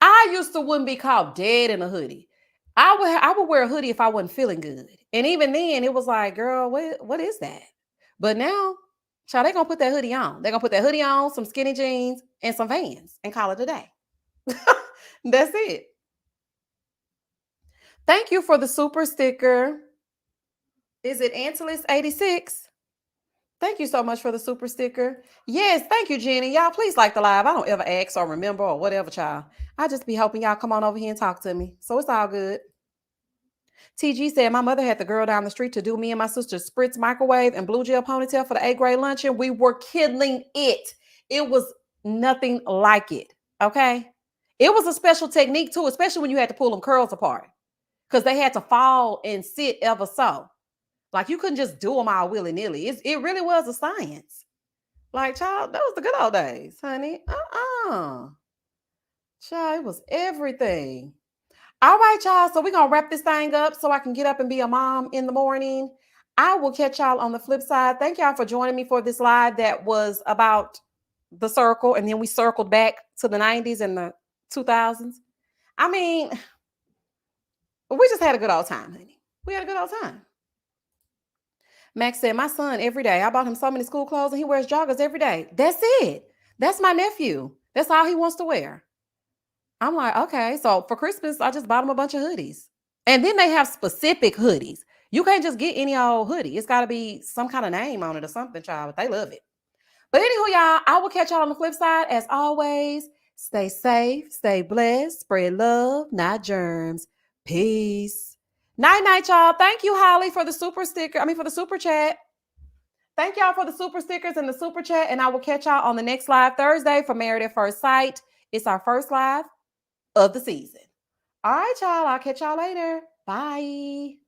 I used to wouldn't be caught dead in a hoodie. I would wear a hoodie if I wasn't feeling good. And even then, it was like, girl, what is that? But now, child, they're going to put that hoodie on. They're going to put that hoodie on, some skinny jeans, and some Vans and call it a day. That's it. Thank you for the super sticker. Is it Antilus 86? Thank you so much for the super sticker. Yes, thank you, Jenny. Y'all, please like the live. I don't ever ask or remember or whatever, child. I just be hoping y'all come on over here and talk to me. So it's all good. TG said, my mother had the girl down the street to do me and my sister's spritz microwave and blue gel ponytail for the 8th grade luncheon. We were killing it. It was nothing like it. Okay. It was a special technique too, especially when you had to pull them curls apart because they had to fall and sit ever so. Like you couldn't just do them all willy-nilly. It really was a science. Like, child, that was the good old days, honey. Child, it was everything. All right, y'all. So we're gonna wrap this thing up so I can get up and be a mom in the morning. I will catch y'all on the flip side. Thank y'all for joining me for this live that was about the circle, and then we circled back to the 90s and the 2000s. I mean, we just had a good old time, honey. We had a good old time. Max said, my son every day. I bought him so many school clothes and he wears joggers every day. That's it. That's my nephew. That's all he wants to wear. I'm like, okay. So for Christmas, I just bought him a bunch of hoodies. And then they have specific hoodies. You can't just get any old hoodie. It's got to be some kind of name on it or something, child. But they love it. But anywho, y'all, I will catch y'all on the flip side. As always, stay safe, stay blessed, spread love, not germs. Peace. Night, night, y'all. Thank you, Holly, for the super sticker. For the super chat. Thank y'all for the super stickers and the super chat. And I will catch y'all on the next live Thursday for Married at First Sight. It's our first live of the season. All right, y'all. I'll catch y'all later. Bye.